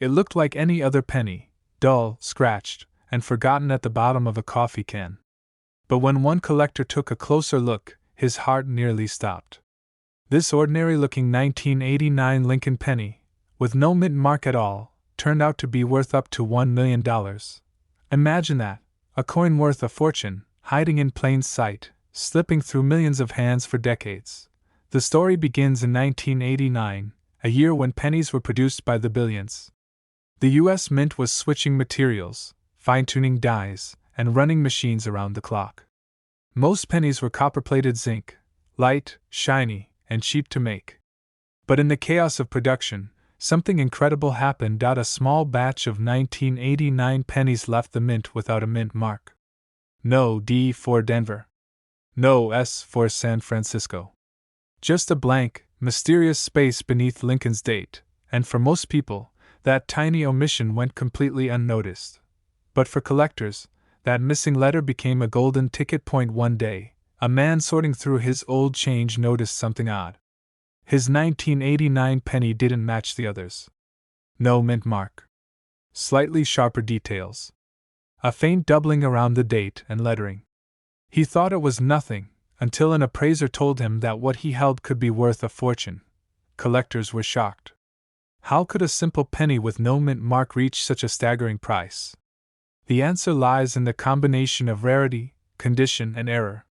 It looked like any other penny, dull, scratched, and forgotten at the bottom of a coffee can. But when one collector took a closer look, his heart nearly stopped. This ordinary-looking 1989 Lincoln penny, with no mint mark at all, turned out to be worth up to $1 million. Imagine that, a coin worth a fortune, hiding in plain sight, slipping through millions of hands for decades. The story begins in 1989, a year when pennies were produced by the billions. The U.S. Mint was switching materials, fine-tuning dies, and running machines around the clock. Most pennies were copper-plated zinc, light, shiny, and cheap to make. But in the chaos of production, something incredible happened. A small batch of 1989 pennies left the mint without a mint mark. No D for Denver. No S for San Francisco. Just a blank, mysterious space beneath Lincoln's date, and for most people, that tiny omission went completely unnoticed. But for collectors, that missing letter became a golden ticket point. One day, a man sorting through his old change noticed something odd. His 1989 penny didn't match the others. No mint mark. Slightly sharper details. A faint doubling around the date and lettering. He thought it was nothing, until an appraiser told him that what he held could be worth a fortune. Collectors were shocked. How could a simple penny with no mint mark reach such a staggering price? The answer lies in the combination of rarity, condition, and error.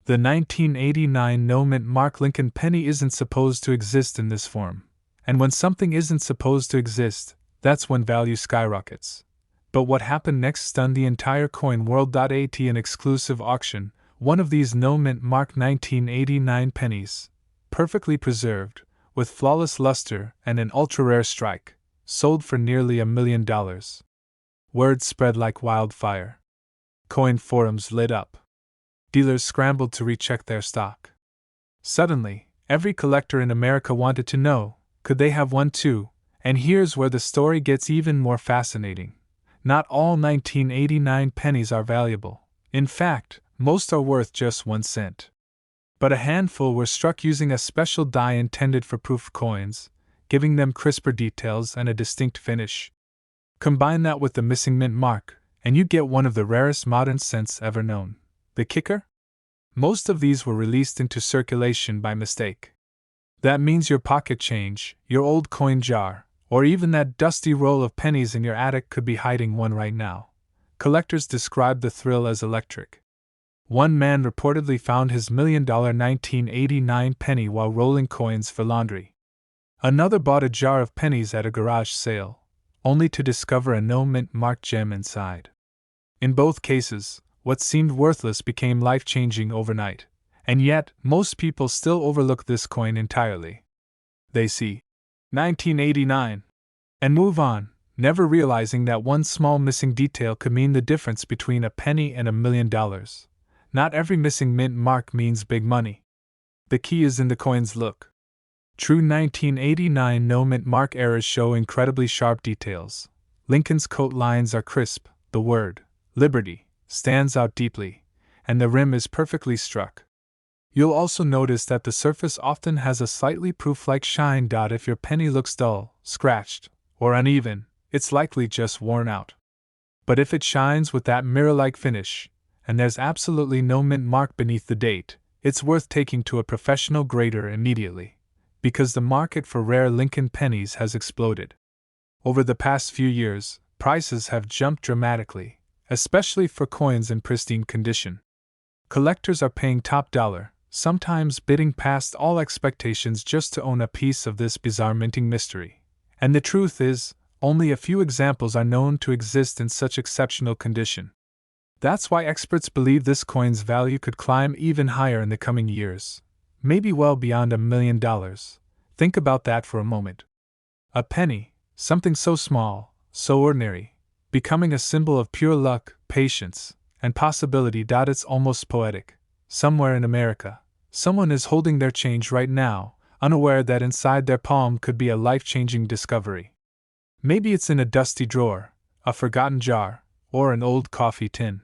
The 1989 no mint mark Lincoln penny isn't supposed to exist in this form, and when something isn't supposed to exist, that's when value skyrockets. But what happened next stunned the entire coin world. At an exclusive auction, one of these no mint mark 1989 pennies, perfectly preserved, with flawless luster and an ultra-rare strike, sold for nearly $1 million. Word spread like wildfire. Coin forums lit up. Dealers scrambled to recheck their stock. Suddenly, every collector in America wanted to know, could they have one too? And here's where the story gets even more fascinating. Not all 1989 pennies are valuable. In fact, most are worth just 1 cent. But a handful were struck using a special die intended for proof coins, giving them crisper details and a distinct finish. Combine that with the missing mint mark, and you get one of the rarest modern cents ever known. The kicker? Most of these were released into circulation by mistake. That means your pocket change, your old coin jar, or even that dusty roll of pennies in your attic could be hiding one right now. Collectors describe the thrill as electric. One man reportedly found his $1 million 1989 penny while rolling coins for laundry. Another bought a jar of pennies at a garage sale, only to discover a no mint mark gem inside. In both cases, what seemed worthless became life-changing overnight, and yet most people still overlook this coin entirely. They see 1989 and move on, never realizing that one small missing detail could mean the difference between a penny and $1 million. Not every missing mint mark means big money. The key is in the coin's look. True 1989 no mint mark errors show incredibly sharp details. Lincoln's coat lines are crisp, the word Liberty stands out deeply, and the rim is perfectly struck. You'll also notice that the surface often has a slightly proof-like shine. If your penny looks dull, scratched, or uneven, it's likely just worn out. But if it shines with that mirror-like finish, and there's absolutely no mint mark beneath the date, it's worth taking to a professional grader immediately, because the market for rare Lincoln pennies has exploded. Over the past few years, prices have jumped dramatically, especially for coins in pristine condition. Collectors are paying top dollar, sometimes bidding past all expectations just to own a piece of this bizarre minting mystery. And the truth is, only a few examples are known to exist in such exceptional condition. That's why experts believe this coin's value could climb even higher in the coming years, maybe well beyond $1 million. Think about that for a moment. A penny, something so small, so ordinary, becoming a symbol of pure luck, patience, and possibility. It's almost poetic. Somewhere in America, someone is holding their change right now, unaware that inside their palm could be a life-changing discovery. Maybe it's in a dusty drawer, a forgotten jar, or an old coffee tin.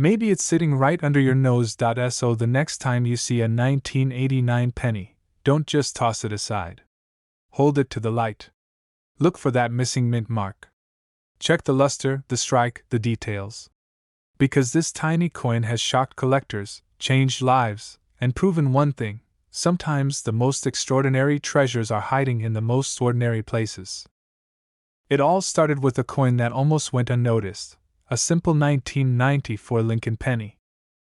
Maybe it's sitting right under your nose. So the next time you see a 1989 penny, don't just toss it aside. Hold it to the light. Look for that missing mint mark. Check the luster, the strike, the details. Because this tiny coin has shocked collectors, changed lives, and proven one thing: sometimes the most extraordinary treasures are hiding in the most ordinary places. It all started with a coin that almost went unnoticed, a simple 1994 Lincoln penny.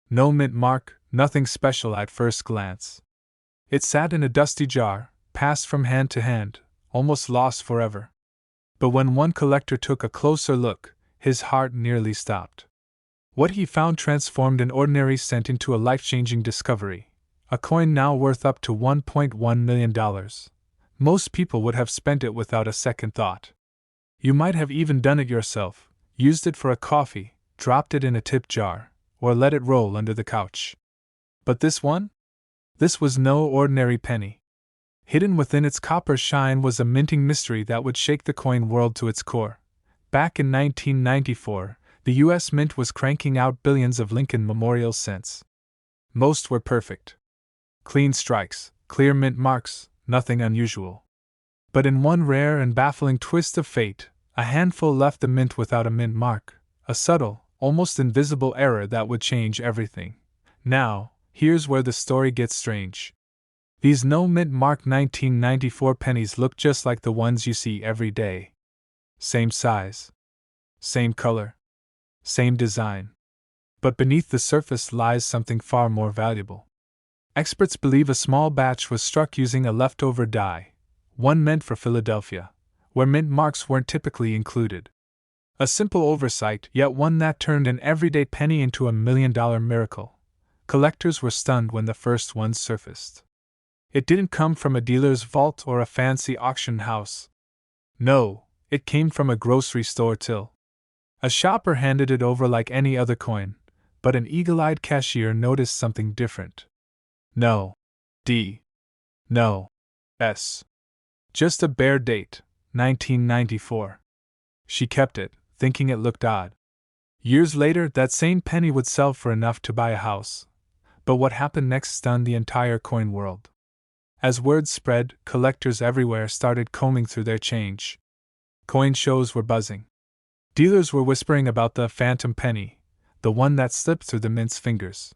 No mint mark, nothing special at first glance. It sat in a dusty jar, passed from hand to hand, almost lost forever. But when one collector took a closer look, his heart nearly stopped. What he found transformed an ordinary cent into a life-changing discovery, a coin now worth up to $1.1 million. Most people would have spent it without a second thought. You might have even done it yourself, used it for a coffee, dropped it in a tip jar, or let it roll under the couch. But this one? This was no ordinary penny. Hidden within its copper shine was a minting mystery that would shake the coin world to its core. Back in 1994, the U.S. Mint was cranking out billions of Lincoln Memorial cents. Most were perfect. Clean strikes, clear mint marks, nothing unusual. But in one rare and baffling twist of fate, a handful left the mint without a mint mark, a subtle, almost invisible error that would change everything. Now, here's where the story gets strange. These no mint mark 1994 pennies look just like the ones you see every day. Same size. Same color. Same design. But beneath the surface lies something far more valuable. Experts believe a small batch was struck using a leftover die, one meant for Philadelphia, where mint marks weren't typically included. A simple oversight, yet one that turned an everyday penny into a $1 million miracle. Collectors were stunned when the first ones surfaced. It didn't come from a dealer's vault or a fancy auction house. No, it came from a grocery store till. A shopper handed it over like any other coin, but an eagle-eyed cashier noticed something different. No. D. No. S. Just a bare date, 1994. She kept it, thinking it looked odd. Years later, that same penny would sell for enough to buy a house. But what happened next stunned the entire coin world. As word spread, collectors everywhere started combing through their change. Coin shows were buzzing. Dealers were whispering about the phantom penny, the one that slipped through the mint's fingers.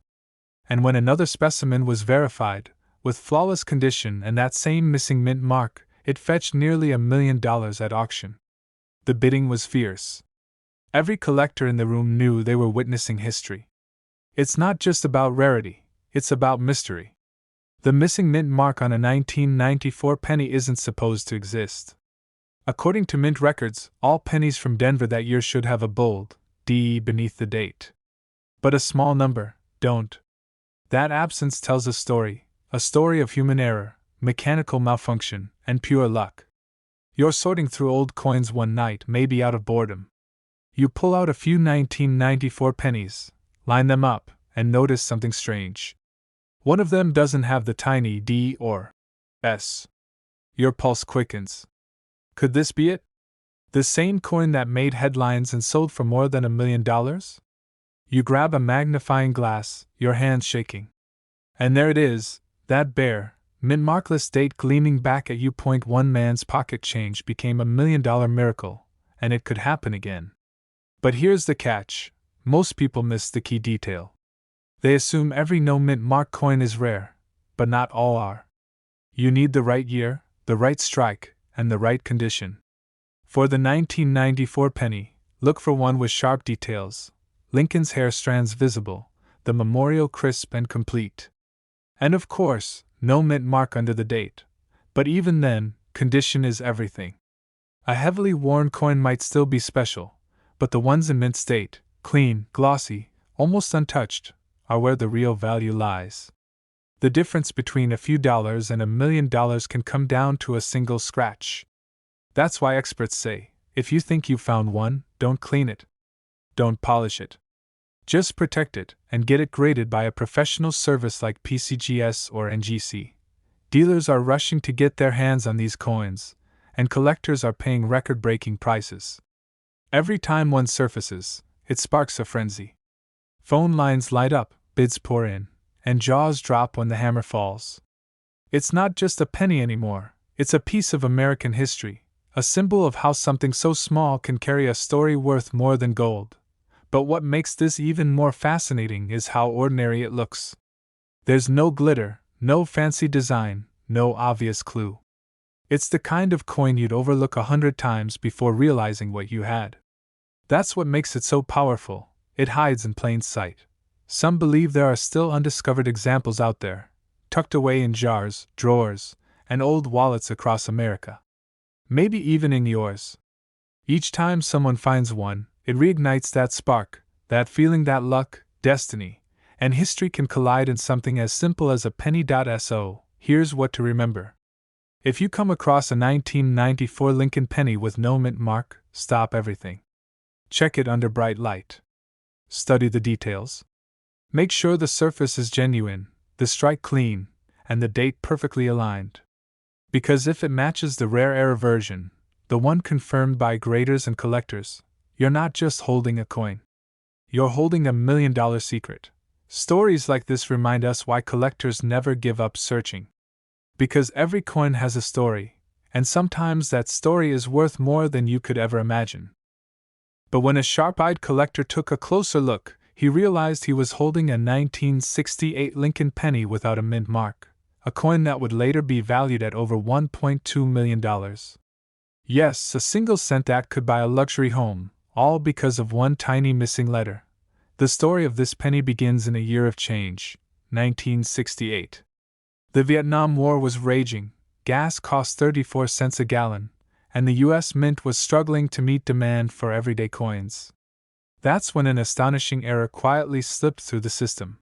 And when another specimen was verified, with flawless condition and that same missing mint mark, it fetched nearly $1 million at auction. The bidding was fierce. Every collector in the room knew they were witnessing history. It's not just about rarity, it's about mystery. The missing mint mark on a 1994 penny isn't supposed to exist. According to mint records, all pennies from Denver that year should have a bold D beneath the date. But a small number don't. That absence tells a story of human error, mechanical malfunction, and pure luck. You're sorting through old coins one night, maybe out of boredom. You pull out a few 1994 pennies, line them up, and notice something strange. One of them doesn't have the tiny D or S. Your pulse quickens. Could this be it? The same coin that made headlines and sold for more than $1 million? You grab a magnifying glass, your hands shaking. And there it is, that bare, mint-markless date gleaming back at you. One man's pocket change became $1 million miracle, and it could happen again. But here's the catch: most people miss the key detail. They assume every no mint mark coin is rare, but not all are. You need the right year, the right strike, and the right condition. For the 1994 penny, look for one with sharp details, Lincoln's hair strands visible, the memorial crisp and complete. And of course, no mint mark under the date. But even then, condition is everything. A heavily worn coin might still be special, but the ones in mint state, clean, glossy, almost untouched, are where the real value lies. The difference between a few dollars and $1 million can come down to a single scratch. That's why experts say, if you think you found one, don't clean it. Don't polish it. Just protect it and get it graded by a professional service like PCGS or NGC. Dealers are rushing to get their hands on these coins, and collectors are paying record-breaking prices. Every time one surfaces, it sparks a frenzy. Phone lines light up, bids pour in, and jaws drop when the hammer falls. It's not just a penny anymore, it's a piece of American history, a symbol of how something so small can carry a story worth more than gold. But what makes this even more fascinating is how ordinary it looks. There's no glitter, no fancy design, no obvious clue. It's the kind of coin you'd overlook 100 times before realizing what you had. That's what makes it so powerful. It hides in plain sight. Some believe there are still undiscovered examples out there, tucked away in jars, drawers, and old wallets across America. Maybe even in yours. Each time someone finds one, it reignites that spark, that feeling that luck, destiny, and history can collide in something as simple as a penny. So, here's what to remember. If you come across a 1994 Lincoln penny with no mint mark, stop everything. Check it under bright light. Study the details. Make sure the surface is genuine, the strike clean, and the date perfectly aligned. Because if it matches the rare era version, the one confirmed by graders and collectors, you're not just holding a coin. You're holding $1 million secret. Stories like this remind us why collectors never give up searching. Because every coin has a story, and sometimes that story is worth more than you could ever imagine. But when a sharp-eyed collector took a closer look, he realized he was holding a 1968 Lincoln penny without a mint mark, a coin that would later be valued at over $1.2 million. Yes, a single cent that could buy a luxury home, all because of one tiny missing letter. The story of this penny begins in a year of change, 1968. The Vietnam War was raging, gas cost 34 cents a gallon, and the U.S. Mint was struggling to meet demand for everyday coins. That's when an astonishing error quietly slipped through the system.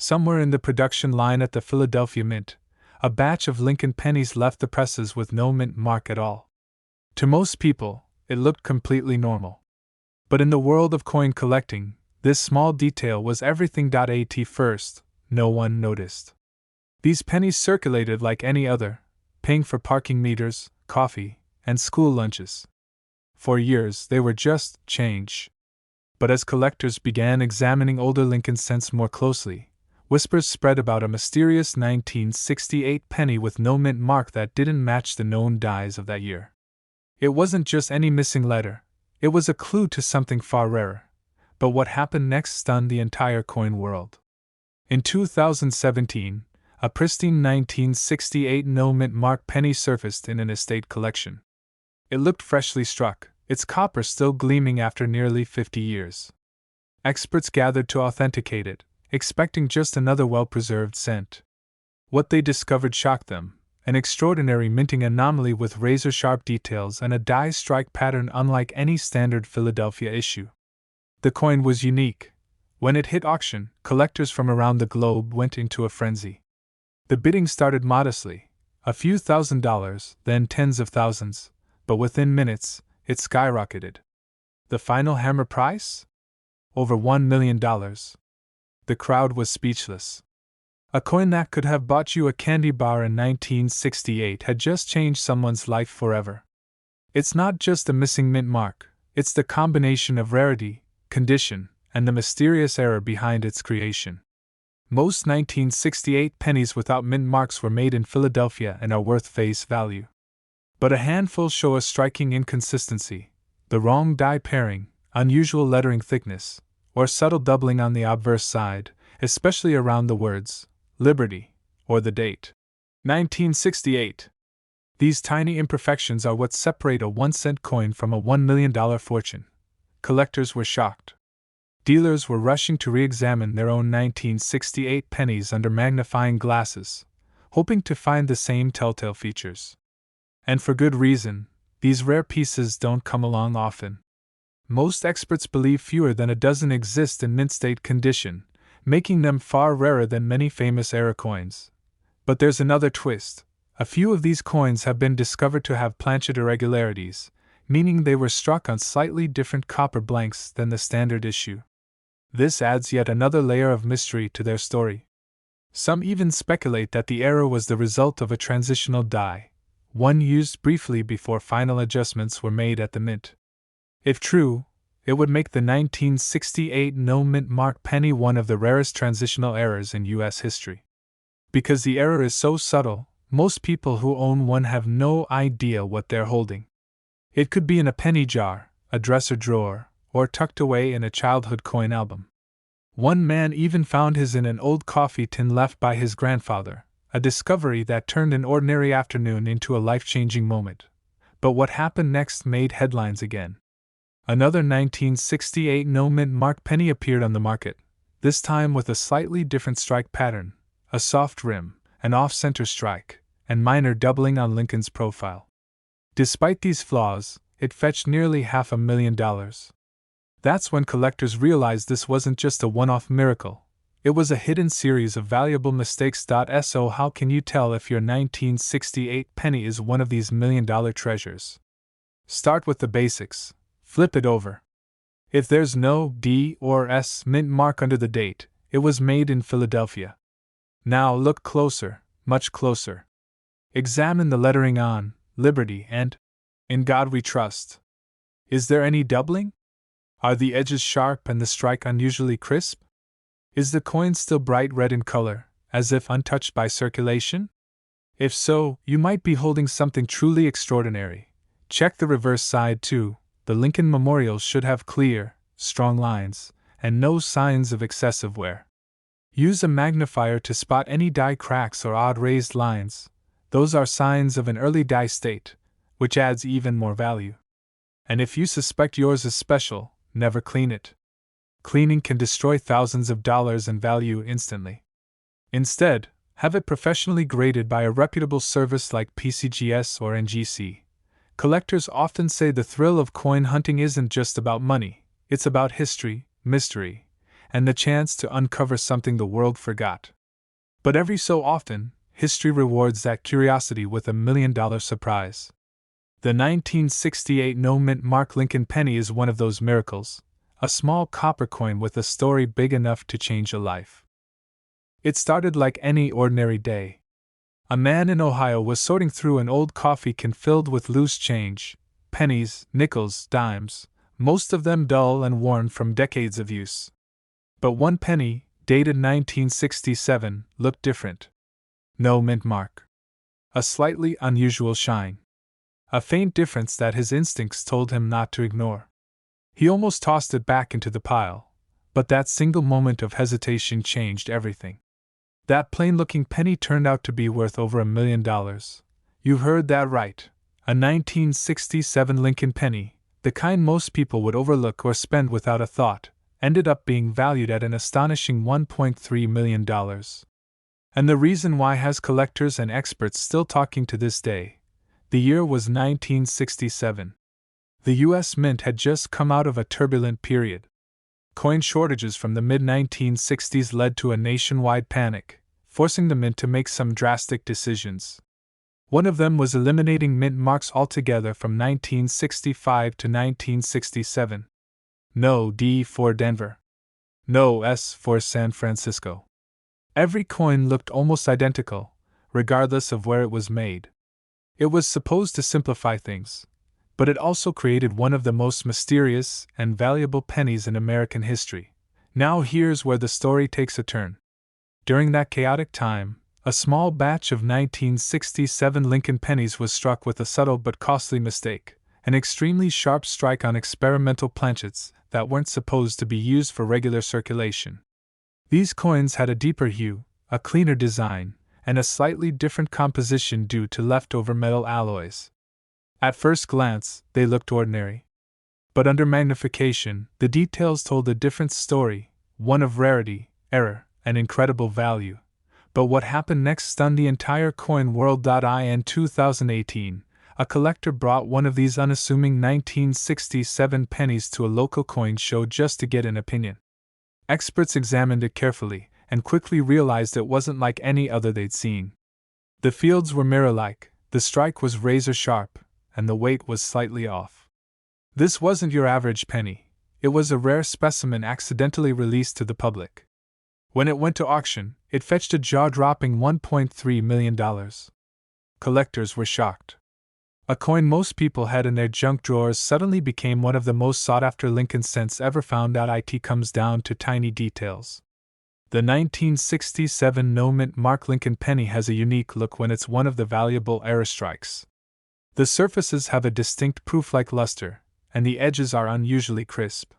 Somewhere in the production line at the Philadelphia Mint, a batch of Lincoln pennies left the presses with no mint mark at all. To most people, it looked completely normal. But in the world of coin collecting, this small detail was everything. At first, no one noticed. These pennies circulated like any other, paying for parking meters, coffee, and school lunches. For years, they were just change. But as collectors began examining older Lincoln cents more closely, whispers spread about a mysterious 1968 penny with no mint mark that didn't match the known dies of that year. It wasn't just any missing letter, it was a clue to something far rarer. But what happened next stunned the entire coin world. In 2017, a pristine 1968 no mint mark penny surfaced in an estate collection. It looked freshly struck, its copper still gleaming after nearly 50 years. Experts gathered to authenticate it, expecting just another well-preserved cent. What they discovered shocked them, an extraordinary minting anomaly with razor-sharp details and a die strike pattern unlike any standard Philadelphia issue. The coin was unique. When it hit auction, collectors from around the globe went into a frenzy. The bidding started modestly, a few $1,000s, then tens of thousands, but within minutes, it skyrocketed. The final hammer price? Over $1 million. The crowd was speechless. A coin that could have bought you a candy bar in 1968 had just changed someone's life forever. It's not just a missing mint mark, it's the combination of rarity, condition, and the mysterious error behind its creation. Most 1968 pennies without mint marks were made in Philadelphia and are worth face value. But a handful show a striking inconsistency: the wrong die pairing, unusual lettering thickness, or subtle doubling on the obverse side, especially around the words Liberty or the date 1968. These tiny imperfections are what separate a 1-cent coin from a $1 million fortune. Collectors were shocked. Dealers were rushing to re-examine their own 1968 pennies under magnifying glasses, hoping to find the same telltale features. And for good reason, these rare pieces don't come along often. Most experts believe fewer than a dozen exist in mint state condition, making them far rarer than many famous era coins. But there's another twist. A few of these coins have been discovered to have planchet irregularities, meaning they were struck on slightly different copper blanks than the standard issue. This adds yet another layer of mystery to their story. Some even speculate that the error was the result of a transitional die, one used briefly before final adjustments were made at the mint. If true, it would make the 1968 no mint mark penny one of the rarest transitional errors in U.S. history. Because the error is so subtle, most people who own one have no idea what they're holding. It could be in a penny jar, a dresser drawer, or tucked away in a childhood coin album. One man even found his in an old coffee tin left by his grandfather, a discovery that turned an ordinary afternoon into a life-changing moment. But what happened next made headlines again. Another 1968 no-mint mark penny appeared on the market, this time with a slightly different strike pattern, a soft rim, an off-center strike, and minor doubling on Lincoln's profile. Despite these flaws, it fetched nearly $500,000. That's when collectors realized this wasn't just a one-off miracle. It was a hidden series of valuable mistakes. So how can you tell if your 1968 penny is one of these million-dollar treasures? Start with the basics. Flip it over. If there's no D or S mint mark under the date, it was made in Philadelphia. Now look closer, much closer. Examine the lettering on Liberty and In God We Trust. Is there any doubling? Are the edges sharp and the strike unusually crisp? Is the coin still bright red in color, as if untouched by circulation? If so, you might be holding something truly extraordinary. Check the reverse side too. The Lincoln memorials should have clear, strong lines, and no signs of excessive wear. Use a magnifier to spot any die cracks or odd raised lines. Those are signs of an early die state, which adds even more value. And if you suspect yours is special, never clean it. Cleaning can destroy thousands of dollars in value instantly. Instead, have it professionally graded by a reputable service like PCGS or NGC. Collectors often say the thrill of coin hunting isn't just about money, it's about history, mystery, and the chance to uncover something the world forgot. But every so often, history rewards that curiosity with a $1 million surprise. The 1968 no-mint mark Lincoln penny is one of those miracles, a small copper coin with a story big enough to change a life. It started like any ordinary day. A man in Ohio was sorting through an old coffee can filled with loose change, pennies, nickels, dimes, most of them dull and worn from decades of use. But one penny, dated 1967, looked different. No mint mark. A slightly unusual shine. A faint difference that his instincts told him not to ignore. He almost tossed it back into the pile, but that single moment of hesitation changed everything. That plain-looking penny turned out to be worth over $1 million. You heard that right. A 1967 Lincoln penny, the kind most people would overlook or spend without a thought, ended up being valued at an astonishing $1.3 million. And the reason why has collectors and experts still talking to this day. The year was 1967. The U.S. Mint had just come out of a turbulent period. Coin shortages from the mid-1960s led to a nationwide panic, forcing the Mint to make some drastic decisions. One of them was eliminating mint marks altogether from 1965 to 1967. No D for Denver. No S for San Francisco. Every coin looked almost identical, regardless of where it was made. It was supposed to simplify things, but it also created one of the most mysterious and valuable pennies in American history. Now here's where the story takes a turn. During that chaotic time, a small batch of 1967 Lincoln pennies was struck with a subtle but costly mistake, an extremely sharp strike on experimental planchets that weren't supposed to be used for regular circulation. These coins had a deeper hue, a cleaner design, and a slightly different composition due to leftover metal alloys. At first glance, they looked ordinary. But under magnification, the details told a different story, one of rarity, error, and incredible value. But what happened next stunned the entire coin world. In 2018, a collector brought one of these unassuming 1967 pennies to a local coin show just to get an opinion. Experts examined it carefully, and quickly realized it wasn't like any other they'd seen. The fields were mirror-like, the strike was razor-sharp, and the weight was slightly off. This wasn't your average penny, it was a rare specimen accidentally released to the public. When it went to auction, it fetched a jaw-dropping $1.3 million. Collectors were shocked. A coin most people had in their junk drawers suddenly became one of the most sought-after Lincoln cents ever found. It comes down to tiny details. The 1967 no-mint mark Lincoln penny has a unique look when it's one of the valuable era strikes. The surfaces have a distinct proof-like luster, and the edges are unusually crisp.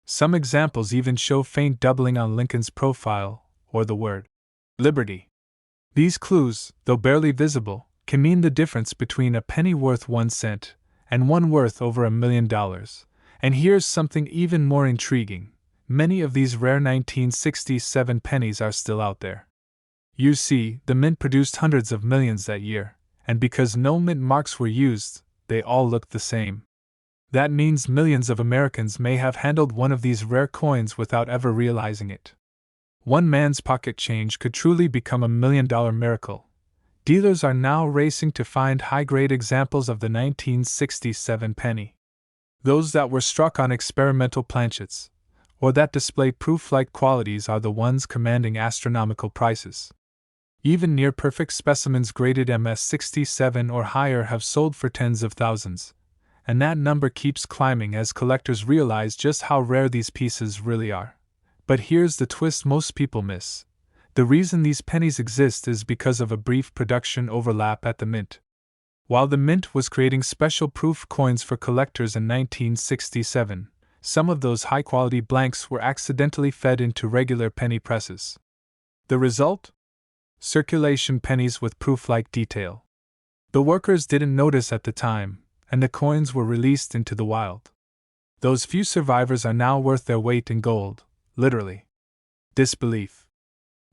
Some examples even show faint doubling on Lincoln's profile, or the word Liberty. These clues, though barely visible, can mean the difference between a penny worth 1 cent and one worth over $1 million. And here's something even more intriguing: many of these rare 1967 pennies are still out there. You see, the mint produced hundreds of millions that year, and because no mint marks were used, they all looked the same. That means millions of Americans may have handled one of these rare coins without ever realizing it. One man's pocket change could truly become $1 million miracle. Dealers are now racing to find high-grade examples of the 1967 penny. Those that were struck on experimental planchets, or that display proof-like qualities, are the ones commanding astronomical prices. Even near-perfect specimens graded MS-67 or higher have sold for tens of thousands, and that number keeps climbing as collectors realize just how rare these pieces really are. But here's the twist most people miss. The reason these pennies exist is because of a brief production overlap at the mint. While the mint was creating special proof coins for collectors in 1967, some of those high-quality blanks were accidentally fed into regular penny presses. The result? Circulation pennies with proof-like detail. The workers didn't notice at the time, and the coins were released into the wild. Those few survivors are now worth their weight in gold, literally. Disbelief.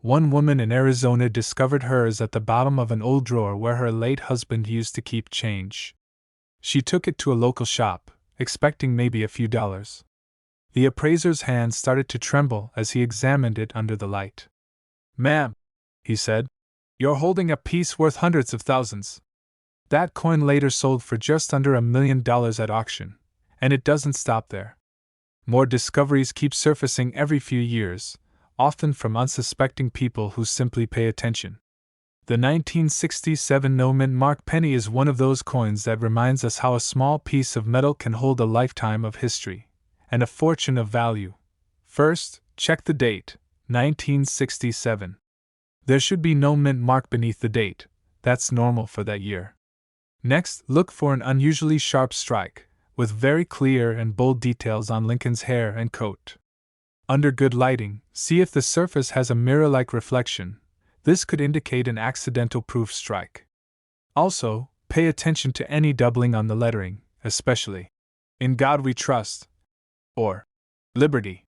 One woman in Arizona discovered hers at the bottom of an old drawer where her late husband used to keep change. She took it to a local shop, expecting maybe a few dollars. The appraiser's hand started to tremble as he examined it under the light. "Ma'am," he said, "you're holding a piece worth hundreds of thousands." That coin later sold for just under $1 million at auction, and it doesn't stop there. More discoveries keep surfacing every few years, often from unsuspecting people who simply pay attention. The 1967 no-mint mark penny is one of those coins that reminds us how a small piece of metal can hold a lifetime of history and a fortune of value. First, check the date, 1967. There should be no mint mark beneath the date. That's normal for that year. Next, look for an unusually sharp strike, with very clear and bold details on Lincoln's hair and coat. Under good lighting, see if the surface has a mirror-like reflection. This could indicate an accidental proof strike. Also, pay attention to any doubling on the lettering, especially "In God We Trust" or "Liberty."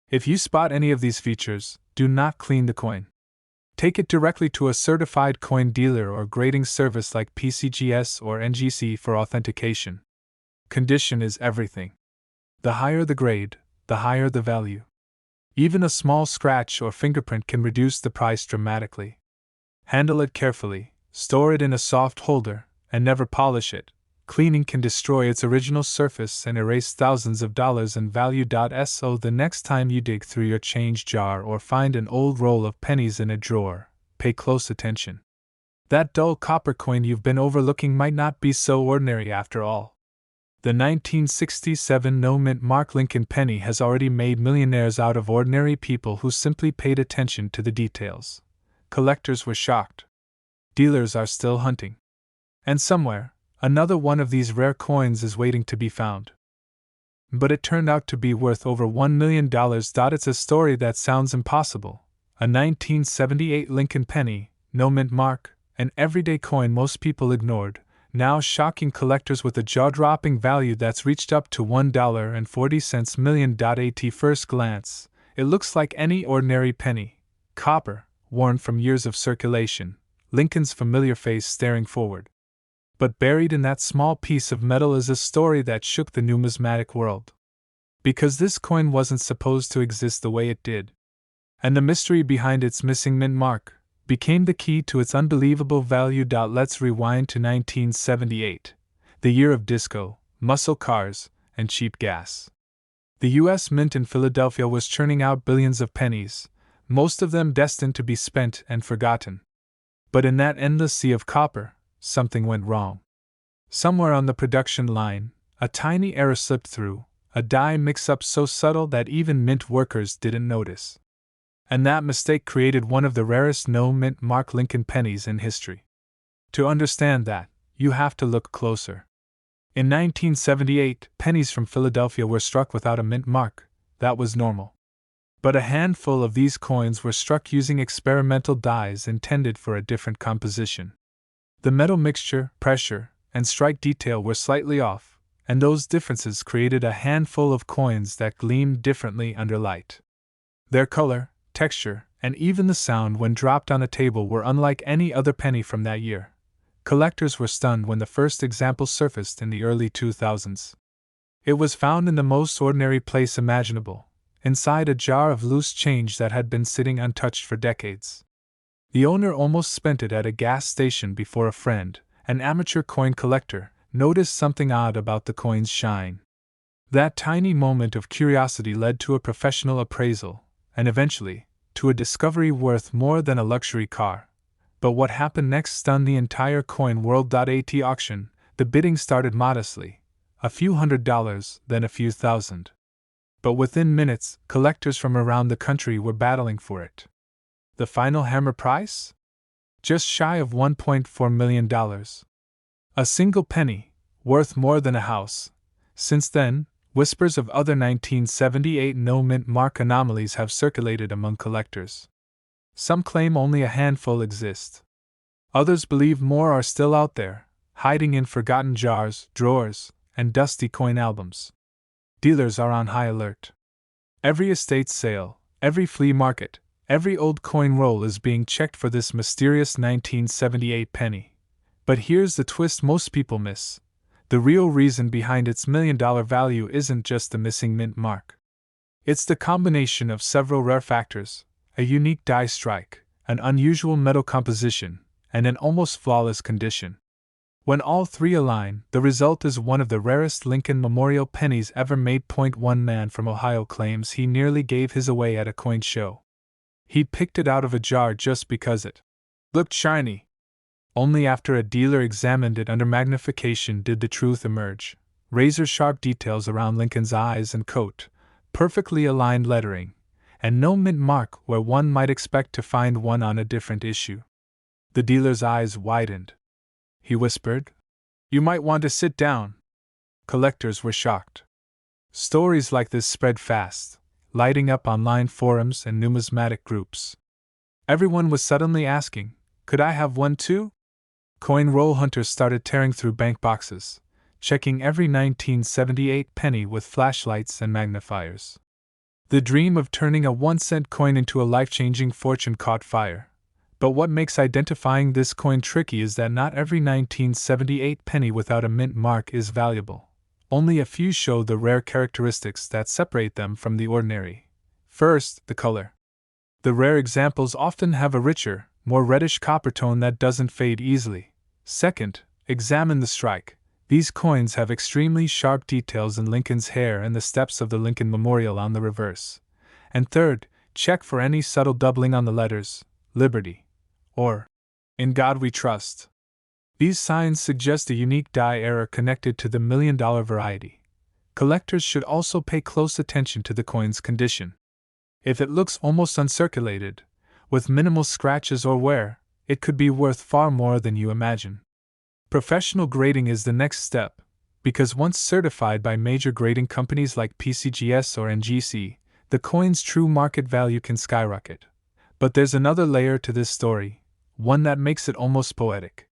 If you spot any of these features, do not clean the coin. Take it directly to a certified coin dealer or grading service like PCGS or NGC for authentication. Condition is everything. The higher the grade, the higher the value. Even a small scratch or fingerprint can reduce the price dramatically. Handle it carefully, store it in a soft holder, and never polish it. Cleaning can destroy its original surface and erase thousands of dollars in value. So the next time you dig through your change jar or find an old roll of pennies in a drawer, pay close attention. That dull copper coin you've been overlooking might not be so ordinary after all. The 1967 no-mint mark Lincoln penny has already made millionaires out of ordinary people who simply paid attention to the details. Collectors were shocked. Dealers are still hunting. And somewhere, another one of these rare coins is waiting to be found. But it turned out to be worth over $1 million. It's a story that sounds impossible. A 1978 Lincoln penny, no mint mark, an everyday coin most people ignored, now shocking collectors with a jaw-dropping value that's reached up to $1.40 million. At first glance, it looks like any ordinary penny, copper, worn from years of circulation, Lincoln's familiar face staring forward. But buried in that small piece of metal is a story that shook the numismatic world. Because this coin wasn't supposed to exist the way it did. And the mystery behind its missing mint mark became the key to its unbelievable value. Let's rewind to 1978, the year of disco, muscle cars, and cheap gas. The U.S. Mint in Philadelphia was churning out billions of pennies, most of them destined to be spent and forgotten. But in that endless sea of copper, something went wrong. Somewhere on the production line, a tiny error slipped through, a die mix-up so subtle that even mint workers didn't notice. And that mistake created one of the rarest no-mint mark Lincoln pennies in history. To understand that, you have to look closer. In 1978, pennies from Philadelphia were struck without a mint mark. That was normal. But a handful of these coins were struck using experimental dies intended for a different composition. The metal mixture, pressure, and strike detail were slightly off, and those differences created a handful of coins that gleamed differently under light. Their color, texture, and even the sound when dropped on a table were unlike any other penny from that year. Collectors were stunned when the first example surfaced in the early 2000s. It was found in the most ordinary place imaginable, inside a jar of loose change that had been sitting untouched for decades. The owner almost spent it at a gas station before a friend, an amateur coin collector, noticed something odd about the coin's shine. That tiny moment of curiosity led to a professional appraisal, and eventually, to a discovery worth more than a luxury car. But what happened next stunned the entire coin world. At auction, the bidding started modestly, a few $100s, then a few thousand. But within minutes, collectors from around the country were battling for it. The final hammer price? Just shy of $1.4 million. A single penny, worth more than a house. Since then, whispers of other 1978 no-mint mark anomalies have circulated among collectors. Some claim only a handful exist. Others believe more are still out there, hiding in forgotten jars, drawers, and dusty coin albums. Dealers are on high alert. Every estate sale, every flea market, every old coin roll is being checked for this mysterious 1978 penny. But here's the twist most people miss. The real reason behind its $1 million value isn't just the missing mint mark. It's the combination of several rare factors: a unique die strike, an unusual metal composition, and an almost flawless condition. When all three align, the result is one of the rarest Lincoln Memorial pennies ever made. One man from Ohio claims he nearly gave his away at a coin show. He picked it out of a jar just because it looked shiny. Only after a dealer examined it under magnification did the truth emerge. Razor-sharp details around Lincoln's eyes and coat, perfectly aligned lettering, and no mint mark where one might expect to find one on a different issue. The dealer's eyes widened. He whispered, "You might want to sit down." Collectors were shocked. Stories like this spread fast, lighting up online forums and numismatic groups. Everyone was suddenly asking, "Could I have one too?" Coin roll hunters started tearing through bank boxes, checking every 1978 penny with flashlights and magnifiers. The dream of turning a 1-cent coin into a life-changing fortune caught fire. But what makes identifying this coin tricky is that not every 1978 penny without a mint mark is valuable. Only a few show the rare characteristics that separate them from the ordinary. First, the color. The rare examples often have a richer, more reddish copper tone that doesn't fade easily. Second, examine the strike. These coins have extremely sharp details in Lincoln's hair and the steps of the Lincoln Memorial on the reverse. And third, check for any subtle doubling on the letters, Liberty, or In God We Trust. These signs suggest a unique die error connected to the $1 million variety. Collectors should also pay close attention to the coin's condition. If it looks almost uncirculated, with minimal scratches or wear, it could be worth far more than you imagine. Professional grading is the next step, because once certified by major grading companies like PCGS or NGC, the coin's true market value can skyrocket. But there's another layer to this story, one that makes it almost poetic.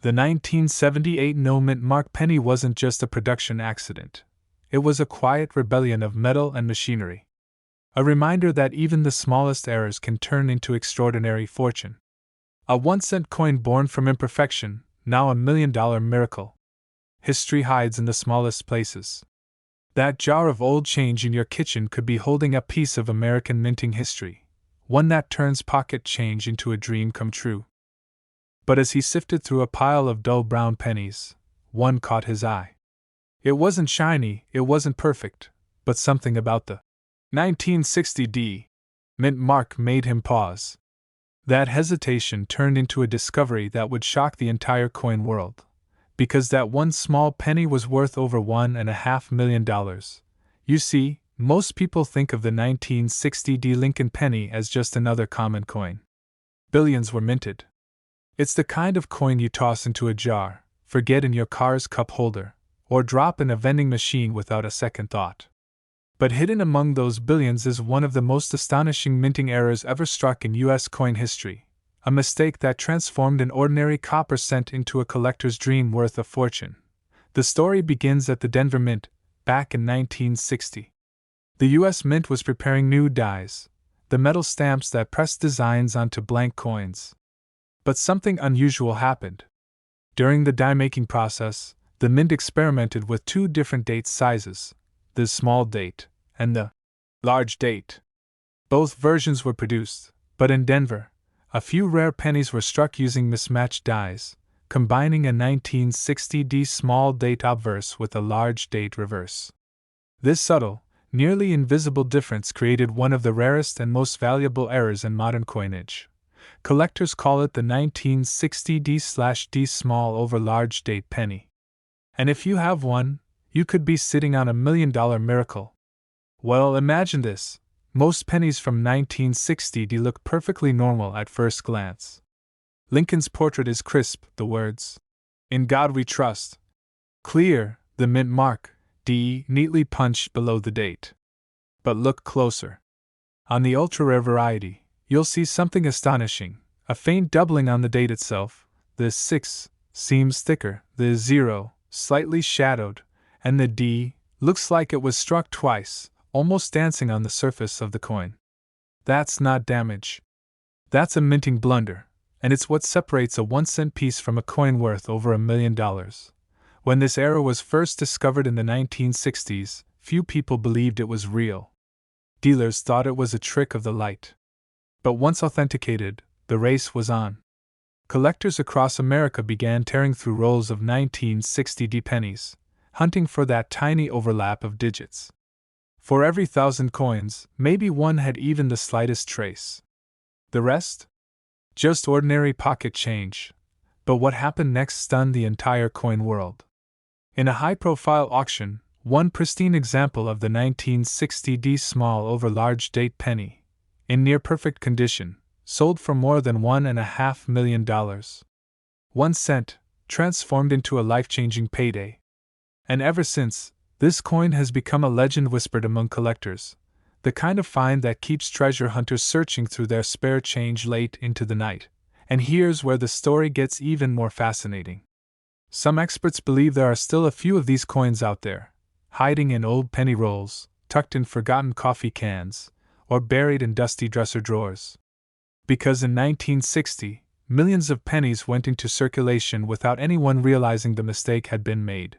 The 1978 no-mint mark penny wasn't just a production accident. It was a quiet rebellion of metal and machinery. A reminder that even the smallest errors can turn into extraordinary fortune. A 1-cent coin born from imperfection, now a $1 million miracle. History hides in the smallest places. That jar of old change in your kitchen could be holding a piece of American minting history, one that turns pocket change into a dream come true. But as he sifted through a pile of dull brown pennies, one caught his eye. It wasn't shiny, it wasn't perfect, but something about the 1960 mint mark made him pause. That hesitation turned into a discovery that would shock the entire coin world, because that one small penny was worth over $1.5 million. You see, most people think of the 1960 Lincoln penny as just another common coin. Billions were minted. It's the kind of coin you toss into a jar, forget in your car's cup holder, or drop in a vending machine without a second thought. But hidden among those billions is one of the most astonishing minting errors ever struck in U.S. coin history, a mistake that transformed an ordinary copper cent into a collector's dream worth a fortune. The story begins at the Denver Mint, back in 1960. The U.S. Mint was preparing new dies, the metal stamps that pressed designs onto blank coins. But something unusual happened. During the die-making process, the Mint experimented with two different date sizes, the small date and the large date. Both versions were produced, but in Denver, a few rare pennies were struck using mismatched dies, combining a 1960 small date obverse with a large date reverse. This subtle, nearly invisible difference created one of the rarest and most valuable errors in modern coinage. Collectors call it the 1960 D/D small over large date penny. And if you have one, you could be sitting on $1 million miracle. Well, imagine this. Most pennies from 1960 D look perfectly normal at first glance. Lincoln's portrait is crisp, the words, "In God We Trust," clear, the mint mark, D, neatly punched below the date. But look closer. On the ultra-rare variety, you'll see something astonishing, a faint doubling on the date itself. The 6 seems thicker, the 0 slightly shadowed, and the D looks like it was struck twice, almost dancing on the surface of the coin. That's not damage. That's a minting blunder, and it's what separates a 1-cent piece from a coin worth over $1 million. When this error was first discovered in the 1960s, few people believed it was real. Dealers thought it was a trick of the light. But once authenticated, the race was on. Collectors across America began tearing through rolls of 1960 D pennies, hunting for that tiny overlap of digits. For every 1,000 coins, maybe one had even the slightest trace. The rest? Just ordinary pocket change. But what happened next stunned the entire coin world. In a high-profile auction, one pristine example of the 1960 D small over large date penny, in near-perfect condition, sold for more than $1.5 million. 1 cent, transformed into a life-changing payday. And ever since, this coin has become a legend whispered among collectors, the kind of find that keeps treasure hunters searching through their spare change late into the night. And here's where the story gets even more fascinating. Some experts believe there are still a few of these coins out there, hiding in old penny rolls, tucked in forgotten coffee cans, or buried in dusty dresser drawers. Because in 1960, millions of pennies went into circulation without anyone realizing the mistake had been made.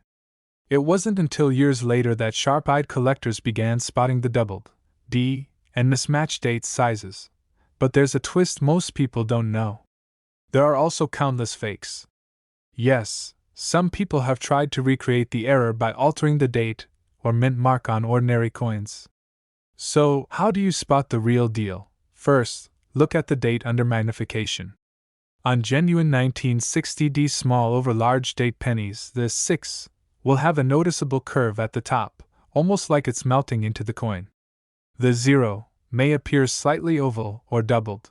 It wasn't until years later that sharp-eyed collectors began spotting the doubled D and mismatched date sizes. But there's a twist most people don't know. There are also countless fakes. Yes, some people have tried to recreate the error by altering the date or mint mark on ordinary coins. So, how do you spot the real deal? First, look at the date under magnification. On genuine 1960 D small over large date pennies, the 6 will have a noticeable curve at the top, almost like it's melting into the coin. The 0 may appear slightly oval or doubled.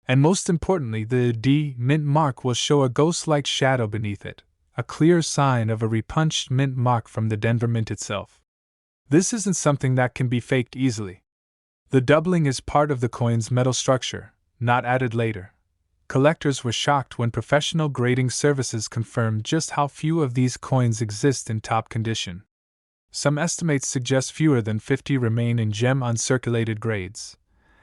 And most importantly, the D mint mark will show a ghost-like shadow beneath it, a clear sign of a repunched mint mark from the Denver Mint itself. This isn't something that can be faked easily. The doubling is part of the coin's metal structure, not added later. Collectors were shocked when professional grading services confirmed just how few of these coins exist in top condition. Some estimates suggest fewer than 50 remain in gem-uncirculated grades,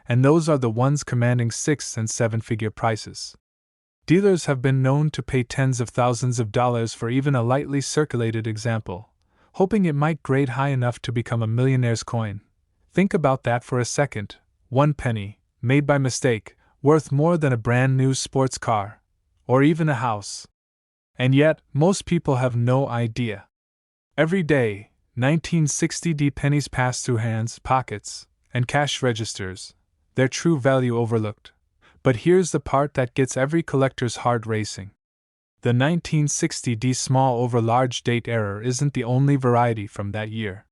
and those are the ones commanding 6- and 7-figure prices. Dealers have been known to pay tens of thousands of dollars for even a lightly circulated example, hoping it might grade high enough to become a millionaire's coin. Think about that for a second. 1 penny, made by mistake, worth more than a brand new sports car, or even a house. And yet, most people have no idea. Every day, 1960 D pennies pass through hands, pockets, and cash registers, their true value overlooked. But here's the part that gets every collector's heart racing. The 1960 D small over large date error isn't the only variety from that year.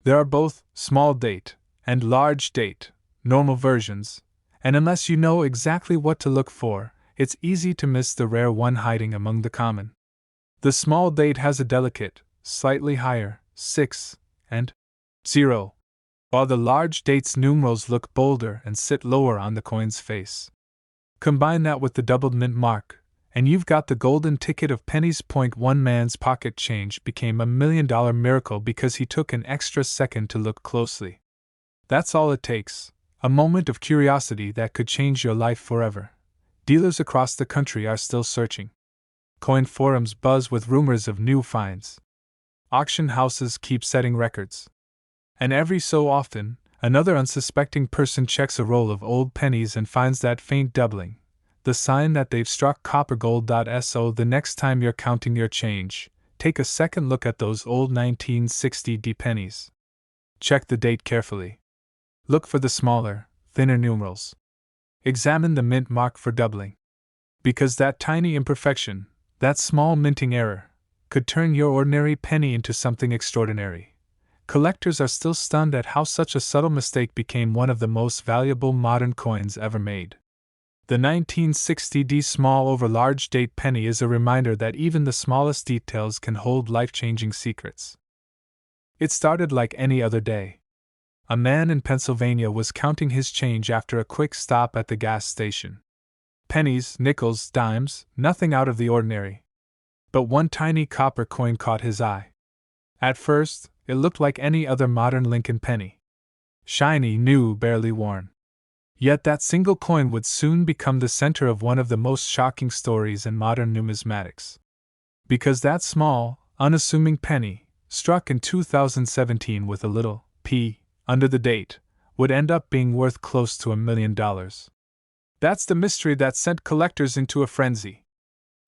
There are both small date and large date, normal versions, and unless you know exactly what to look for, it's easy to miss the rare one hiding among the common. The small date has a delicate, slightly higher 6 and 0, while the large date's numerals look bolder and sit lower on the coin's face. Combine that with the doubled mint mark, and you've got the golden ticket of pennies. One man's pocket change became $1 million miracle because he took an extra second to look closely. That's all it takes, a moment of curiosity that could change your life forever. Dealers across the country are still searching. Coin forums buzz with rumors of new finds. Auction houses keep setting records. And every so often, another unsuspecting person checks a roll of old pennies and finds that faint doubling, the sign that they've struck copper gold. So the next time you're counting your change, take a second look at those old 1960 pennies. Check the date carefully. Look for the smaller, thinner numerals. Examine the mint mark for doubling. Because that tiny imperfection, that small minting error, could turn your ordinary penny into something extraordinary. Collectors are still stunned at how such a subtle mistake became one of the most valuable modern coins ever made. The 1960 small over large date penny is a reminder that even the smallest details can hold life-changing secrets. It started like any other day. A man in Pennsylvania was counting his change after a quick stop at the gas station. Pennies, nickels, dimes, nothing out of the ordinary. But one tiny copper coin caught his eye. At first, it looked like any other modern Lincoln penny. Shiny, new, barely worn. Yet that single coin would soon become the center of one of the most shocking stories in modern numismatics. Because that small, unassuming penny, struck in 2017 with a little p under the date, would end up being worth close to $1 million. That's the mystery that sent collectors into a frenzy.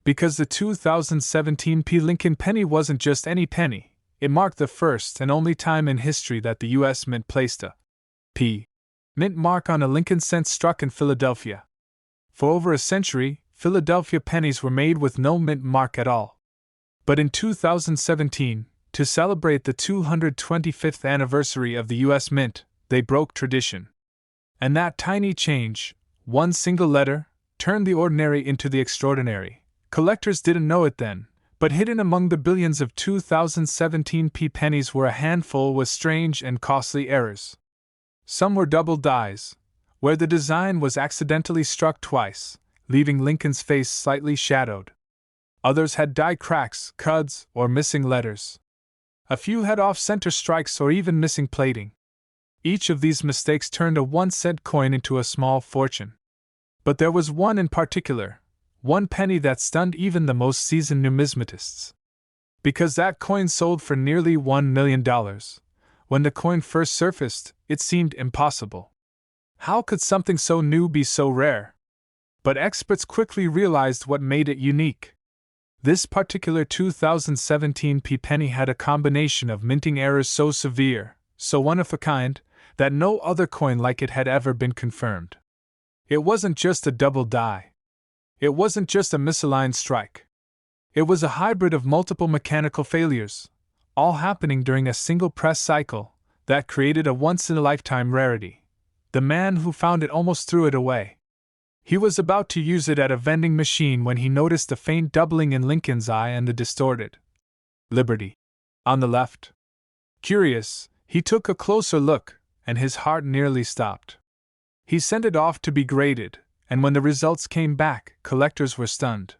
Because the 2017 Lincoln penny wasn't just any penny, it marked the first and only time in history that the U.S. Mint placed a P mint mark on a Lincoln cent struck in Philadelphia. For over a century, Philadelphia pennies were made with no mint mark at all. But in 2017, to celebrate the 225th anniversary of the U.S. Mint, they broke tradition. And that tiny change, one single letter, turned the ordinary into the extraordinary. Collectors didn't know it then, but hidden among the billions of 2017 pennies were a handful with strange and costly errors. Some were double dies, where the design was accidentally struck twice, leaving Lincoln's face slightly shadowed. Others had die cracks, cuds, or missing letters. A few had off-center strikes or even missing plating. Each of these mistakes turned a 1-cent coin into a small fortune. But there was one in particular, one penny that stunned even the most seasoned numismatists. Because that coin sold for nearly $1 million. When the coin first surfaced, it seemed impossible. How could something so new be so rare? But experts quickly realized what made it unique. This particular 2017 penny had a combination of minting errors so severe, so one of a kind, that no other coin like it had ever been confirmed. It wasn't just a double die. It wasn't just a misaligned strike. It was a hybrid of multiple mechanical failures, all happening during a single press cycle, that created a once-in-a-lifetime rarity. The man who found it almost threw it away. He was about to use it at a vending machine when he noticed the faint doubling in Lincoln's eye and the distorted Liberty on the left. Curious, he took a closer look, and his heart nearly stopped. He sent it off to be graded, and when the results came back, collectors were stunned.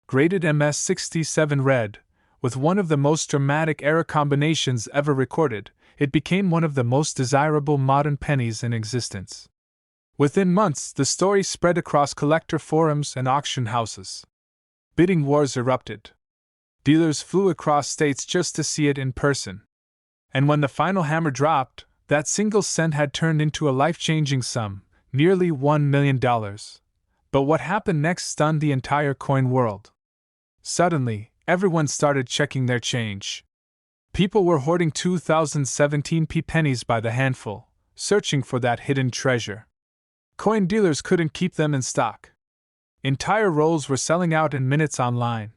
Graded MS-67 red, with one of the most dramatic error combinations ever recorded, it became one of the most desirable modern pennies in existence. Within months, the story spread across collector forums and auction houses. Bidding wars erupted. Dealers flew across states just to see it in person. And when the final hammer dropped, that single cent had turned into a life-changing sum, nearly $1 million. But what happened next stunned the entire coin world. Suddenly, everyone started checking their change. People were hoarding 2017 pennies by the handful, searching for that hidden treasure. Coin dealers couldn't keep them in stock. Entire rolls were selling out in minutes online.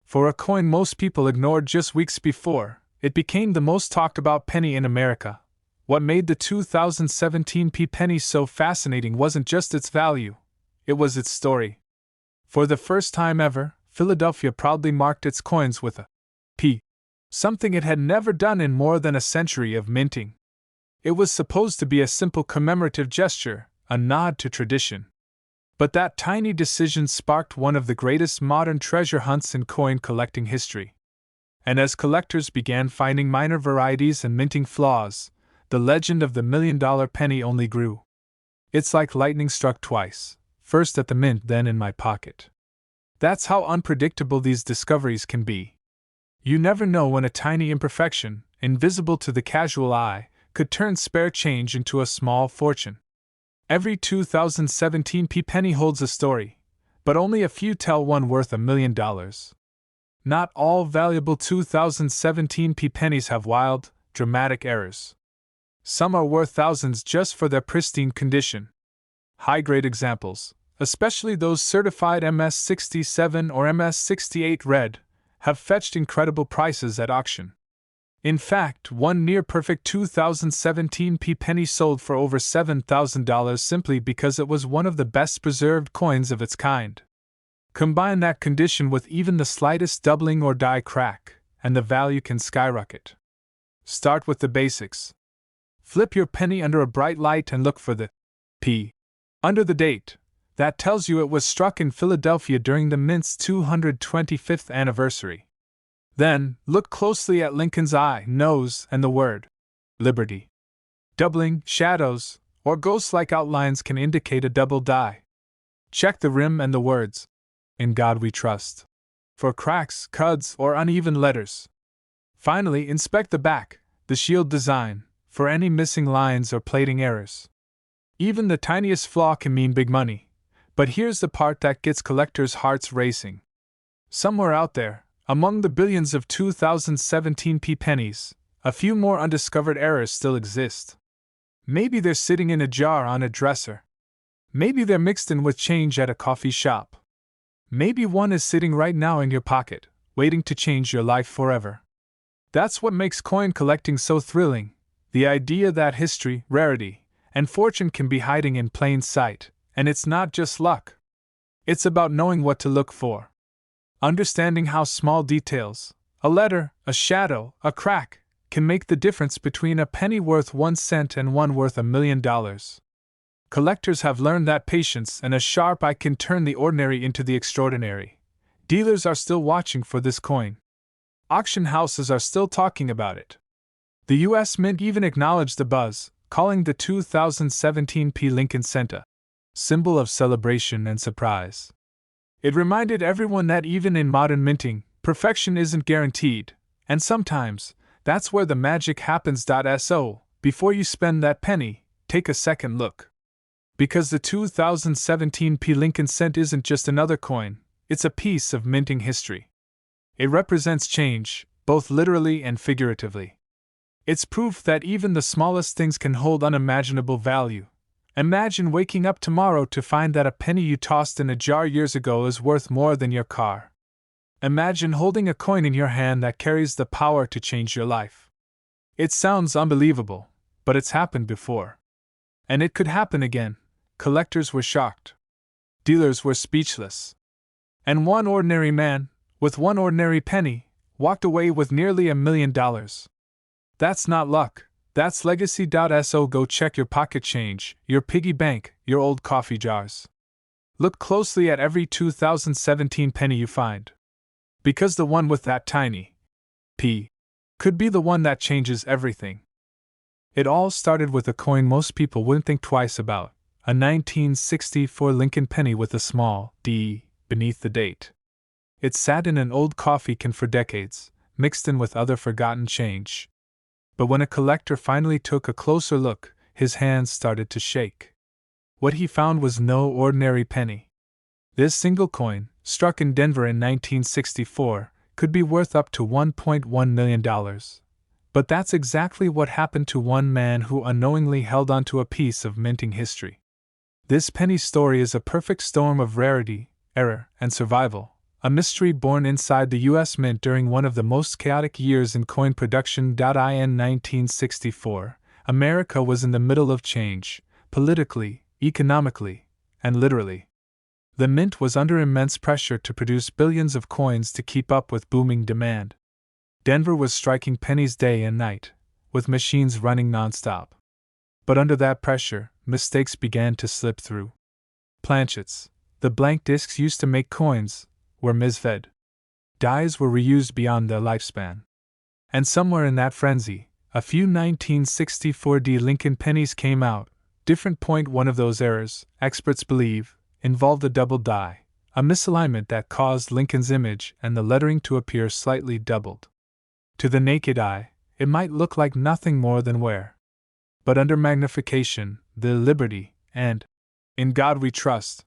For a coin most people ignored just weeks before, it became the most talked about penny in America. What made the 2017 penny so fascinating wasn't just its value, it was its story. For the first time ever, Philadelphia proudly marked its coins with a P, something it had never done in more than a century of minting. It was supposed to be a simple commemorative gesture, a nod to tradition. But that tiny decision sparked one of the greatest modern treasure hunts in coin collecting history. And as collectors began finding minor varieties and minting flaws, the legend of the $1,000,000 penny only grew. It's like lightning struck twice, first at the mint, then in my pocket. That's how unpredictable these discoveries can be. You never know when a tiny imperfection, invisible to the casual eye, could turn spare change into a small fortune. Every 2017 penny holds a story, but only a few tell one worth $1,000,000. Not all valuable 2017 pennies have wild, dramatic errors. Some are worth thousands just for their pristine condition. High-grade examples, especially those certified MS67 or MS68 red, have fetched incredible prices at auction. In fact, one near-perfect 2017 penny sold for over $7,000 simply because it was one of the best-preserved coins of its kind. Combine that condition with even the slightest doubling or die crack, and the value can skyrocket. Start with the basics. Flip your penny under a bright light and look for the P under the date. That tells you it was struck in Philadelphia during the mint's 225th anniversary. Then, look closely at Lincoln's eye, nose, and the word Liberty. Doubling, shadows, or ghost-like outlines can indicate a double die. Check the rim and the words In God We Trust for cracks, cuds, or uneven letters. Finally, inspect the back, the shield design, for any missing lines or plating errors. Even the tiniest flaw can mean big money. But here's the part that gets collectors' hearts racing. Somewhere out there, among the billions of 2017 pennies, a few more undiscovered errors still exist. Maybe they're sitting in a jar on a dresser. Maybe they're mixed in with change at a coffee shop. Maybe one is sitting right now in your pocket, waiting to change your life forever. That's what makes coin collecting so thrilling, the idea that history, rarity, and fortune can be hiding in plain sight. And it's not just luck. It's about knowing what to look for. Understanding how small details, a letter, a shadow, a crack, can make the difference between a penny worth 1 cent and one worth $1,000,000. Collectors have learned that patience and a sharp eye can turn the ordinary into the extraordinary. Dealers are still watching for this coin. Auction houses are still talking about it. The U.S. Mint even acknowledged the buzz, calling the 2017 Lincoln cent a symbol of celebration and surprise. It reminded everyone that even in modern minting, perfection isn't guaranteed, and sometimes, that's where the magic happens. So, before you spend that penny, take a second look. Because the 2017 Lincoln cent isn't just another coin, it's a piece of minting history. It represents change, both literally and figuratively. It's proof that even the smallest things can hold unimaginable value. Imagine waking up tomorrow to find that a penny you tossed in a jar years ago is worth more than your car. Imagine holding a coin in your hand that carries the power to change your life. It sounds unbelievable, but it's happened before. And it could happen again. Collectors were shocked. Dealers were speechless. And one ordinary man, with one ordinary penny, walked away with nearly $1,000,000. That's not luck. That's legacy. So go check your pocket change, your piggy bank, your old coffee jars. Look closely at every 2017 penny you find. Because the one with that tiny P could be the one that changes everything. It all started with a coin most people wouldn't think twice about, a 1964 Lincoln penny with a small D beneath the date. It sat in an old coffee can for decades, mixed in with other forgotten change. But when a collector finally took a closer look, his hands started to shake. What he found was no ordinary penny. This single coin, struck in Denver in 1964, could be worth up to $1.1 million. But that's exactly what happened to one man who unknowingly held onto a piece of minting history. This penny story is a perfect storm of rarity, error, and survival. A mystery born inside the U.S. Mint during one of the most chaotic years in coin production. In 1964, America was in the middle of change, politically, economically, and literally. The mint was under immense pressure to produce billions of coins to keep up with booming demand. Denver was striking pennies day and night, with machines running nonstop. But under that pressure, mistakes began to slip through. Planchets, the blank discs used to make coins, were misfed. Dies were reused beyond their lifespan. And somewhere in that frenzy, a few 1964D Lincoln pennies came out. Different point. One of those errors, experts believe, involved a double die, a misalignment that caused Lincoln's image and the lettering to appear slightly doubled. To the naked eye, it might look like nothing more than wear. But under magnification, the Liberty and In God We Trust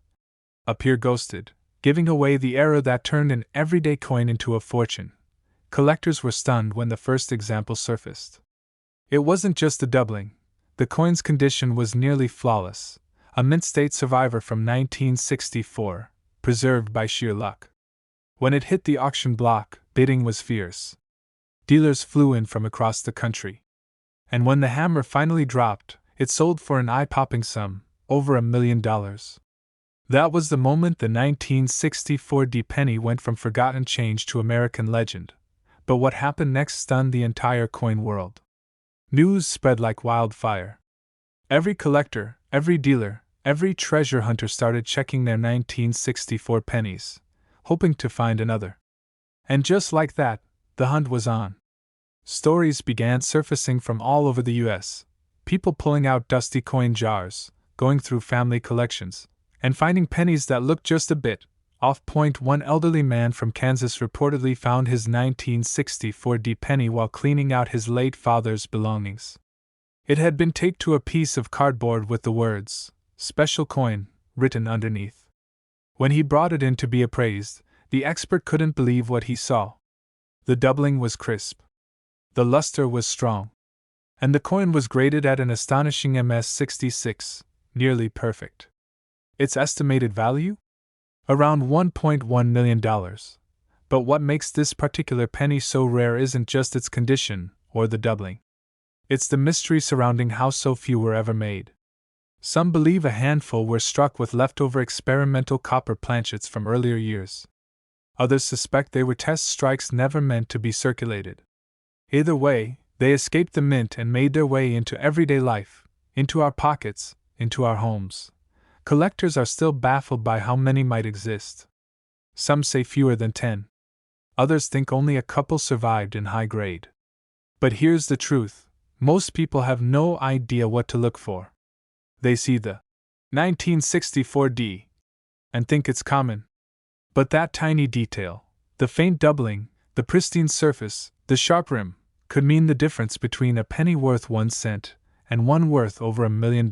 appear ghosted, giving away the error that turned an everyday coin into a fortune. Collectors were stunned when the first example surfaced. It wasn't just a doubling. The coin's condition was nearly flawless, a mint state survivor from 1964, preserved by sheer luck. When it hit the auction block, bidding was fierce. Dealers flew in from across the country. And when the hammer finally dropped, it sold for an eye-popping sum, over $1 million. That was the moment the 1964D penny went from forgotten change to American legend. But what happened next stunned the entire coin world. News spread like wildfire. Every collector, every dealer, every treasure hunter started checking their 1964 pennies, hoping to find another. And just like that, the hunt was on. Stories began surfacing from all over the U.S., people pulling out dusty coin jars, going through family collections, and finding pennies that looked just a bit off point. One elderly man from Kansas reportedly found his 1964D penny while cleaning out his late father's belongings. It had been taped to a piece of cardboard with the words, "Special coin," written underneath. When he brought it in to be appraised, the expert couldn't believe what he saw. The doubling was crisp. The luster was strong. And the coin was graded at an astonishing MS-66, nearly perfect. Its estimated value? Around $1.1 million. But what makes this particular penny so rare isn't just its condition, or the doubling. It's the mystery surrounding how so few were ever made. Some believe a handful were struck with leftover experimental copper planchets from earlier years. Others suspect they were test strikes never meant to be circulated. Either way, they escaped the mint and made their way into everyday life, into our pockets, into our homes. Collectors are still baffled by how many might exist. Some say fewer than 10. Others think only a couple survived in high grade. But here's the truth. Most people have no idea what to look for. They see the 1964D and think it's common. But that tiny detail, the faint doubling, the pristine surface, the sharp rim, could mean the difference between a penny worth 1 cent and one worth over $1 million.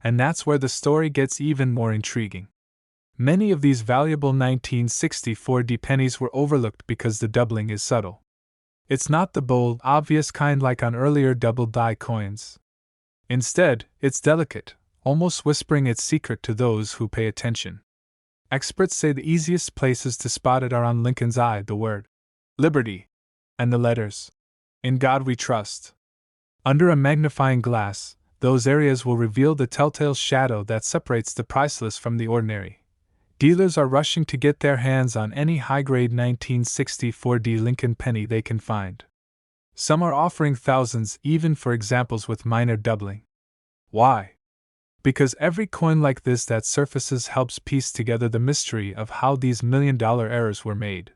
And that's where the story gets even more intriguing. Many of these valuable 1964D pennies were overlooked because the doubling is subtle. It's not the bold, obvious kind like on earlier double-die coins. Instead, it's delicate, almost whispering its secret to those who pay attention. Experts say the easiest places to spot it are on Lincoln's eye, the word Liberty, and the letters In God We Trust. Under a magnifying glass, those areas will reveal the telltale shadow that separates the priceless from the ordinary. Dealers are rushing to get their hands on any high-grade 1964D Lincoln penny they can find. Some are offering thousands even for examples with minor doubling. Why? Because every coin like this that surfaces helps piece together the mystery of how these million-dollar errors were made.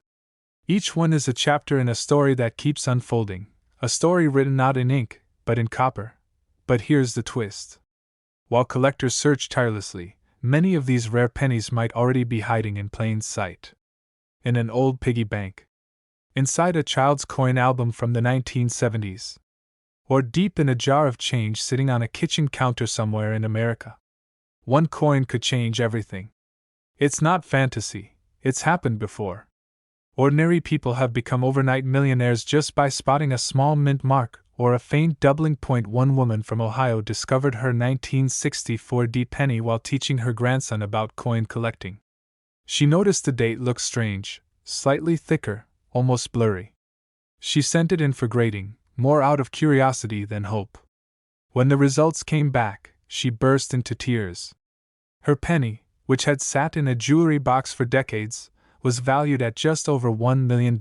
Each one is a chapter in a story that keeps unfolding, a story written not in ink, but in copper. But here's the twist. While collectors search tirelessly, many of these rare pennies might already be hiding in plain sight. In an old piggy bank. Inside a child's coin album from the 1970s. Or deep in a jar of change sitting on a kitchen counter somewhere in America. One coin could change everything. It's not fantasy, it's happened before. Ordinary people have become overnight millionaires just by spotting a small mint mark or a faint doubling point. One woman from Ohio discovered her 1964D penny while teaching her grandson about coin collecting. She noticed the date looked strange, slightly thicker, almost blurry. She sent it in for grading, more out of curiosity than hope. When the results came back, she burst into tears. Her penny, which had sat in a jewelry box for decades, was valued at just over $1 million.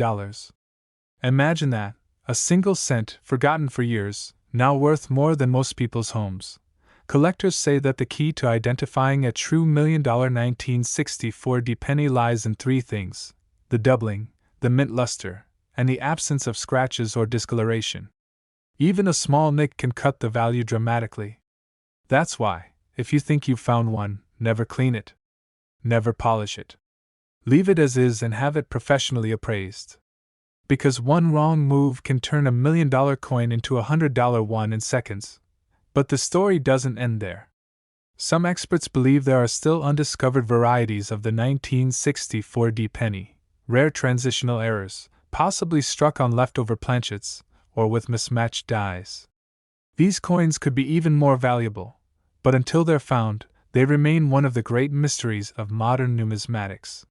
Imagine that, a single cent, forgotten for years, now worth more than most people's homes. Collectors say that the key to identifying a true $1 million 1964 penny lies in three things: the doubling, the mint luster, and the absence of scratches or discoloration. Even a small nick can cut the value dramatically. That's why, if you think you've found one, never clean it. Never polish it. Leave it as is and have it professionally appraised. Because one wrong move can turn $1 million coin into a $100 one in seconds. But the story doesn't end there. Some experts believe there are still undiscovered varieties of the 1964 penny, rare transitional errors, possibly struck on leftover planchets, or with mismatched dies. These coins could be even more valuable, but until they're found, they remain one of the great mysteries of modern numismatics.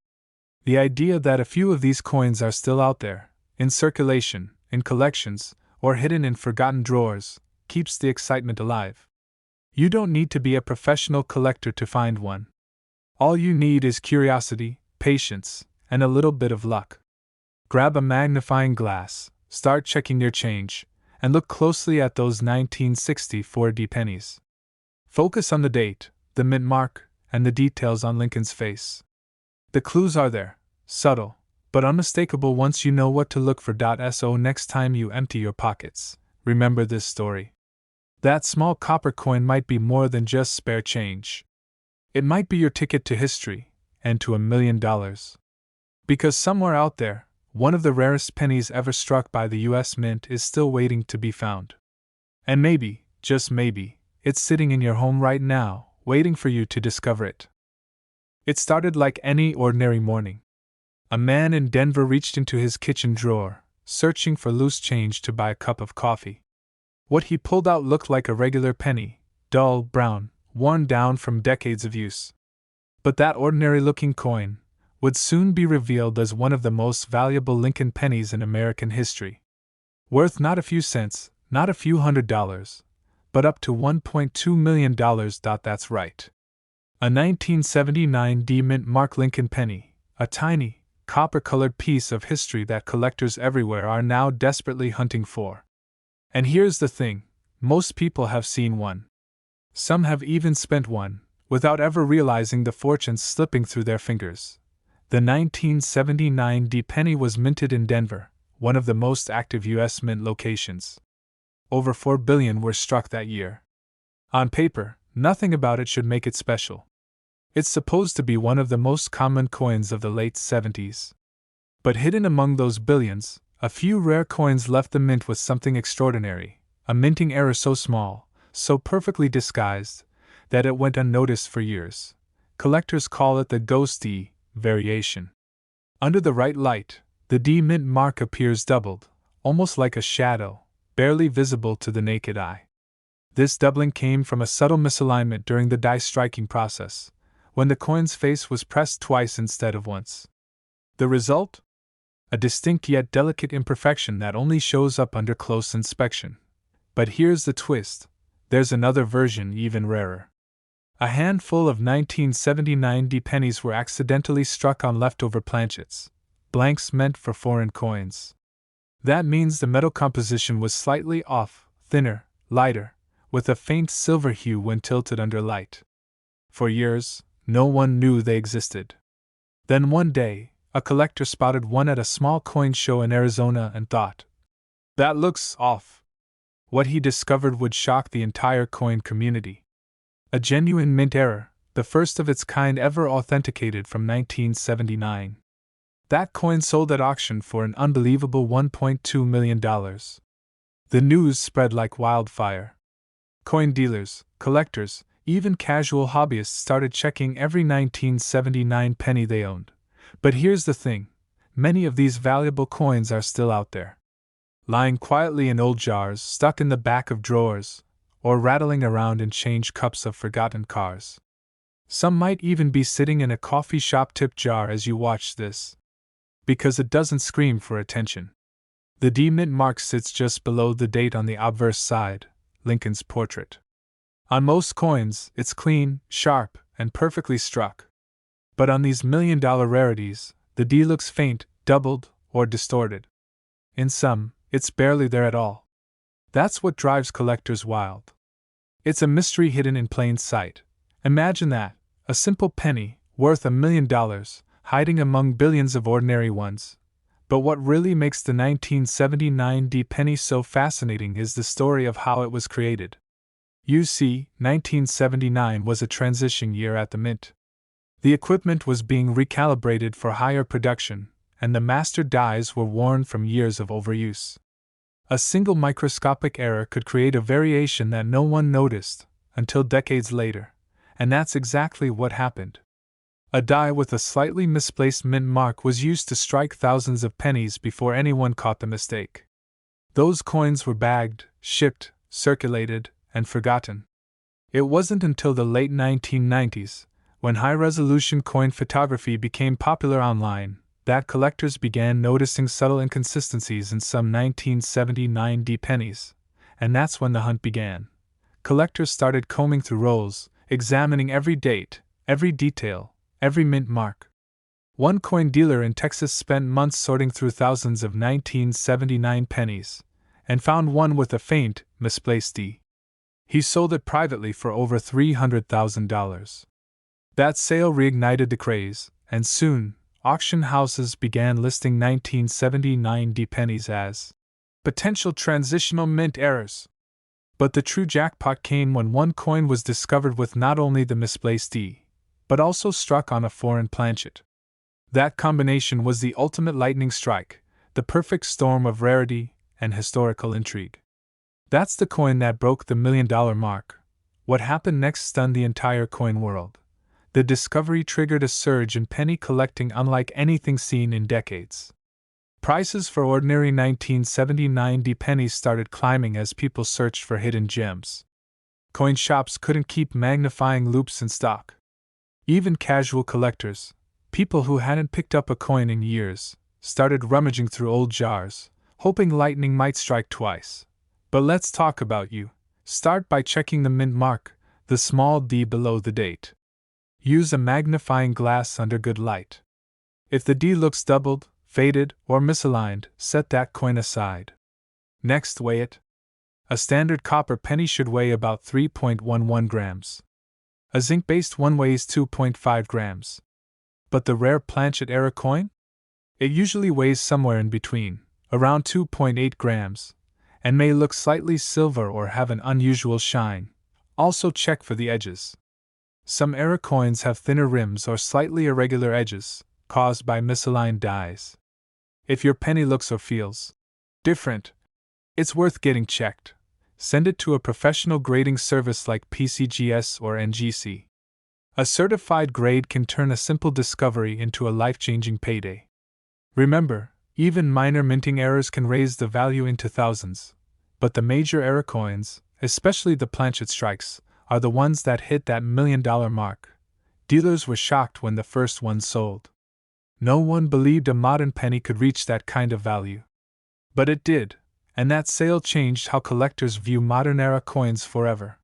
The idea that a few of these coins are still out there, in circulation, in collections, or hidden in forgotten drawers, keeps the excitement alive. You don't need to be a professional collector to find one. All you need is curiosity, patience, and a little bit of luck. Grab a magnifying glass, start checking your change, and look closely at those 1964 pennies. Focus on the date, the mint mark, and the details on Lincoln's face. The clues are there, subtle, but unmistakable once you know what to look for. So next time you empty your pockets, remember this story. That small copper coin might be more than just spare change. It might be your ticket to history, and to $1 million. Because somewhere out there, one of the rarest pennies ever struck by the US Mint is still waiting to be found. And maybe, just maybe, it's sitting in your home right now, waiting for you to discover it. It started like any ordinary morning. A man in Denver reached into his kitchen drawer, searching for loose change to buy a cup of coffee. What he pulled out looked like a regular penny, dull, brown, worn down from decades of use. But that ordinary-looking coin would soon be revealed as one of the most valuable Lincoln pennies in American history. Worth not a few cents, not a few $100s, but up to $1.2 million. That's right. A 1979 mint mark Lincoln penny, a tiny, copper-colored piece of history that collectors everywhere are now desperately hunting for. And here's the thing, most people have seen one. Some have even spent one, without ever realizing the fortune slipping through their fingers. The 1979 penny was minted in Denver, one of the most active U.S. mint locations. Over 4 billion were struck that year. On paper, nothing about it should make it special. It's supposed to be one of the most common coins of the late 70s. But hidden among those billions, a few rare coins left the mint with something extraordinary, a minting error so small, so perfectly disguised, that it went unnoticed for years. Collectors call it the ghost D variation. Under the right light, the D mint mark appears doubled, almost like a shadow, barely visible to the naked eye. This doubling came from a subtle misalignment during the die striking process, when the coin's face was pressed twice instead of once. The result? A distinct yet delicate imperfection that only shows up under close inspection. But here's the twist, there's another version even rarer. A handful of 1979 pennies were accidentally struck on leftover planchets, blanks meant for foreign coins. That means the metal composition was slightly off, thinner, lighter, with a faint silver hue when tilted under light. For years, no one knew they existed. Then one day, a collector spotted one at a small coin show in Arizona and thought, "That looks off." What he discovered would shock the entire coin community. A genuine mint error, the first of its kind ever authenticated from 1979. That coin sold at auction for an unbelievable $1.2 million. The news spread like wildfire. Coin dealers, collectors, even casual hobbyists started checking every 1979 penny they owned. But here's the thing, many of these valuable coins are still out there. Lying quietly in old jars, stuck in the back of drawers, or rattling around in change cups of forgotten cars. Some might even be sitting in a coffee shop tip jar as you watch this. Because it doesn't scream for attention. The D mint mark sits just below the date on the obverse side, Lincoln's portrait. On most coins, it's clean, sharp, and perfectly struck. But on these million-dollar rarities, the D looks faint, doubled, or distorted. In some, it's barely there at all. That's what drives collectors wild. It's a mystery hidden in plain sight. Imagine that, a simple penny, worth $1 million, hiding among billions of ordinary ones. But what really makes the 1979 D penny so fascinating is the story of how it was created. You see, 1979 was a transition year at the mint. The equipment was being recalibrated for higher production, and the master dies were worn from years of overuse. A single microscopic error could create a variation that no one noticed until decades later, and that's exactly what happened. A die with a slightly misplaced mint mark was used to strike thousands of pennies before anyone caught the mistake. Those coins were bagged, shipped, circulated, and forgotten. It wasn't until the late 1990s, when high-resolution coin photography became popular online, that collectors began noticing subtle inconsistencies in some 1979 D pennies, and that's when the hunt began. Collectors started combing through rolls, examining every date, every detail, every mint mark. One coin dealer in Texas spent months sorting through thousands of 1979 pennies, and found one with a faint, misplaced D. He sold it privately for over $300,000. That sale reignited the craze, and soon, auction houses began listing 1979 D pennies as potential transitional mint errors. But the true jackpot came when one coin was discovered with not only the misplaced D, but also struck on a foreign planchet. That combination was the ultimate lightning strike, the perfect storm of rarity and historical intrigue. That's the coin that broke the $1 million mark. What happened next stunned the entire coin world. The discovery triggered a surge in penny collecting unlike anything seen in decades. Prices for ordinary 1979 D pennies started climbing as people searched for hidden gems. Coin shops couldn't keep magnifying loupes in stock. Even casual collectors, people who hadn't picked up a coin in years, started rummaging through old jars, hoping lightning might strike twice. But let's talk about you. Start by checking the mint mark, the small D below the date. Use a magnifying glass under good light. If the D looks doubled, faded, or misaligned, set that coin aside. Next, weigh it. A standard copper penny should weigh about 3.11 grams. A zinc-based one weighs 2.5 grams. But the rare planchet error coin? It usually weighs somewhere in between, around 2.8 grams, and may look slightly silver or have an unusual shine. Also check for the edges. Some error coins have thinner rims or slightly irregular edges, caused by misaligned dies. If your penny looks or feels different, it's worth getting checked. Send it to a professional grading service like PCGS or NGC. A certified grade can turn a simple discovery into a life-changing payday. Remember, even minor minting errors can raise the value into thousands, but the major error coins, especially the planchet strikes, are the ones that hit that $1 million mark. Dealers were shocked when the first one sold. No one believed a modern penny could reach that kind of value. But it did, and that sale changed how collectors view modern-era coins forever.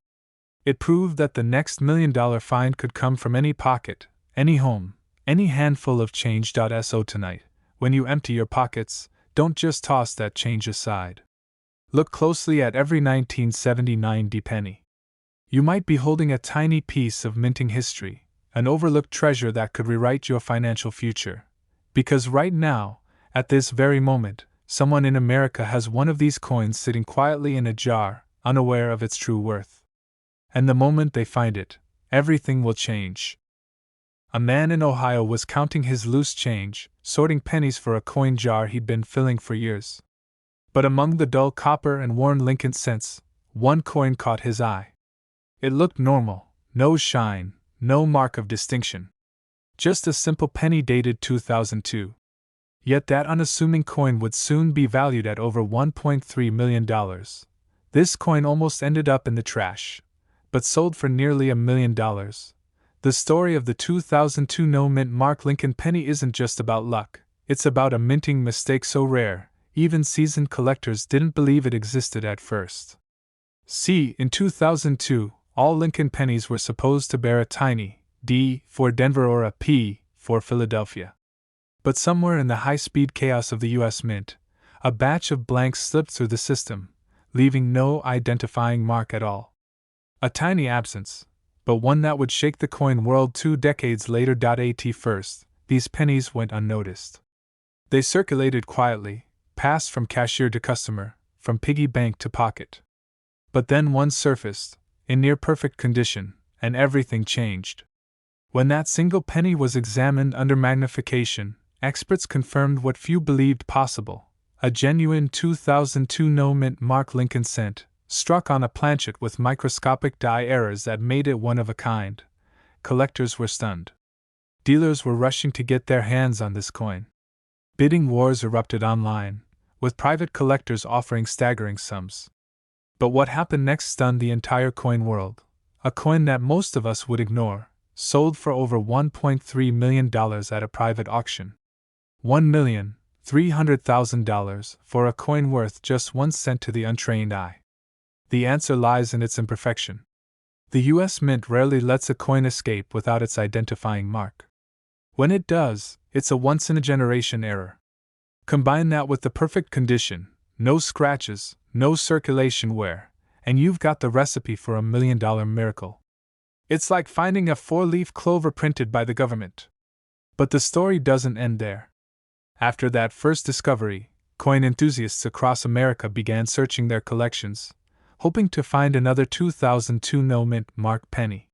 It proved that the next $1 million find could come from any pocket, any home, any handful of change. So tonight, when you empty your pockets, don't just toss that change aside. Look closely at every 1979 D penny. You might be holding a tiny piece of minting history, an overlooked treasure that could rewrite your financial future. Because right now, at this very moment, someone in America has one of these coins sitting quietly in a jar, unaware of its true worth. And the moment they find it, everything will change. A man in Ohio was counting his loose change, sorting pennies for a coin jar he'd been filling for years. But among the dull copper and worn Lincoln cents, one coin caught his eye. It looked normal, no shine, no mark of distinction. Just a simple penny dated 2002. Yet that unassuming coin would soon be valued at over $1.3 million. This coin almost ended up in the trash, but sold for nearly $1 million. The story of the 2002 no-mint mark Lincoln penny isn't just about luck, it's about a minting mistake so rare, even seasoned collectors didn't believe it existed at first. See, in 2002, all Lincoln pennies were supposed to bear a tiny, D for Denver or a P for Philadelphia. But somewhere in the high-speed chaos of the U.S. Mint, a batch of blanks slipped through the system, leaving no identifying mark at all. A tiny absence, but one that would shake the coin world 2 decades later. At first, these pennies went unnoticed. They circulated quietly, passed from cashier to customer, from piggy bank to pocket. But then one surfaced, in near perfect condition, and everything changed. When that single penny was examined under magnification, experts confirmed what few believed possible: a genuine 2002 no-mint mark Lincoln cent, struck on a planchet with microscopic die errors that made it one of a kind. Collectors were stunned. Dealers were rushing to get their hands on this coin. Bidding wars erupted online, with private collectors offering staggering sums. But what happened next stunned the entire coin world. A coin that most of us would ignore sold for over $1.3 million at a private auction. $1,300,000 for a coin worth just 1 cent to the untrained eye. The answer lies in its imperfection. The U.S. Mint rarely lets a coin escape without its identifying mark. When it does, it's a once-in-a-generation error. Combine that with the perfect condition, no scratches, no circulation wear, and you've got the recipe for a $1 million miracle. It's like finding a 4-leaf clover printed by the government. But the story doesn't end there. After that first discovery, coin enthusiasts across America began searching their collections, hoping to find another 2002 no-mint mark penny.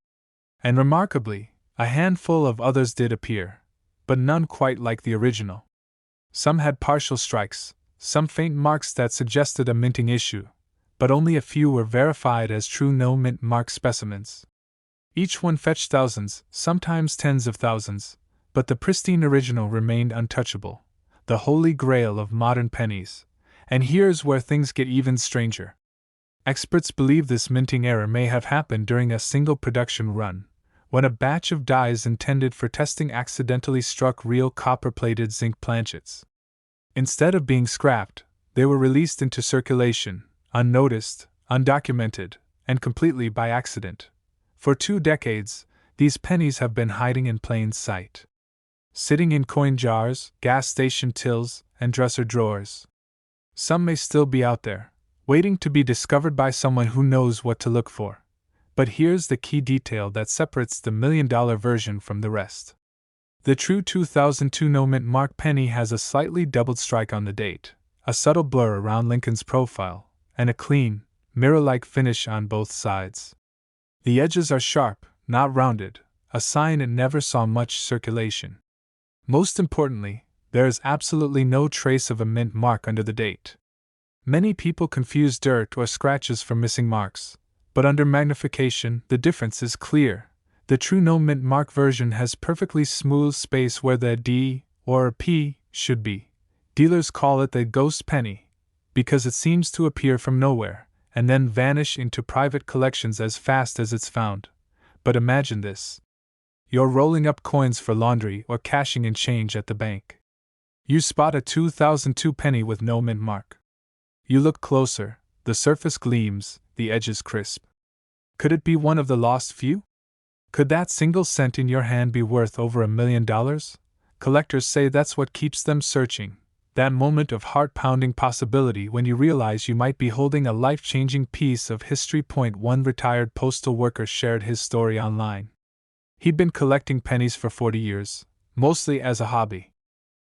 And remarkably, a handful of others did appear, but none quite like the original. Some had partial strikes, some faint marks that suggested a minting issue, but only a few were verified as true no-mint mark specimens. Each one fetched thousands, sometimes tens of thousands, but the pristine original remained untouchable, the holy grail of modern pennies. And here's where things get even stranger. Experts believe this minting error may have happened during a single production run, when a batch of dies intended for testing accidentally struck real copper-plated zinc planchets. Instead of being scrapped, they were released into circulation, unnoticed, undocumented, and completely by accident. For 2 decades, these pennies have been hiding in plain sight, sitting in coin jars, gas station tills, and dresser drawers. Some may still be out there, waiting to be discovered by someone who knows what to look for. But here's the key detail that separates the $1 million version from the rest. The true 2002 no-mint mark penny has a slightly doubled strike on the date, a subtle blur around Lincoln's profile, and a clean, mirror-like finish on both sides. The edges are sharp, not rounded, a sign it never saw much circulation. Most importantly, there is absolutely no trace of a mint mark under the date. Many people confuse dirt or scratches for missing marks, but under magnification, the difference is clear. The true no-mint mark version has perfectly smooth space where the D or P should be. Dealers call it the ghost penny, because it seems to appear from nowhere, and then vanish into private collections as fast as it's found. But imagine this. You're rolling up coins for laundry or cashing in change at the bank. You spot a 2002 penny with no mint mark. You look closer, the surface gleams, the edges crisp. Could it be one of the lost few? Could that single cent in your hand be worth over $1 million? Collectors say that's what keeps them searching, that moment of heart-pounding possibility when you realize you might be holding a life-changing piece of history. One retired postal worker shared his story online. He'd been collecting pennies for 40 years, mostly as a hobby.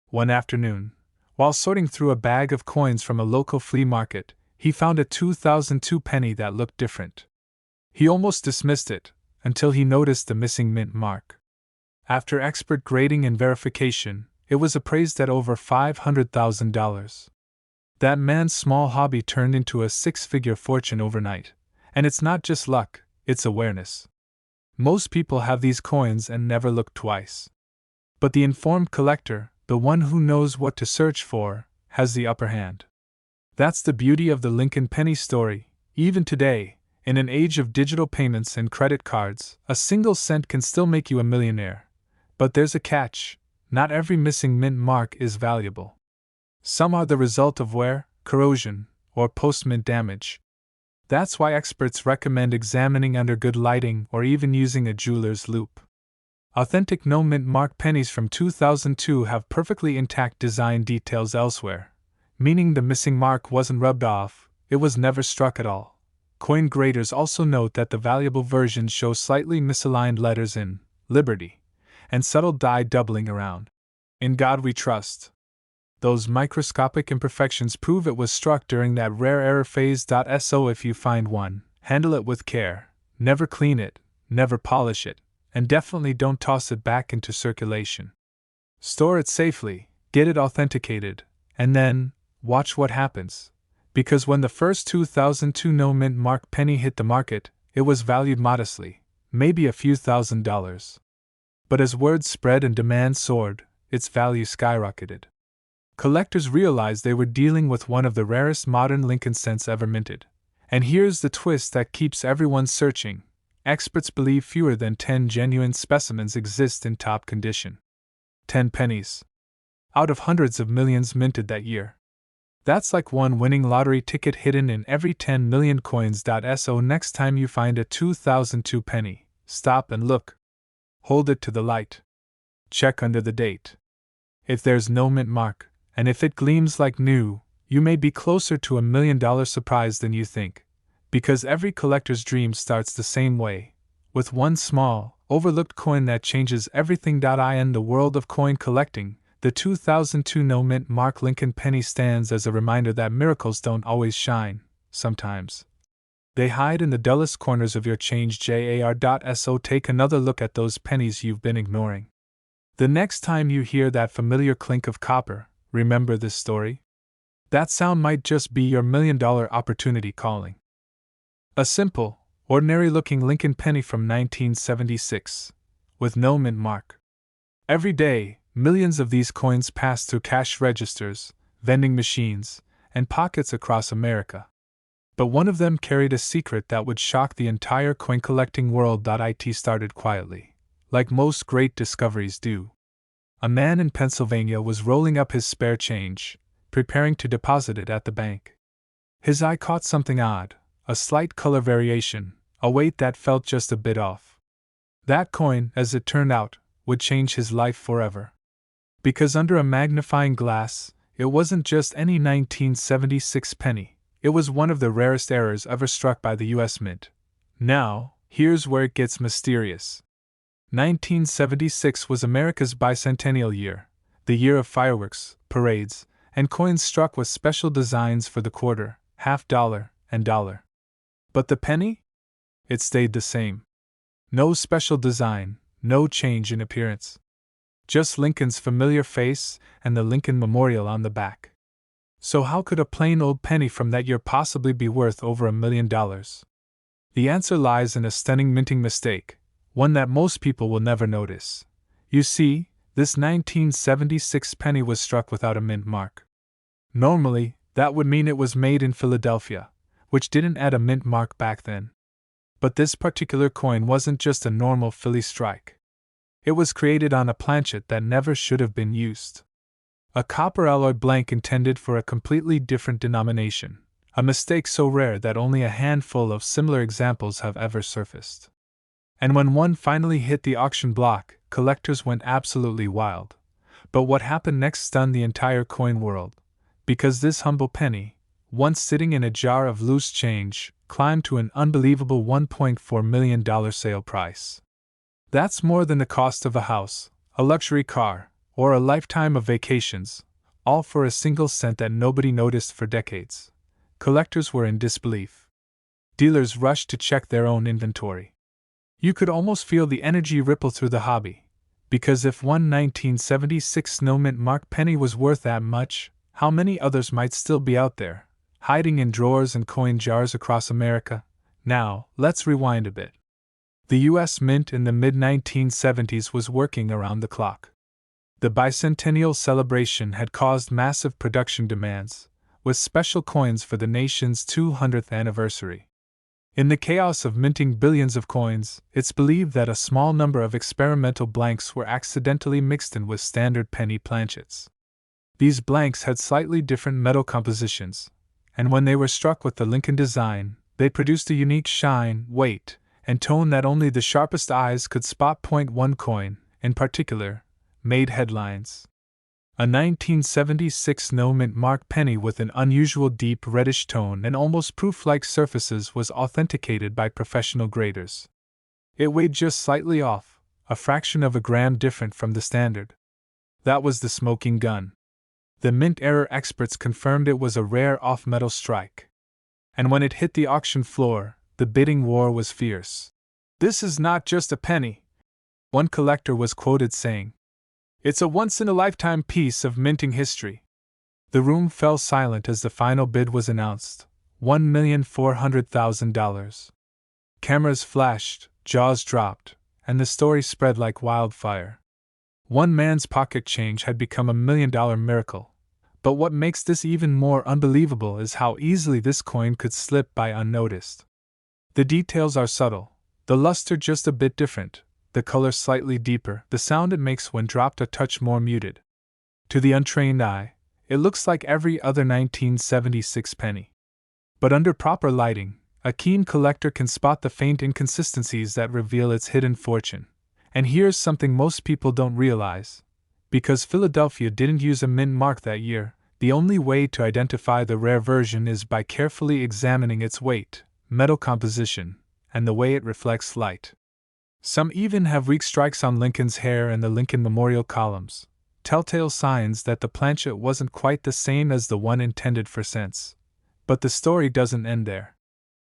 One afternoon, while sorting through a bag of coins from a local flea market, he found a 2002 penny that looked different. He almost dismissed it, until he noticed the missing mint mark. After expert grading and verification, it was appraised at over $500,000. That man's small hobby turned into a 6-figure fortune overnight, and it's not just luck, it's awareness. Most people have these coins and never look twice. But the informed collector, the one who knows what to search for, has the upper hand. That's the beauty of the Lincoln penny story. Even today, in an age of digital payments and credit cards, a single cent can still make you a millionaire. But there's a catch: not every missing mint mark is valuable. Some are the result of wear, corrosion, or post-mint damage. That's why experts recommend examining under good lighting or even using a jeweler's loupe. Authentic no-mint mark pennies from 2002 have perfectly intact design details elsewhere, meaning the missing mark wasn't rubbed off, it was never struck at all. Coin graders also note that the valuable versions show slightly misaligned letters in Liberty and subtle die doubling around. In God we trust. Those microscopic imperfections prove it was struck during that rare error phase. So if you find one, handle it with care, never clean it, never polish it, and definitely don't toss it back into circulation. Store it safely, get it authenticated, and then, watch what happens. Because when the first 2002 no-mint mark penny hit the market, it was valued modestly, maybe a few $1,000s. But as word spread and demand soared, its value skyrocketed. Collectors realized they were dealing with one of the rarest modern Lincoln cents ever minted. And here's the twist that keeps everyone searching. Experts believe fewer than 10 genuine specimens exist in top condition. 10 pennies. Out of hundreds of millions minted that year. That's like one winning lottery ticket hidden in every 10 million coins. So next time you find a 2002 penny, stop and look. Hold it to the light. Check under the date. If there's no mint mark, and if it gleams like new, you may be closer to $1 million surprise than you think. Because every collector's dream starts the same way, with one small, overlooked coin that changes everything. In the world of coin collecting, the 2002 no-mint mark Lincoln penny stands as a reminder that miracles don't always shine, sometimes. They hide in the dullest corners of your change. So take another look at those pennies you've been ignoring. The next time you hear that familiar clink of copper, remember this story? That sound might just be your $1 million opportunity calling. A simple, ordinary-looking Lincoln penny from 1976, with no mint mark. Every day, millions of these coins pass through cash registers, vending machines, and pockets across America. But one of them carried a secret that would shock the entire coin-collecting world. It started quietly, like most great discoveries do. A man in Pennsylvania was rolling up his spare change, preparing to deposit it at the bank. His eye caught something odd, a slight color variation, a weight that felt just a bit off. That coin, as it turned out, would change his life forever. Because under a magnifying glass, it wasn't just any 1976 penny, it was one of the rarest errors ever struck by the U.S. Mint. Now, here's where it gets mysterious. 1976 was America's bicentennial year, the year of fireworks, parades, and coins struck with special designs for the quarter, half dollar, and dollar. But the penny? It stayed the same. No special design, no change in appearance. Just Lincoln's familiar face and the Lincoln Memorial on the back. So how could a plain old penny from that year possibly be worth over $1 million? The answer lies in a stunning minting mistake, one that most people will never notice. You see, this 1976 penny was struck without a mint mark. Normally, that would mean it was made in Philadelphia, which didn't add a mint mark back then. But this particular coin wasn't just a normal Philly strike. It was created on a planchet that never should have been used. A copper alloy blank intended for a completely different denomination, a mistake so rare that only a handful of similar examples have ever surfaced. And when one finally hit the auction block, collectors went absolutely wild. But what happened next stunned the entire coin world. Because this humble penny, once sitting in a jar of loose change, climbed to an unbelievable $1.4 million sale price. That's more than the cost of a house, a luxury car, or a lifetime of vacations, all for a single cent that nobody noticed for decades. Collectors were in disbelief. Dealers rushed to check their own inventory. You could almost feel the energy ripple through the hobby, because if one 1976 no-mint mark penny was worth that much, how many others might still be out there, hiding in drawers and coin jars across America? Now, let's rewind a bit. The U.S. Mint in the mid-1970s was working around the clock. The bicentennial celebration had caused massive production demands, with special coins for the nation's 200th anniversary. In the chaos of minting billions of coins, it's believed that a small number of experimental blanks were accidentally mixed in with standard penny planchets. These blanks had slightly different metal compositions, and when they were struck with the Lincoln design, they produced a unique shine, weight, and tone that only the sharpest eyes could spot. One coin, in particular, made headlines. A 1976 no-mint mark penny with an unusual deep reddish tone and almost proof-like surfaces was authenticated by professional graders. It weighed just slightly off, a fraction of a gram different from the standard. That was the smoking gun. The mint error experts confirmed it was a rare off-metal strike. And when it hit the auction floor, the bidding war was fierce. "This is not just a penny," one collector was quoted saying. "It's a once-in-a-lifetime piece of minting history." The room fell silent as the final bid was announced, $1,400,000. Cameras flashed, jaws dropped, and the story spread like wildfire. One man's pocket change had become $1 million miracle. But what makes this even more unbelievable is how easily this coin could slip by unnoticed. The details are subtle, the luster just a bit different, the color slightly deeper, the sound it makes when dropped a touch more muted. To the untrained eye, it looks like every other 1976 penny. But under proper lighting, a keen collector can spot the faint inconsistencies that reveal its hidden fortune. And here's something most people don't realize. Because Philadelphia didn't use a mint mark that year, the only way to identify the rare version is by carefully examining its weight, metal composition, and the way it reflects light. Some even have weak strikes on Lincoln's hair and the Lincoln Memorial columns, telltale signs that the planchet wasn't quite the same as the one intended for cents. But the story doesn't end there.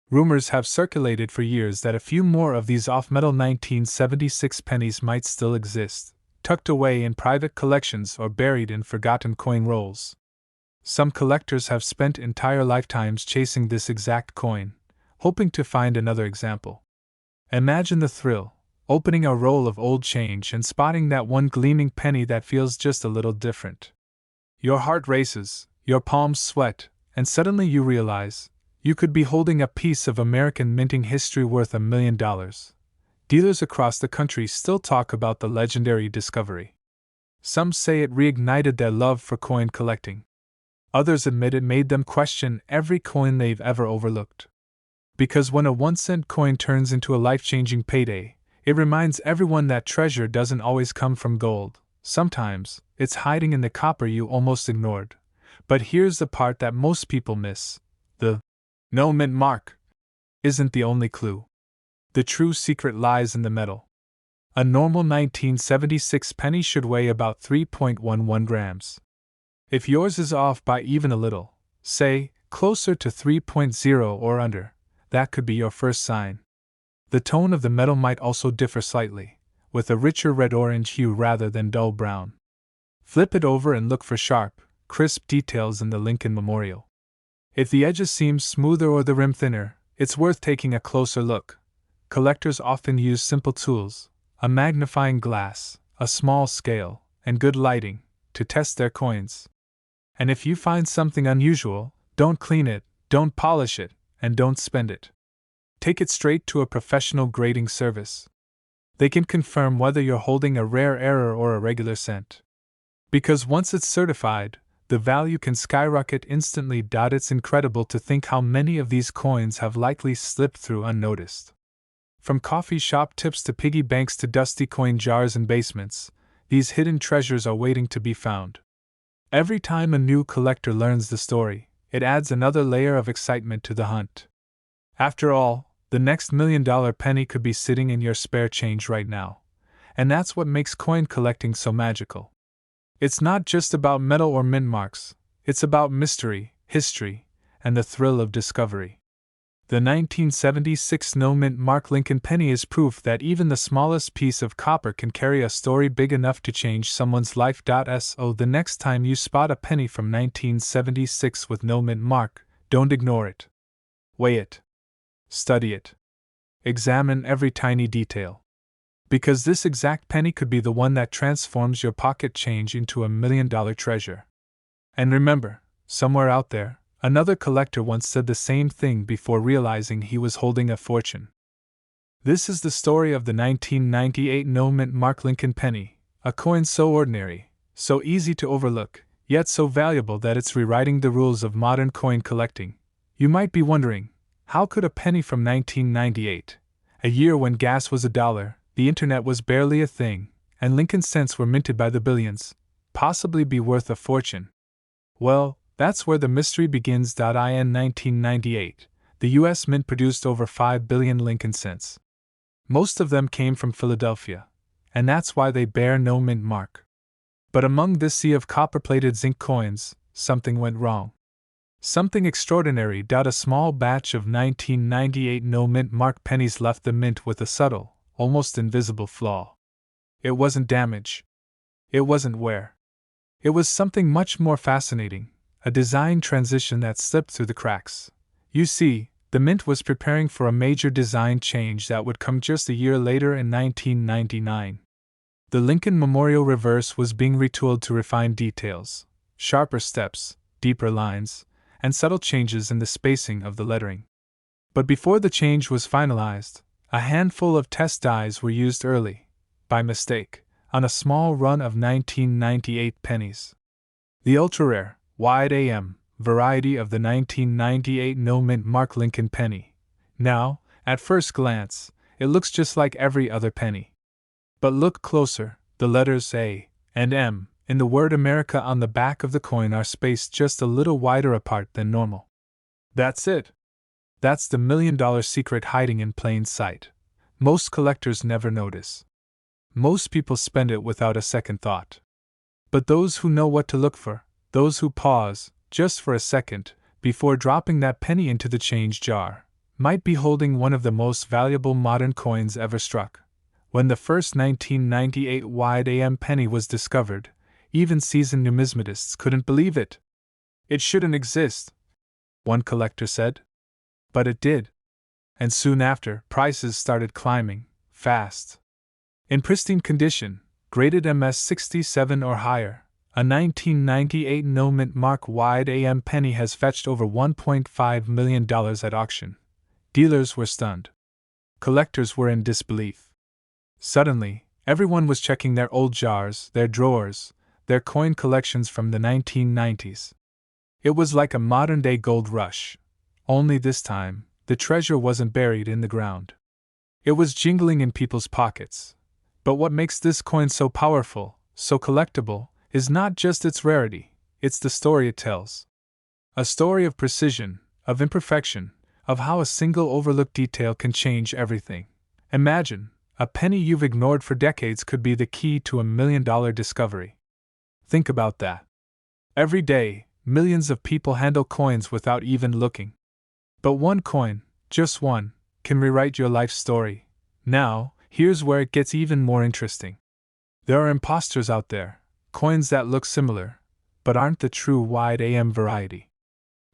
Rumors have circulated for years that a few more of these off-metal 1976 pennies might still exist, tucked away in private collections or buried in forgotten coin rolls. Some collectors have spent entire lifetimes chasing this exact coin, hoping to find another example. Imagine the thrill, opening a roll of old change and spotting that one gleaming penny that feels just a little different. Your heart races, your palms sweat, and suddenly you realize you could be holding a piece of American minting history worth $1 million. Dealers across the country still talk about the legendary discovery. Some say it reignited their love for coin collecting. Others admit it made them question every coin they've ever overlooked. Because when a 1-cent coin turns into a life-changing payday, it reminds everyone that treasure doesn't always come from gold. Sometimes, it's hiding in the copper you almost ignored. But here's the part that most people miss. The no mint mark isn't the only clue. The true secret lies in the metal. A normal 1976 penny should weigh about 3.11 grams. If yours is off by even a little, say, closer to 3.0 or under, that could be your first sign. The tone of the metal might also differ slightly, with a richer red-orange hue rather than dull brown. Flip it over and look for sharp, crisp details in the Lincoln Memorial. If the edges seem smoother or the rim thinner, it's worth taking a closer look. Collectors often use simple tools, a magnifying glass, a small scale, and good lighting, to test their coins. And if you find something unusual, don't clean it, don't polish it, and don't spend it. Take it straight to a professional grading service. They can confirm whether you're holding a rare error or a regular cent. Because once it's certified, the value can skyrocket instantly. It's incredible to think how many of these coins have likely slipped through unnoticed. From coffee shop tips to piggy banks to dusty coin jars in basements, these hidden treasures are waiting to be found. Every time a new collector learns the story, it adds another layer of excitement to the hunt. After all, the next $1 million penny could be sitting in your spare change right now. And that's what makes coin collecting so magical. It's not just about metal or mint marks, it's about mystery, history, and the thrill of discovery. The 1976 no-mint mark Lincoln penny is proof that even the smallest piece of copper can carry a story big enough to change someone's life. So the next time you spot a penny from 1976 with no mint mark, don't ignore it. Weigh it. Study it. Examine every tiny detail. Because this exact penny could be the one that transforms your pocket change into $1 million treasure. And remember, somewhere out there, another collector once said the same thing before realizing he was holding a fortune. This is the story of the 1998 no-mint mark Lincoln penny, a coin so ordinary, so easy to overlook, yet so valuable that it's rewriting the rules of modern coin collecting. You might be wondering, how could a penny from 1998, a year when gas was $1, the internet was barely a thing, and Lincoln cents were minted by the billions, possibly be worth a fortune. Well, that's where the mystery begins. In 1998, the U.S. Mint produced over 5 billion Lincoln cents. Most of them came from Philadelphia, and that's why they bear no mint mark. But among this sea of copper-plated zinc coins, something went wrong. Something extraordinary. A small batch of 1998 no mint mark pennies left the mint with a subtle, almost invisible flaw. It wasn't damage. It wasn't wear. It was something much more fascinating, a design transition that slipped through the cracks. You see, the mint was preparing for a major design change that would come just a year later in 1999. The Lincoln Memorial reverse was being retooled to refine details, sharper steps, deeper lines, and subtle changes in the spacing of the lettering. But before the change was finalized, a handful of test dies were used early, by mistake, on a small run of 1998 pennies. The ultra-rare, wide AM, variety of the 1998 no mint mark Lincoln penny. Now, at first glance, it looks just like every other penny. But look closer, the letters A and M in the word America on the back of the coin are spaced just a little wider apart than normal. That's it. That's the million-dollar secret hiding in plain sight. Most collectors never notice. Most people spend it without a second thought. But those who know what to look for, those who pause, just for a second, before dropping that penny into the change jar, might be holding one of the most valuable modern coins ever struck. When the first 1998 wide AM penny was discovered, even seasoned numismatists couldn't believe it. It shouldn't exist, one collector said. But it did. And soon after, prices started climbing, fast. In pristine condition, graded MS67 or higher, a 1998 no mint mark wide AM penny has fetched over $1.5 million at auction. Dealers were stunned. Collectors were in disbelief. Suddenly, everyone was checking their old jars, their drawers, their coin collections from the 1990s. It was like a modern-day gold rush. Only this time, the treasure wasn't buried in the ground. It was jingling in people's pockets. But what makes this coin so powerful, so collectible, is not just its rarity, it's the story it tells. A story of precision, of imperfection, of how a single overlooked detail can change everything. Imagine, a penny you've ignored for decades could be the key to $1 million discovery. Think about that. Every day, millions of people handle coins without even looking. But one coin, just one, can rewrite your life story. Now, here's where it gets even more interesting. There are imposters out there, coins that look similar, but aren't the true wide AM variety.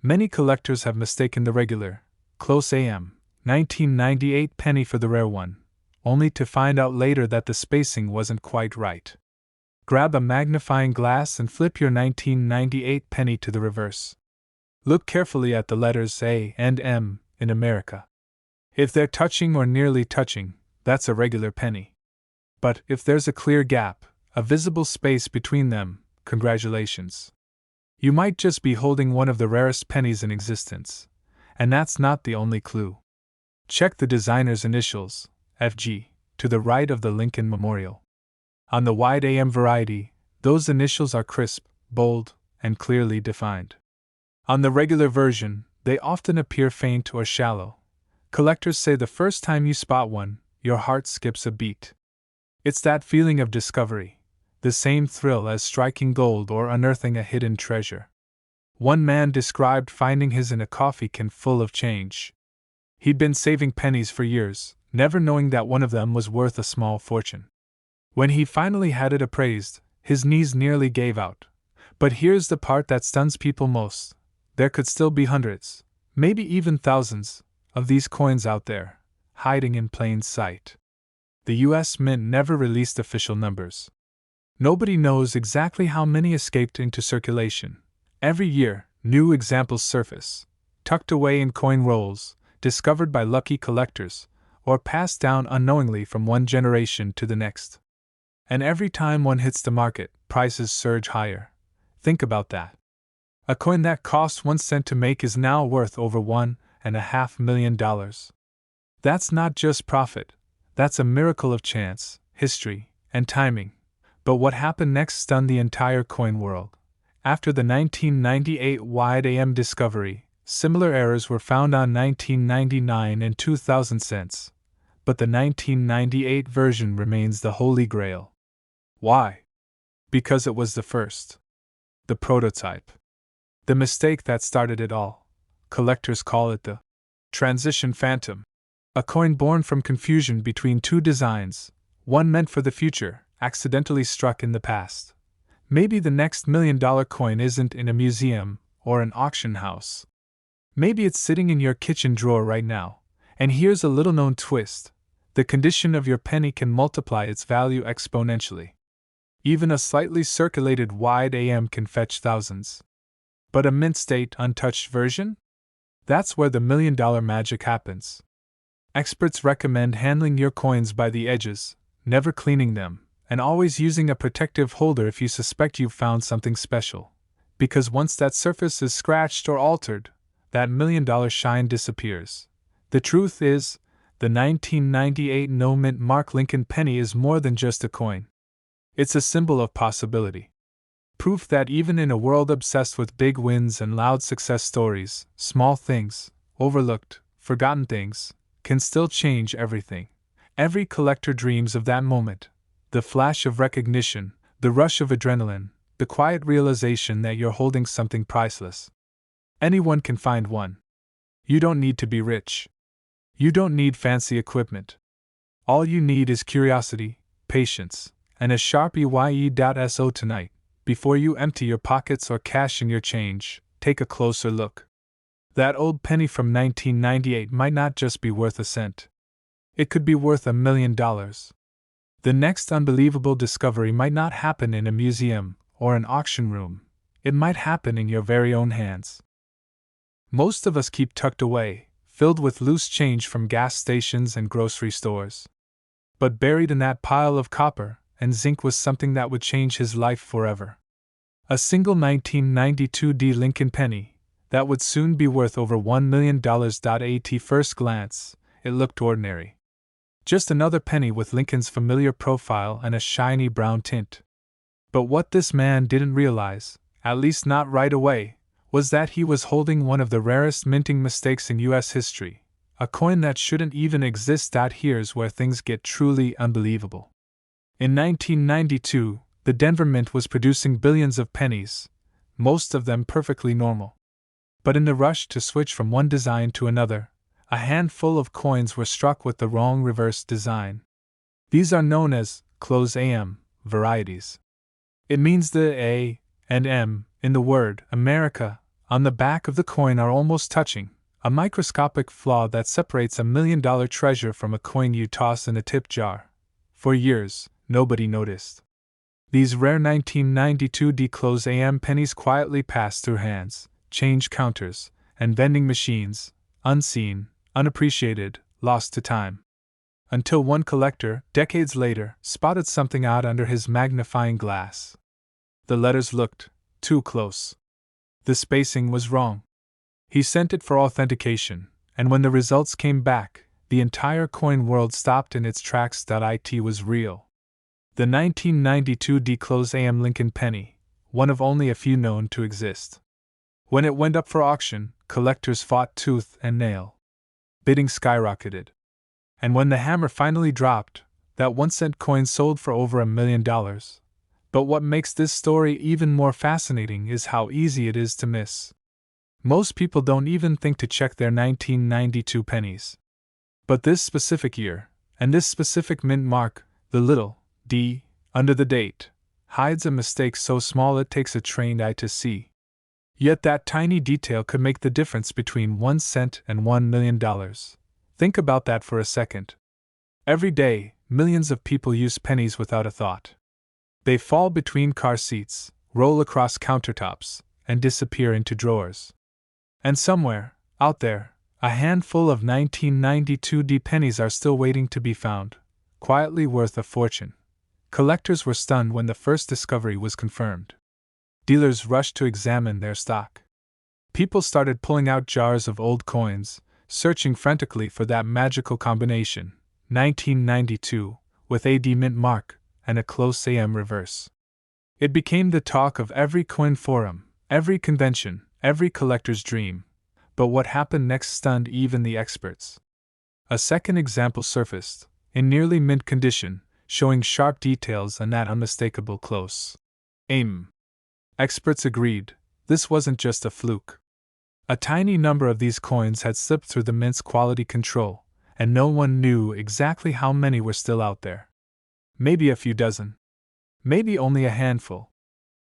Many collectors have mistaken the regular, close AM, 1998 penny for the rare one, only to find out later that the spacing wasn't quite right. Grab a magnifying glass and flip your 1998 penny to the reverse. Look carefully at the letters A and M in America. If they're touching or nearly touching, that's a regular penny. But if there's a clear gap, a visible space between them, congratulations. You might just be holding one of the rarest pennies in existence. And that's not the only clue. Check the designer's initials, FG, to the right of the Lincoln Memorial. On the wide AM variety, those initials are crisp, bold, and clearly defined. On the regular version, they often appear faint or shallow. Collectors say the first time you spot one, your heart skips a beat. It's that feeling of discovery, the same thrill as striking gold or unearthing a hidden treasure. One man described finding his in a coffee can full of change. He'd been saving pennies for years, never knowing that one of them was worth a small fortune. When he finally had it appraised, his knees nearly gave out. But here's the part that stuns people most. There could still be hundreds, maybe even thousands, of these coins out there, hiding in plain sight. The U.S. Mint never released official numbers. Nobody knows exactly how many escaped into circulation. Every year, new examples surface, tucked away in coin rolls, discovered by lucky collectors, or passed down unknowingly from one generation to the next. And every time one hits the market, prices surge higher. Think about that. A coin that cost 1 cent to make is now worth over $1.5 million. That's not just profit, that's a miracle of chance, history, and timing, But what happened next stunned the entire coin world. After the 1998 wide AM discovery, similar errors were found on 1999 and 2000 cents. But the 1998 version remains the holy grail. Why? Because it was the first. The prototype. The mistake that started it all. Collectors call it the transition phantom. A coin born from confusion between two designs, one meant for the future, accidentally struck in the past. Maybe the next $1 million coin isn't in a museum or an auction house. Maybe it's sitting in your kitchen drawer right now. And here's a little known twist: the condition of your penny can multiply its value exponentially. Even a slightly circulated wide AM can fetch thousands. But a mint state, untouched version? That's where the $1 million magic happens. Experts recommend handling your coins by the edges, never cleaning them, and always using a protective holder if you suspect you've found something special. Because once that surface is scratched or altered, that $1 million shine disappears. The truth is, the 1998 no-mint Mark Lincoln penny is more than just a coin. It's a symbol of possibility. Proof that even in a world obsessed with big wins and loud success stories, small things, overlooked, forgotten things, can still change everything. Every collector dreams of that moment. The flash of recognition, the rush of adrenaline, the quiet realization that you're holding something priceless. Anyone can find one. You don't need to be rich. You don't need fancy equipment. All you need is curiosity, patience, and a sharp EYE.SO tonight. Before you empty your pockets or cash in your change, take a closer look. That old penny from 1998 might not just be worth a cent. It could be worth $1 million. The next unbelievable discovery might not happen in a museum or an auction room. It might happen in your very own hands. Most of us keep tucked away, filled with loose change from gas stations and grocery stores. But buried in that pile of copper and zinc was something that would change his life forever. A single 1992 D Lincoln penny that would soon be worth over $1 million. At first glance, it looked ordinary. Just another penny with Lincoln's familiar profile and a shiny brown tint. But what this man didn't realize, at least not right away, was that he was holding one of the rarest minting mistakes in U.S. history, a coin that shouldn't even exist. Here's where things get truly unbelievable. In 1992, the Denver Mint was producing billions of pennies, most of them perfectly normal. But in the rush to switch from one design to another, a handful of coins were struck with the wrong reverse design. These are known as close AM varieties. It means the A and M in the word America on the back of the coin are almost touching, a microscopic flaw that separates $1 million treasure from a coin you toss in a tip jar. For years, nobody noticed. These rare 1992 D close AM pennies quietly passed through hands, change counters, and vending machines, unseen, unappreciated, lost to time. Until one collector, decades later, spotted something odd under his magnifying glass. The letters looked too close. The spacing was wrong. He sent it for authentication, and when the results came back, the entire coin world stopped in its tracks. It was real. The 1992 D close AM Lincoln penny, one of only a few known to exist. When it went up for auction, collectors fought tooth and nail. Bidding skyrocketed. And when the hammer finally dropped, that 1-cent coin sold for over $1 million. But what makes this story even more fascinating is how easy it is to miss. Most people don't even think to check their 1992 pennies. But this specific year, and this specific mint mark, the little D under the date, hides a mistake so small it takes a trained eye to see. Yet that tiny detail could make the difference between 1 cent and $1 million. Think about that for a second. Every day, millions of people use pennies without a thought. They fall between car seats, roll across countertops, and disappear into drawers. And somewhere, out there, a handful of 1992 D pennies are still waiting to be found, quietly worth a fortune. Collectors were stunned when the first discovery was confirmed. Dealers rushed to examine their stock. People started pulling out jars of old coins, searching frantically for that magical combination, 1992, with a D mint mark, and a close AM reverse. It became the talk of every coin forum, every convention, every collector's dream. But what happened next stunned even the experts. A second example surfaced, in nearly mint condition, showing sharp details and that unmistakable close aim. Experts agreed, this wasn't just a fluke. A tiny number of these coins had slipped through the mint's quality control, and no one knew exactly how many were still out there. Maybe a few dozen. Maybe only a handful.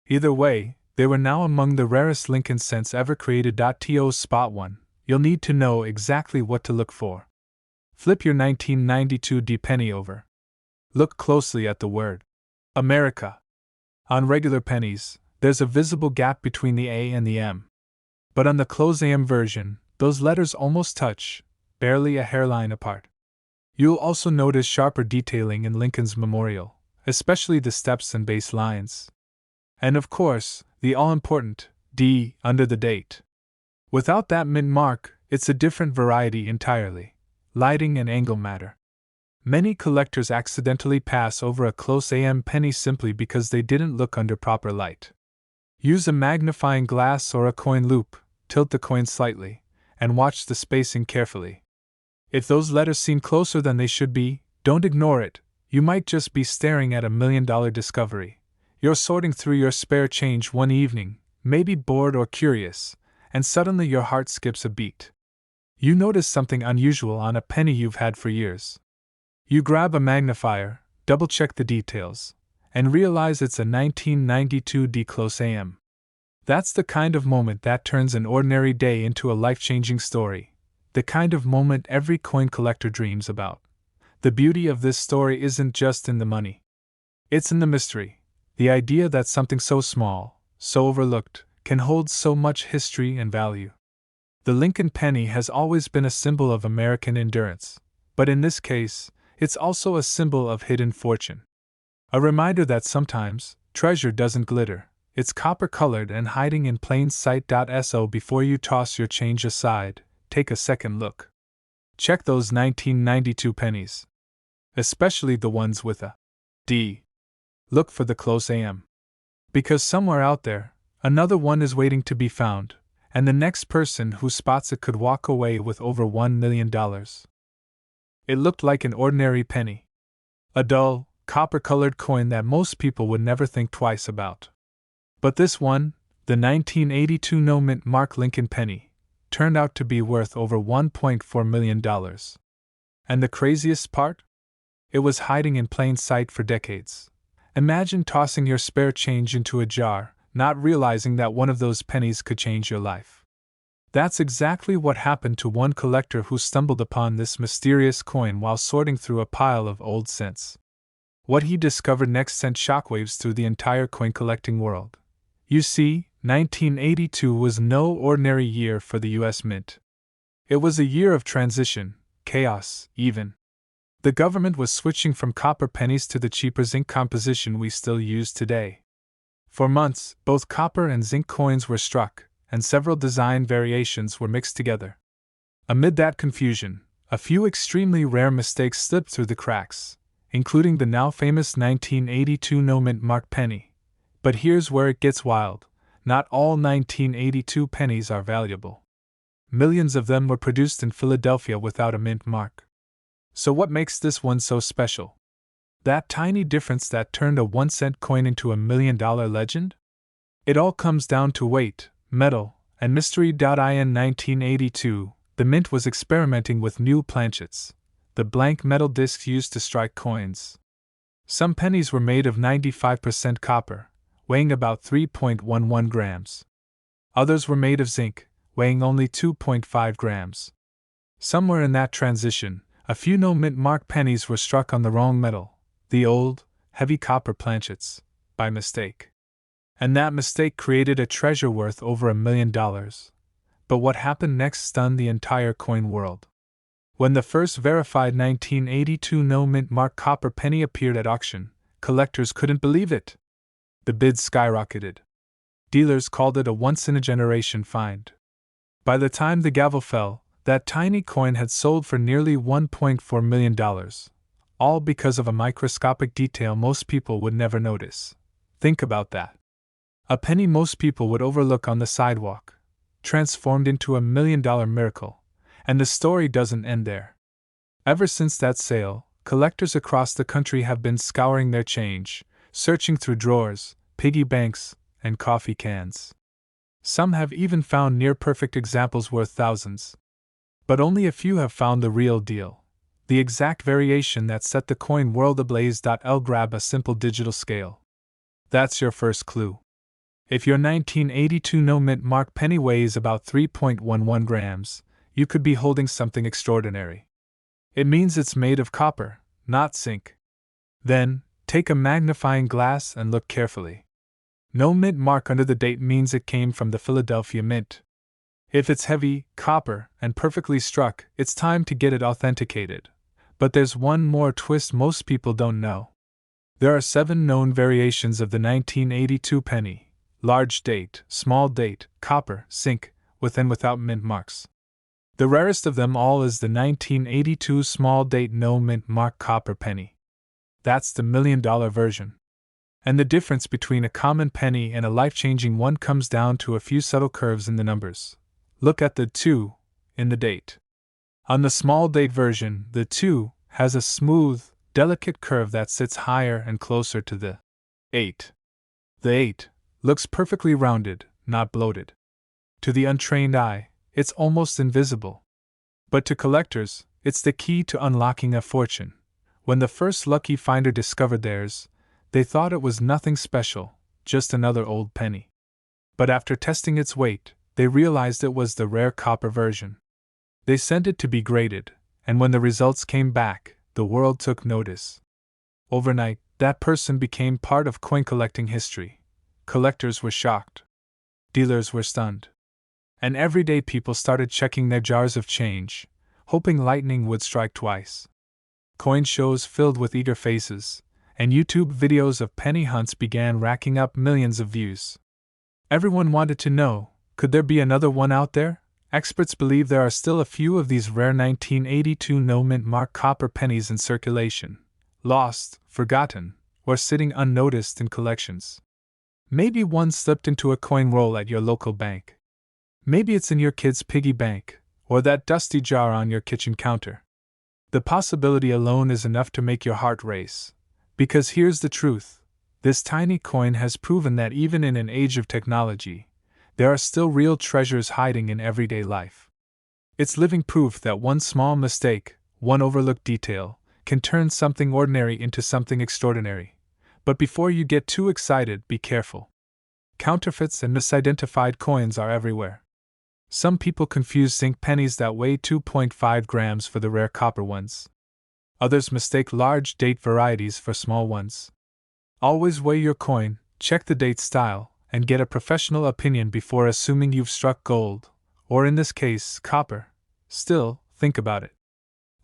Either way, they were now among the rarest Lincoln cents ever created. To spot one, you'll need to know exactly what to look for. Flip your 1992 penny over. Look closely at the word America. On regular pennies, there's a visible gap between the A and the M. But on the close AM version, those letters almost touch, barely a hairline apart. You'll also notice sharper detailing in Lincoln's memorial, especially the steps and base lines. And of course, the all-important D under the date. Without that mint mark, it's a different variety entirely. Lighting and angle matter. Many collectors accidentally pass over a close AM penny simply because they didn't look under proper light. Use a magnifying glass or a coin loop, tilt the coin slightly, and watch the spacing carefully. If those letters seem closer than they should be, don't ignore it. You might just be staring at $1 million discovery. You're sorting through your spare change one evening, maybe bored or curious, and suddenly your heart skips a beat. You notice something unusual on a penny you've had for years. You grab a magnifier, double-check the details, and realize it's a 1992 D close AM. That's the kind of moment that turns an ordinary day into a life-changing story. The kind of moment every coin collector dreams about. The beauty of this story isn't just in the money. It's in the mystery. The idea that something so small, so overlooked, can hold so much history and value. The Lincoln penny has always been a symbol of American endurance, but in this case, it's also a symbol of hidden fortune. A reminder that sometimes, treasure doesn't glitter, it's copper-colored and hiding in plain sight. So before you toss your change aside, take a second look. Check those 1992 pennies. Especially the ones with a D. Look for the close AM. Because somewhere out there, another one is waiting to be found, and the next person who spots it could walk away with over $1 million. It looked like an ordinary penny. A dull, copper-colored coin that most people would never think twice about. But this one, the 1982 no-mint mark Lincoln penny, turned out to be worth over $1.4 million. And the craziest part? It was hiding in plain sight for decades. Imagine tossing your spare change into a jar, not realizing that one of those pennies could change your life. That's exactly what happened to one collector who stumbled upon this mysterious coin while sorting through a pile of old cents. What he discovered next sent shockwaves through the entire coin collecting world. You see, 1982 was no ordinary year for the US Mint. It was a year of transition, chaos, even. The government was switching from copper pennies to the cheaper zinc composition we still use today. For months, both copper and zinc coins were struck, and several design variations were mixed together. Amid that confusion, a few extremely rare mistakes slipped through the cracks, including the now famous 1982 no-mint mark penny. But here's where it gets wild. Not all 1982 pennies are valuable. Millions of them were produced in Philadelphia without a mint mark. So what makes this one so special? That tiny difference that turned a 1-cent coin into $1 million legend? It all comes down to weight, metal, and mystery. In 1982, the mint was experimenting with new planchets, the blank metal discs used to strike coins. Some pennies were made of 95% copper, weighing about 3.11 grams. Others were made of zinc, weighing only 2.5 grams. Somewhere in that transition, a few no-mint mark pennies were struck on the wrong metal, the old, heavy copper planchets, by mistake. And that mistake created a treasure worth over $1 million. But what happened next stunned the entire coin world. When the first verified 1982 no-mint mark copper penny appeared at auction, collectors couldn't believe it. The bids skyrocketed. Dealers called it a once-in-a-generation find. By the time the gavel fell, that tiny coin had sold for nearly $1.4 million, all because of a microscopic detail most people would never notice. Think about that. A penny most people would overlook on the sidewalk, transformed into $1 million miracle, and the story doesn't end there. Ever since that sale, collectors across the country have been scouring their change, searching through drawers, piggy banks, and coffee cans. Some have even found near-perfect examples worth thousands. But only a few have found the real deal, the exact variation that set the coin world ablaze. Grab a simple digital scale. That's your first clue. If your 1982 no-mint mark penny weighs about 3.11 grams, you could be holding something extraordinary. It means it's made of copper, not zinc. Then, take a magnifying glass and look carefully. No mint mark under the date means it came from the Philadelphia Mint. If it's heavy, copper, and perfectly struck, it's time to get it authenticated. But there's one more twist most people don't know. There are 7 known variations of the 1982 penny: large date, small date, copper, zinc, with and without mint marks. The rarest of them all is the 1982 small date no mint mark copper penny. That's the $1 million version. And the difference between a common penny and a life-changing one comes down to a few subtle curves in the numbers. Look at the 2 in the date. On the small date version, the 2 has a smooth, delicate curve that sits higher and closer to the 8. The 8 looks perfectly rounded, not bloated. To the untrained eye, it's almost invisible. But to collectors, it's the key to unlocking a fortune. When the first lucky finder discovered theirs, they thought it was nothing special, just another old penny. But after testing its weight, they realized it was the rare copper version. They sent it to be graded, and when the results came back, the world took notice. Overnight, that person became part of coin collecting history. Collectors were shocked. Dealers were stunned. And everyday people started checking their jars of change, hoping lightning would strike twice. Coin shows filled with eager faces, and YouTube videos of penny hunts began racking up millions of views. Everyone wanted to know, could there be another one out there? Experts believe there are still a few of these rare 1982 no-mint mark copper pennies in circulation, lost, forgotten, or sitting unnoticed in collections. Maybe one slipped into a coin roll at your local bank. Maybe it's in your kid's piggy bank, or that dusty jar on your kitchen counter. The possibility alone is enough to make your heart race. Because here's the truth: this tiny coin has proven that even in an age of technology, there are still real treasures hiding in everyday life. It's living proof that one small mistake, one overlooked detail, can turn something ordinary into something extraordinary. But before you get too excited, be careful. Counterfeits and misidentified coins are everywhere. Some people confuse zinc pennies that weigh 2.5 grams for the rare copper ones. Others mistake large date varieties for small ones. Always weigh your coin, check the date style, and get a professional opinion before assuming you've struck gold, or in this case, copper. Still, think about it.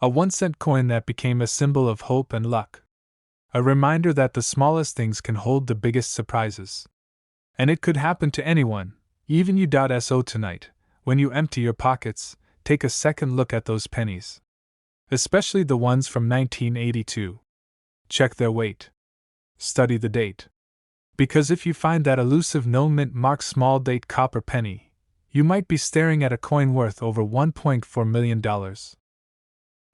A 1-cent coin that became a symbol of hope and luck. A reminder that the smallest things can hold the biggest surprises. And it could happen to anyone, even you. So tonight, when you empty your pockets, take a second look at those pennies. Especially the ones from 1982. Check their weight. Study the date. Because if you find that elusive no-mint mark small date copper penny, you might be staring at a coin worth over $1.4 million.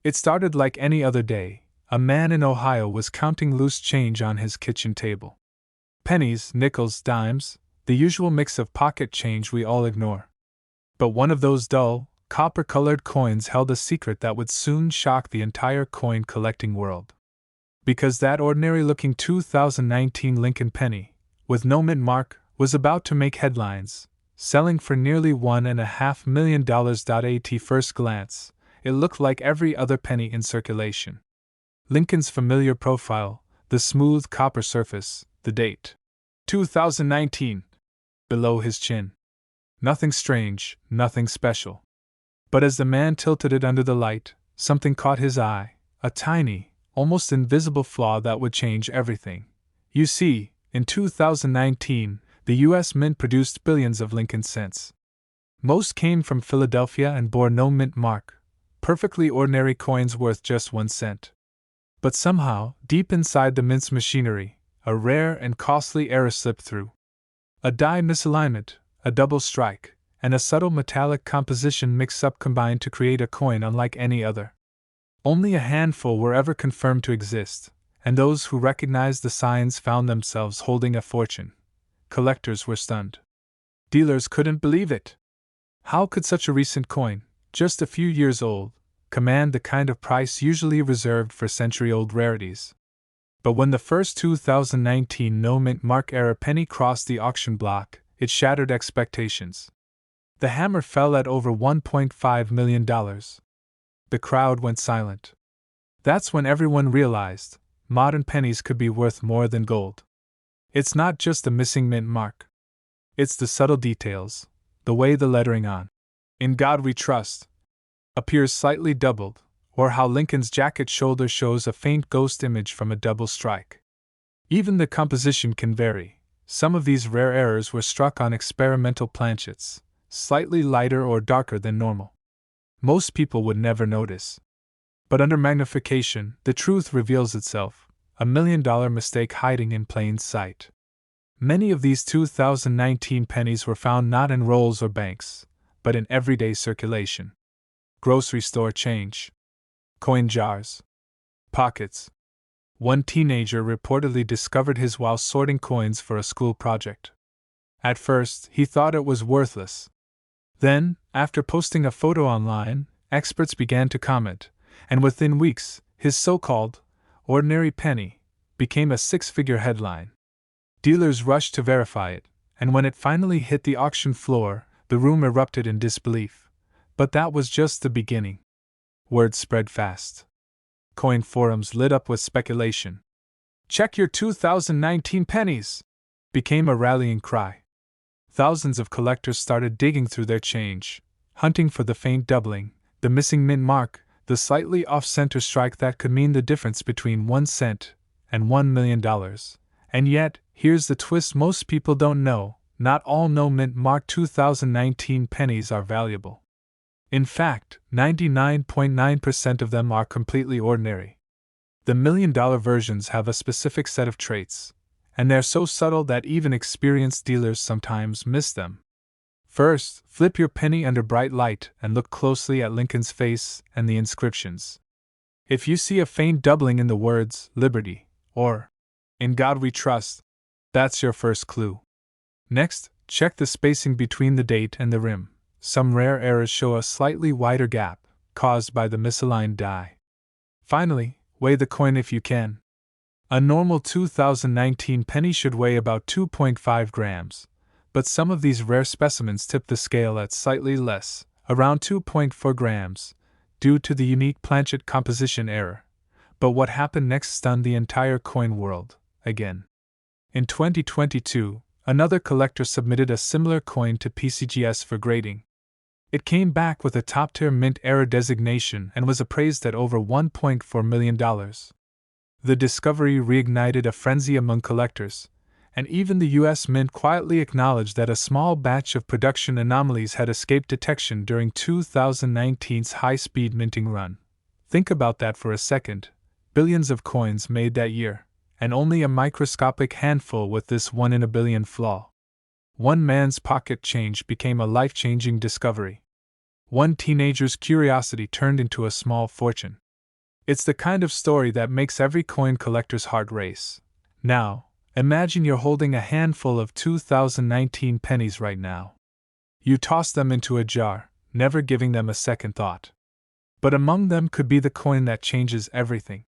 It started like any other day. A man in Ohio was counting loose change on his kitchen table. Pennies, nickels, dimes, the usual mix of pocket change we all ignore. But one of those dull, copper-colored coins held a secret that would soon shock the entire coin collecting world. Because that ordinary-looking 2019 Lincoln penny, with no mint mark, was about to make headlines, selling for nearly $1.5 million. At first glance, it looked like every other penny in circulation. Lincoln's familiar profile, the smooth copper surface, the date, 2019, below his chin. Nothing strange, nothing special. But as the man tilted it under the light, something caught his eye, a tiny, almost invisible flaw that would change everything. You see, in 2019, the U.S. Mint produced billions of Lincoln cents. Most came from Philadelphia and bore no mint mark, perfectly ordinary coins worth just 1 cent. But somehow, deep inside the mint's machinery, a rare and costly error slipped through. A die misalignment, a double strike, and a subtle metallic composition mix-up combined to create a coin unlike any other. Only a handful were ever confirmed to exist, and those who recognized the signs found themselves holding a fortune. Collectors were stunned. Dealers couldn't believe it. How could such a recent coin, just a few years old, command the kind of price usually reserved for century-old rarities? But when the first 2019 no-mint mark era penny crossed the auction block, it shattered expectations. The hammer fell at over $1.5 million. The crowd went silent. That's when everyone realized modern pennies could be worth more than gold. It's not just the missing mint mark. It's the subtle details, the way the lettering on "In God We Trust" appears slightly doubled, or how Lincoln's jacket shoulder shows a faint ghost image from a double strike. Even the composition can vary. Some of these rare errors were struck on experimental planchets, slightly lighter or darker than normal. Most people would never notice. But under magnification, the truth reveals itself, a $1 million mistake hiding in plain sight. Many of these 2019 pennies were found not in rolls or banks, but in everyday circulation. Grocery store change. Coin jars. Pockets. One teenager reportedly discovered his while sorting coins for a school project. At first, he thought it was worthless. Then, after posting a photo online, experts began to comment, and within weeks, his so-called ordinary penny became a six-figure headline. Dealers rushed to verify it, and when it finally hit the auction floor, the room erupted in disbelief. But that was just the beginning. Word spread fast. Coin forums lit up with speculation. "Check your 2019 pennies!" became a rallying cry. Thousands of collectors started digging through their change, hunting for the faint doubling, the missing mint mark, the slightly off-center strike that could mean the difference between 1 cent and $1 million. And yet, here's the twist most people don't know: not all no-mint mark 2019 pennies are valuable. In fact, 99.9% of them are completely ordinary. The $1 million versions have a specific set of traits, and they're so subtle that even experienced dealers sometimes miss them. First, flip your penny under bright light and look closely at Lincoln's face and the inscriptions. If you see a faint doubling in the words "Liberty" or "In God We Trust," that's your first clue. Next, check the spacing between the date and the rim. Some rare errors show a slightly wider gap, caused by the misaligned die. Finally, weigh the coin if you can. A normal 2019 penny should weigh about 2.5 grams, but some of these rare specimens tip the scale at slightly less, around 2.4 grams, due to the unique planchet composition error. But what happened next stunned the entire coin world, again. In 2022, another collector submitted a similar coin to PCGS for grading. It came back with a top-tier mint error designation and was appraised at over $1.4 million. The discovery reignited a frenzy among collectors, and even the U.S. Mint quietly acknowledged that a small batch of production anomalies had escaped detection during 2019's high-speed minting run. Think about that for a second. Billions of coins made that year, and only a microscopic handful with this 1 in a billion flaw. One man's pocket change became a life-changing discovery. One teenager's curiosity turned into a small fortune. It's the kind of story that makes every coin collector's heart race. Now, imagine you're holding a handful of 2019 pennies right now. You toss them into a jar, never giving them a second thought. But among them could be the coin that changes everything.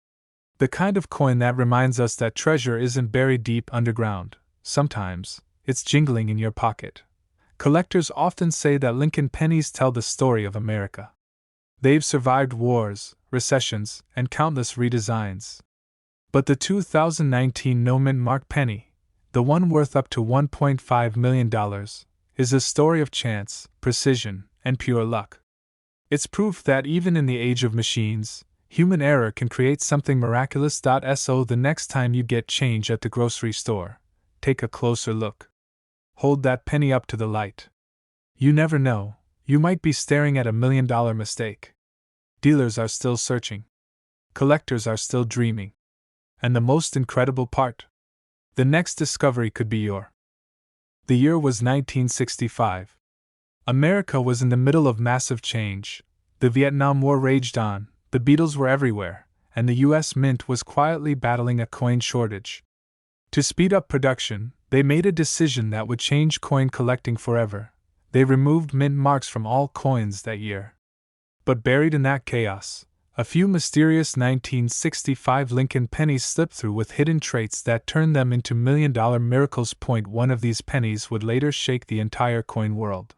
The kind of coin that reminds us that treasure isn't buried deep underground. Sometimes, it's jingling in your pocket. Collectors often say that Lincoln pennies tell the story of America. They've survived wars, recessions, and countless redesigns. But the 2019 no-mint mark penny, the one worth up to $1.5 million, is a story of chance, precision, and pure luck. It's proof that even in the age of machines, human error can create something miraculous. So the next time you get change at the grocery store, take a closer look. Hold that penny up to the light. You never know, you might be staring at a $1 million mistake. Dealers are still searching. collectors are still dreaming. And the most incredible part? The next discovery could be your. The year was 1965. America was in the middle of massive change. The Vietnam War raged on, the Beatles were everywhere, and the US Mint was quietly battling a coin shortage. To speed up production, they made a decision that would change coin collecting forever. They removed mint marks from all coins that year. But buried in that chaos, a few mysterious 1965 Lincoln pennies slipped through with hidden traits that turned them into million-dollar miracles. One of these pennies would later shake the entire coin world.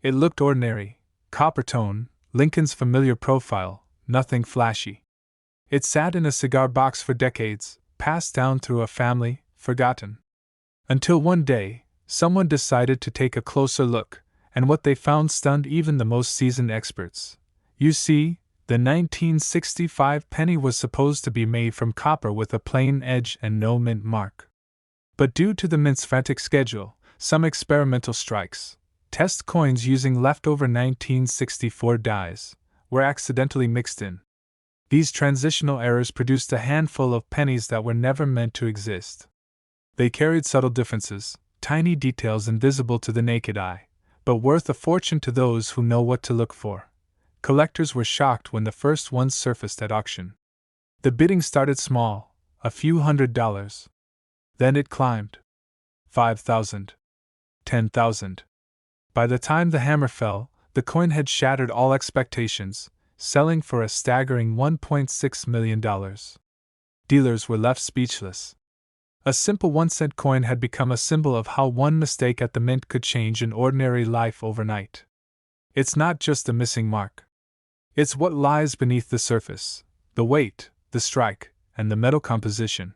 It looked ordinary, copper tone, Lincoln's familiar profile, nothing flashy. It sat in a cigar box for decades, passed down through a family, forgotten. Until one day, someone decided to take a closer look, and what they found stunned even the most seasoned experts. You see, the 1965 penny was supposed to be made from copper with a plain edge and no mint mark. But due to the mint's frantic schedule, some experimental strikes, test coins using leftover 1964 dies, were accidentally mixed in. These transitional errors produced a handful of pennies that were never meant to exist. They carried subtle differences, tiny details invisible to the naked eye, but worth a fortune to those who know what to look for. Collectors were shocked when the first ones surfaced at auction. The bidding started small, a few $100s. Then it climbed. $5,000. $10,000. By the time the hammer fell, the coin had shattered all expectations, selling for a staggering $1.6 million. Dealers were left speechless. A simple 1-cent coin had become a symbol of how one mistake at the mint could change an ordinary life overnight. It's not just a missing mark. It's what lies beneath the surface, the weight, the strike, and the metal composition.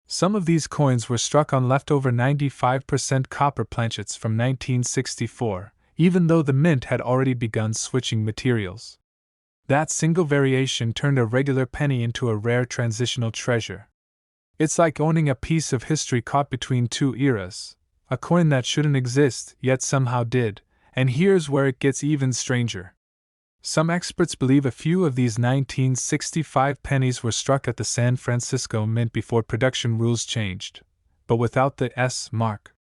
Some of these coins were struck on leftover 95% copper planchets from 1964, even though the mint had already begun switching materials. That single variation turned a regular penny into a rare transitional treasure. It's like owning a piece of history caught between two eras, a coin that shouldn't exist, yet somehow did, and here's where it gets even stranger. Some experts believe a few of these 1965 pennies were struck at the San Francisco Mint before production rules changed, but without the S mark.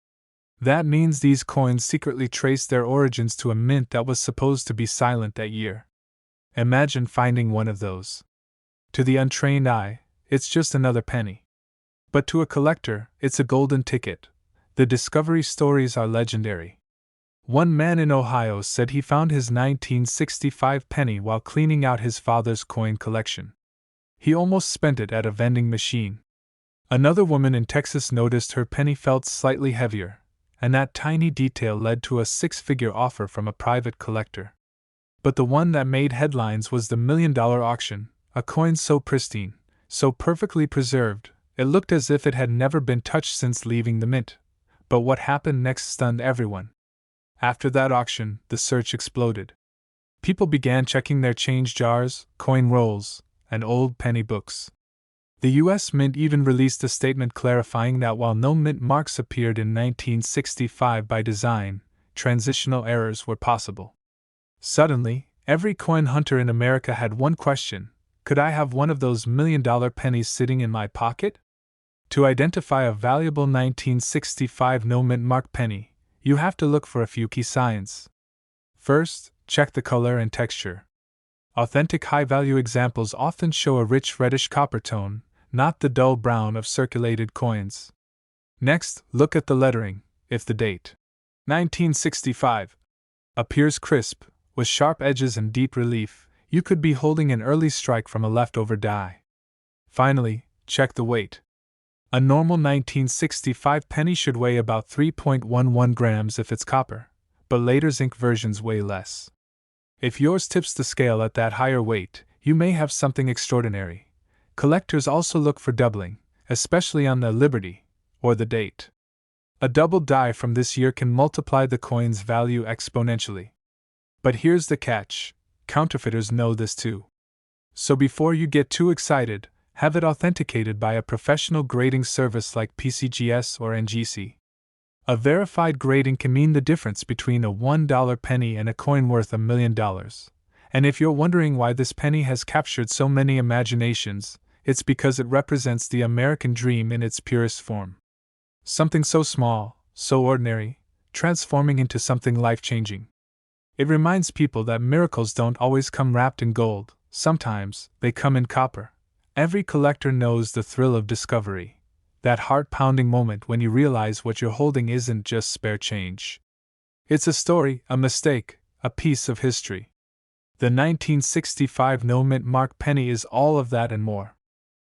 That means these coins secretly traced their origins to a mint that was supposed to be silent that year. Imagine finding one of those. To the untrained eye, it's just another penny. But to a collector, it's a golden ticket. The discovery stories are legendary. One man in Ohio said he found his 1965 penny while cleaning out his father's coin collection. He almost spent it at a vending machine. Another woman in Texas noticed her penny felt slightly heavier, and that tiny detail led to a 6-figure offer from a private collector. But the one that made headlines was the $1 million auction, a coin so pristine, so perfectly preserved, it looked as if it had never been touched since leaving the mint. But what happened next stunned everyone. After that auction, the search exploded. People began checking their change jars, coin rolls, and old penny books. The US Mint even released a statement clarifying that while no mint marks appeared in 1965 by design, transitional errors were possible. Suddenly, every coin hunter in America had one question: could I have one of those $1 million pennies sitting in my pocket? To identify a valuable 1965 no mint mark penny, you have to look for a few key signs. First, check the color and texture. Authentic high-value examples often show a rich reddish copper tone, not the dull brown of circulated coins. Next, look at the lettering. If the date, 1965, appears crisp, with sharp edges and deep relief, you could be holding an early strike from a leftover die. Finally, check the weight. A normal 1965 penny should weigh about 3.11 grams if it's copper, but later zinc versions weigh less. If yours tips the scale at that higher weight, you may have something extraordinary. Collectors also look for doubling, especially on the Liberty, or the date. A double die from this year can multiply the coin's value exponentially. But here's the catch: counterfeiters know this too. So before you get too excited, have it authenticated by a professional grading service like PCGS or NGC. A verified grading can mean the difference between a $1 penny and a coin worth $1 million, And if you're wondering why this penny has captured so many imaginations, it's because it represents the American dream in its purest form. Something so small, so ordinary, transforming into something life-changing. It reminds people that miracles don't always come wrapped in gold, sometimes they come in copper. Every collector knows the thrill of discovery, that heart-pounding moment when you realize what you're holding isn't just spare change. It's a story, a mistake, a piece of history. The 1965 no-mint mark penny is all of that and more.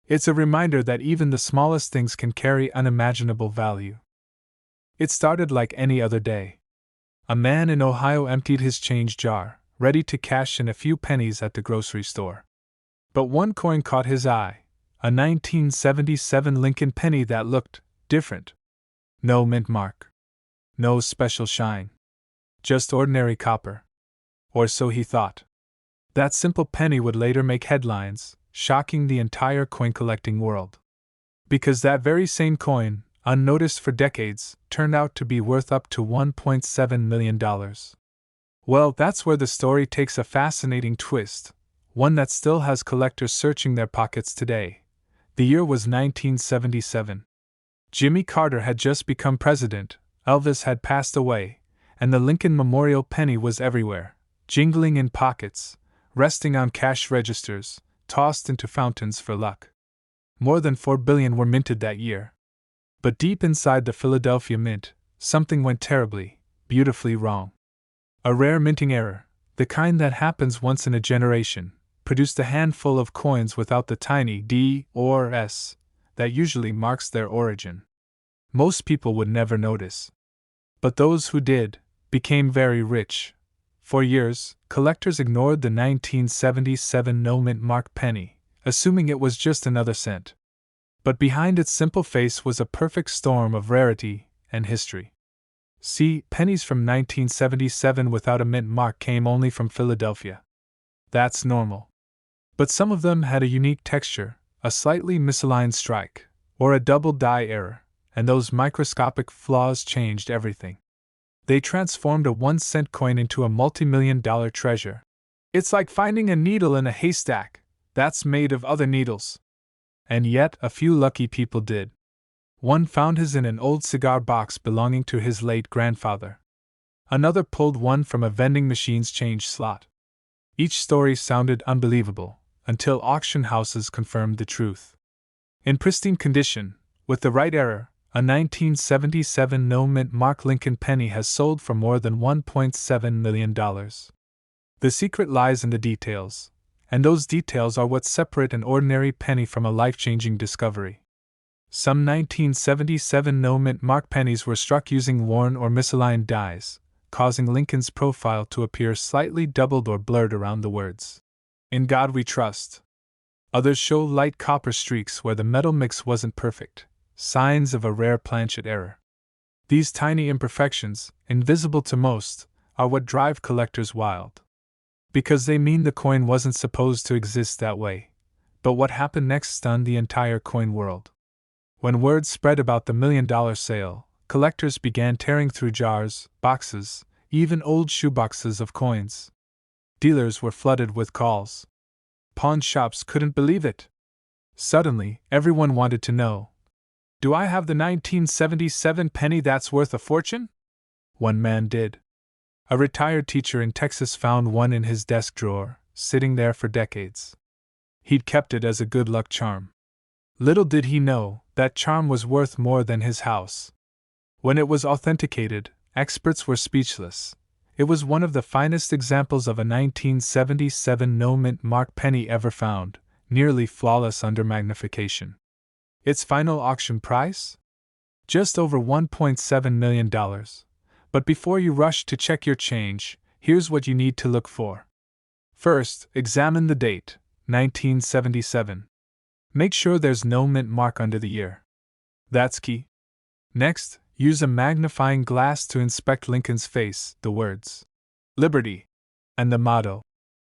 It's a reminder that even the smallest things can carry unimaginable value. It started like any other day. A man in Ohio emptied his change jar, ready to cash in a few pennies at the grocery store. But one coin caught his eye, a 1977 Lincoln penny that looked different. No mint mark. No special shine. Just ordinary copper. Or so he thought. That simple penny would later make headlines, shocking the entire coin-collecting world. Because that very same coin, unnoticed for decades, turned out to be worth up to $1.7 million. Well, that's where the story takes a fascinating twist, one that still has collectors searching their pockets today. The year was 1977. Jimmy Carter had just become president, Elvis had passed away, and the Lincoln Memorial penny was everywhere, jingling in pockets, resting on cash registers, tossed into fountains for luck. More than 4 billion were minted that year. But deep inside the Philadelphia Mint, something went terribly, beautifully wrong. A rare minting error, the kind that happens once in a generation, produced a handful of coins without the tiny D or S that usually marks their origin. Most people would never notice. But those who did became very rich. For years, collectors ignored the 1977 no-mint mark penny, assuming it was just another cent. But behind its simple face was a perfect storm of rarity and history. See, pennies from 1977 without a mint mark came only from Philadelphia. That's normal. But some of them had a unique texture, a slightly misaligned strike, or a double die error, and those microscopic flaws changed everything. They transformed a 1-cent coin into a multi-million-dollar treasure. It's like finding a needle in a haystack that's made of other needles. And yet, a few lucky people did. One found his in an old cigar box belonging to his late grandfather. Another pulled one from a vending machine's change slot. Each story sounded unbelievable, until auction houses confirmed the truth. In pristine condition, with the right error, a 1977 no-mint mark Lincoln penny has sold for more than $1.7 million. The secret lies in the details, and those details are what separate an ordinary penny from a life-changing discovery. Some 1977 no-mint mark pennies were struck using worn or misaligned dies, causing Lincoln's profile to appear slightly doubled or blurred around the words, "In God We Trust." Others show light copper streaks where the metal mix wasn't perfect, signs of a rare planchet error. These tiny imperfections, invisible to most, are what drive collectors wild. Because they mean the coin wasn't supposed to exist that way. But what happened next stunned the entire coin world. When word spread about the $1 million sale, collectors began tearing through jars, boxes, even old shoeboxes of coins. Dealers were flooded with calls. Pawn shops couldn't believe it. Suddenly, everyone wanted to know, "Do I have the 1977 penny that's worth a fortune?" One man did. A retired teacher in Texas found one in his desk drawer, sitting there for decades. He'd kept it as a good luck charm. Little did he know, that charm was worth more than his house. When it was authenticated, experts were speechless. It was one of the finest examples of a 1977 no-mint mark penny ever found, nearly flawless under magnification. Its final auction price? Just over $1.7 million. But before you rush to check your change, here's what you need to look for. First, examine the date, 1977. Make sure there's no mint mark under the year. That's key. Next, use a magnifying glass to inspect Lincoln's face, the words, "Liberty," and the motto,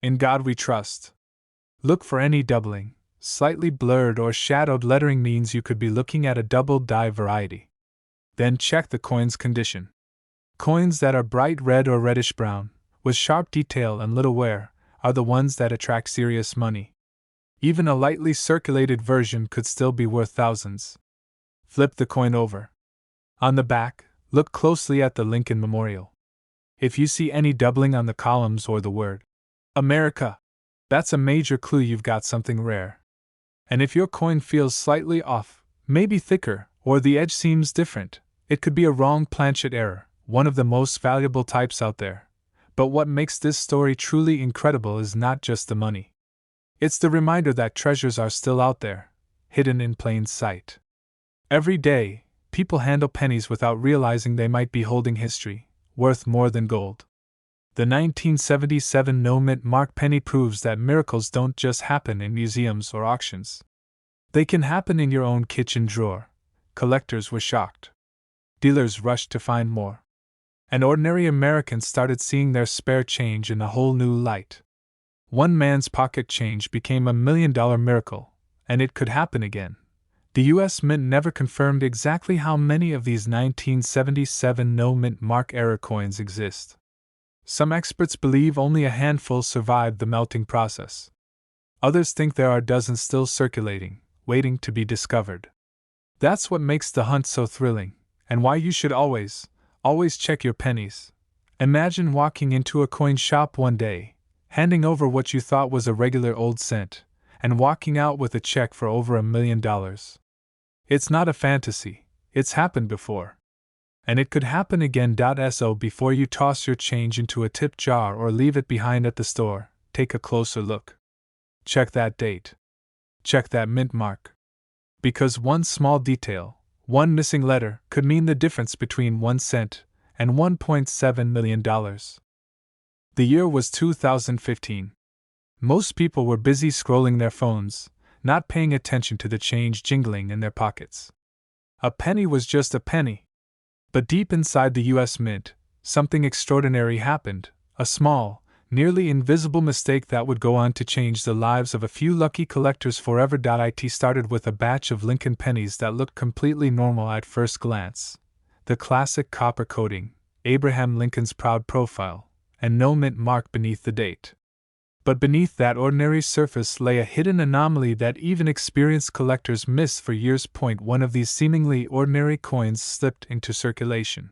"In God We Trust." Look for any doubling. Slightly blurred or shadowed lettering means you could be looking at a double die variety. Then check the coin's condition. Coins that are bright red or reddish brown, with sharp detail and little wear, are the ones that attract serious money. Even a lightly circulated version could still be worth thousands. Flip the coin over. On the back, look closely at the Lincoln Memorial. If you see any doubling on the columns or the word America, that's a major clue you've got something rare. And if your coin feels slightly off, maybe thicker, or the edge seems different, it could be a wrong planchet error, one of the most valuable types out there. But what makes this story truly incredible is not just the money. It's the reminder that treasures are still out there, hidden in plain sight. Every day, people handle pennies without realizing they might be holding history, worth more than gold. The 1977 no-mint mark penny proves that miracles don't just happen in museums or auctions. They can happen in your own kitchen drawer. Collectors were shocked. Dealers rushed to find more. And ordinary Americans started seeing their spare change in a whole new light. One man's pocket change became $1 million miracle, and it could happen again. The U.S. Mint never confirmed exactly how many of these 1977 no-mint mark error coins exist. Some experts believe only a handful survived the melting process. Others think there are dozens still circulating, waiting to be discovered. That's what makes the hunt so thrilling, and why you should always check your pennies. Imagine walking into a coin shop one day, handing over what you thought was a regular old cent, and walking out with a check for over $1 million. It's not a fantasy, it's happened before. And it could happen again. So before you toss your change into a tip jar or leave it behind at the store, take a closer look. Check that date. Check that mint mark. Because one small detail, one missing letter, could mean the difference between 1 cent and $1.7 million. The year was 2015. Most people were busy scrolling their phones, not paying attention to the change jingling in their pockets. A penny was just a penny. But deep inside the U.S. Mint, something extraordinary happened, a small, nearly invisible mistake that would go on to change the lives of a few lucky collectors forever. It started with a batch of Lincoln pennies that looked completely normal at first glance. The classic copper coating, Abraham Lincoln's proud profile, and no mint mark beneath the date. But beneath that ordinary surface lay a hidden anomaly that even experienced collectors missed for years. One of these seemingly ordinary coins slipped into circulation.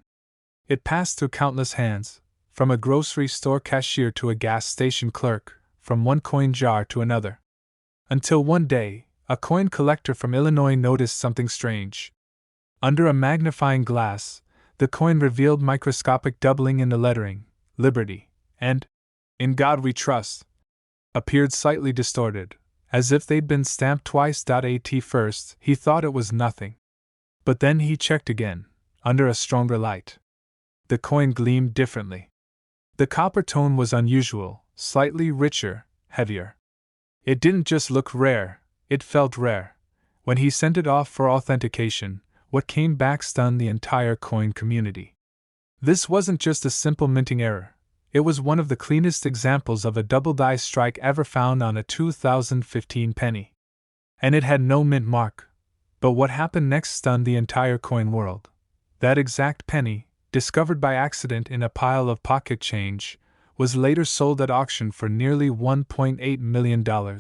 It passed through countless hands, from a grocery store cashier to a gas station clerk, from one coin jar to another. Until one day, a coin collector from Illinois noticed something strange. Under a magnifying glass, the coin revealed microscopic doubling in the lettering, Liberty, and In God We Trust, appeared slightly distorted, as if they'd been stamped twice. At first, he thought it was nothing. But then he checked again, under a stronger light. The coin gleamed differently. The copper tone was unusual, slightly richer, heavier. It didn't just look rare, it felt rare. When he sent it off for authentication, what came back stunned the entire coin community. This wasn't just a simple minting error. It was one of the cleanest examples of a double die strike ever found on a 2015 penny. And it had no mint mark. But what happened next stunned the entire coin world. That exact penny, discovered by accident in a pile of pocket change, was later sold at auction for nearly $1.8 million.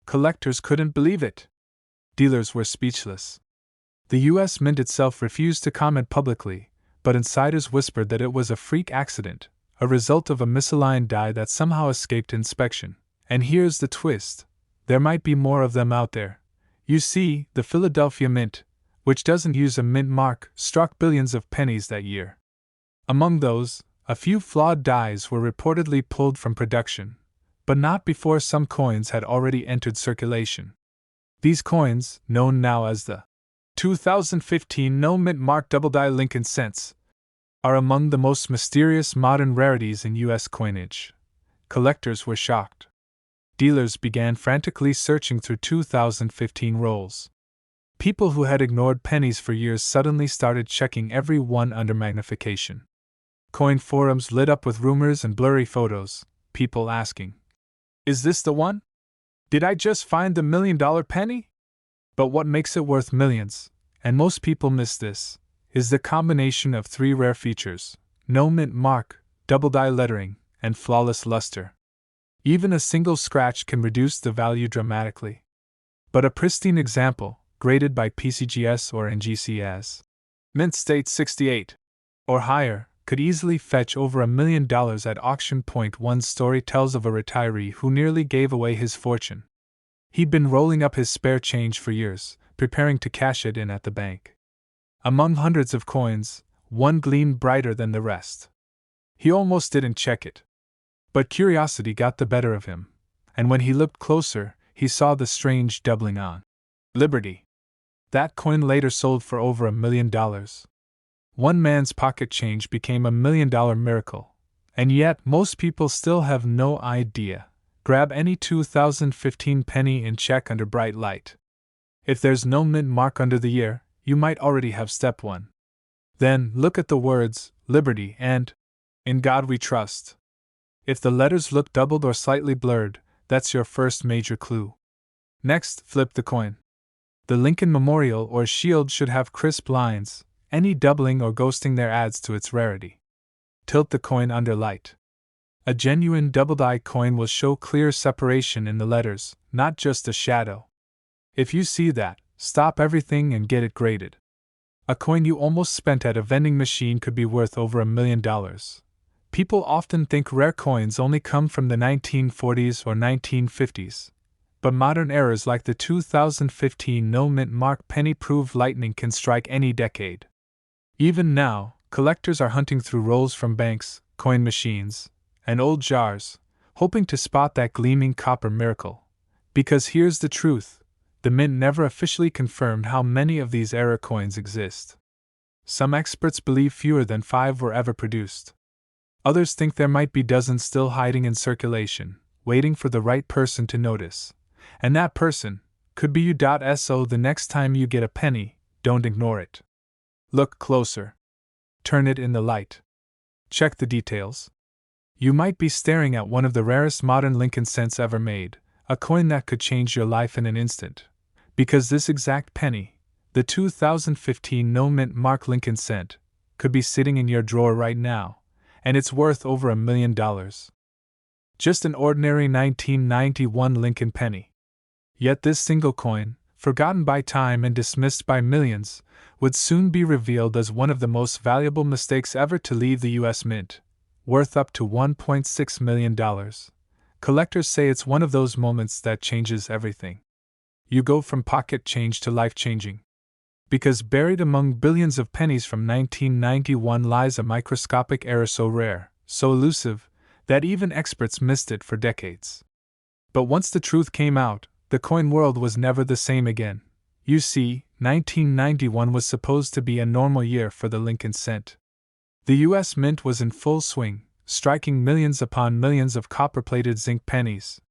Collectors couldn't believe it. Dealers were speechless. The U.S. Mint itself refused to comment publicly, but insiders whispered that it was a freak accident, a result of a misaligned die that somehow escaped inspection. And here's the twist: there might be more of them out there. You see, the Philadelphia Mint, which doesn't use a mint mark, struck billions of pennies that year. Among those, a few flawed dies were reportedly pulled from production, but not before some coins had already entered circulation. These coins, known now as the 2015 no mint mark double die Lincoln cents, are among the most mysterious modern rarities in U.S. coinage. Collectors were shocked. Dealers began frantically searching through 2015 rolls. People who had ignored pennies for years suddenly started checking every one under magnification. Coin forums lit up with rumors and blurry photos, people asking, "Is this the one? Did I just find the $1 million penny?" But what makes it worth millions, and most people miss this, is the combination of three rare features: no mint mark, double die lettering, and flawless luster. Even a single scratch can reduce the value dramatically. But a pristine example, graded by PCGS or NGC as mint state 68 or higher, could easily fetch over $1 million at auction. One story tells of a retiree who nearly gave away his fortune. He'd been rolling up his spare change for years, preparing to cash it in at the bank. Among hundreds of coins, one gleamed brighter than the rest. He almost didn't check it. But curiosity got the better of him, and when he looked closer, he saw the strange doubling on Liberty. That coin later sold for over $1 million. One man's pocket change became $1 million miracle, and yet most people still have no idea. Grab any 2015 penny and check under bright light. If there's no mint mark under the year, you might already have step 1. Then look at the words, Liberty and In God We Trust. If the letters look doubled or slightly blurred, that's your first major clue. Next, flip the coin. The Lincoln Memorial or Shield should have crisp lines. Any doubling or ghosting there adds to its rarity. Tilt the coin under light. A genuine double-die coin will show clear separation in the letters, not just a shadow. If you see that, stop everything and get it graded. A coin you almost spent at a vending machine could be worth over $1 million. People often think rare coins only come from the 1940s or 1950s. But modern errors like the 2015 no mint mark penny prove lightning can strike any decade. Even now, collectors are hunting through rolls from banks, coin machines, and old jars, hoping to spot that gleaming copper miracle. Because here's the truth, the mint never officially confirmed how many of these error coins exist. Some experts believe fewer than 5 were ever produced. Others think there might be dozens still hiding in circulation, waiting for the right person to notice. And that person could be you. So the next time you get a penny, don't ignore it. Look closer. Turn it in the light. Check the details. You might be staring at one of the rarest modern Lincoln cents ever made, a coin that could change your life in an instant. Because this exact penny, the 2015 no mint mark Lincoln cent, could be sitting in your drawer right now, and it's worth over $1 million. Just an ordinary 1991 Lincoln penny. Yet this single coin, forgotten by time and dismissed by millions, would soon be revealed as one of the most valuable mistakes ever to leave the U.S. Mint, worth up to $1.6 million. Collectors say it's one of those moments that changes everything. You go from pocket change to life-changing. Because buried among billions of pennies from 1991 lies a microscopic error so rare, so elusive, that even experts missed it for decades. But once the truth came out, the coin world was never the same again. You see, 1991 was supposed to be a normal year for the Lincoln cent. The U.S. Mint was in full swing, striking millions upon millions of copper-plated zinc pennies.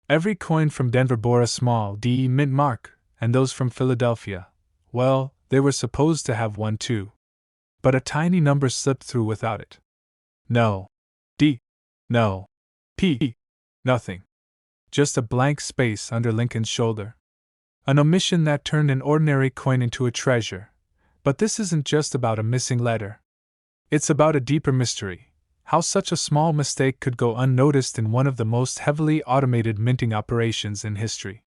Every coin from Denver bore a small D mint mark, and those from Philadelphia, well, they were supposed to have one too. But a tiny number slipped through without it. No D, no P, nothing. Just a blank space under Lincoln's shoulder. An omission that turned an ordinary coin into a treasure. But this isn't just about a missing letter. It's about a deeper mystery. How such a small mistake could go unnoticed in one of the most heavily automated minting operations in history.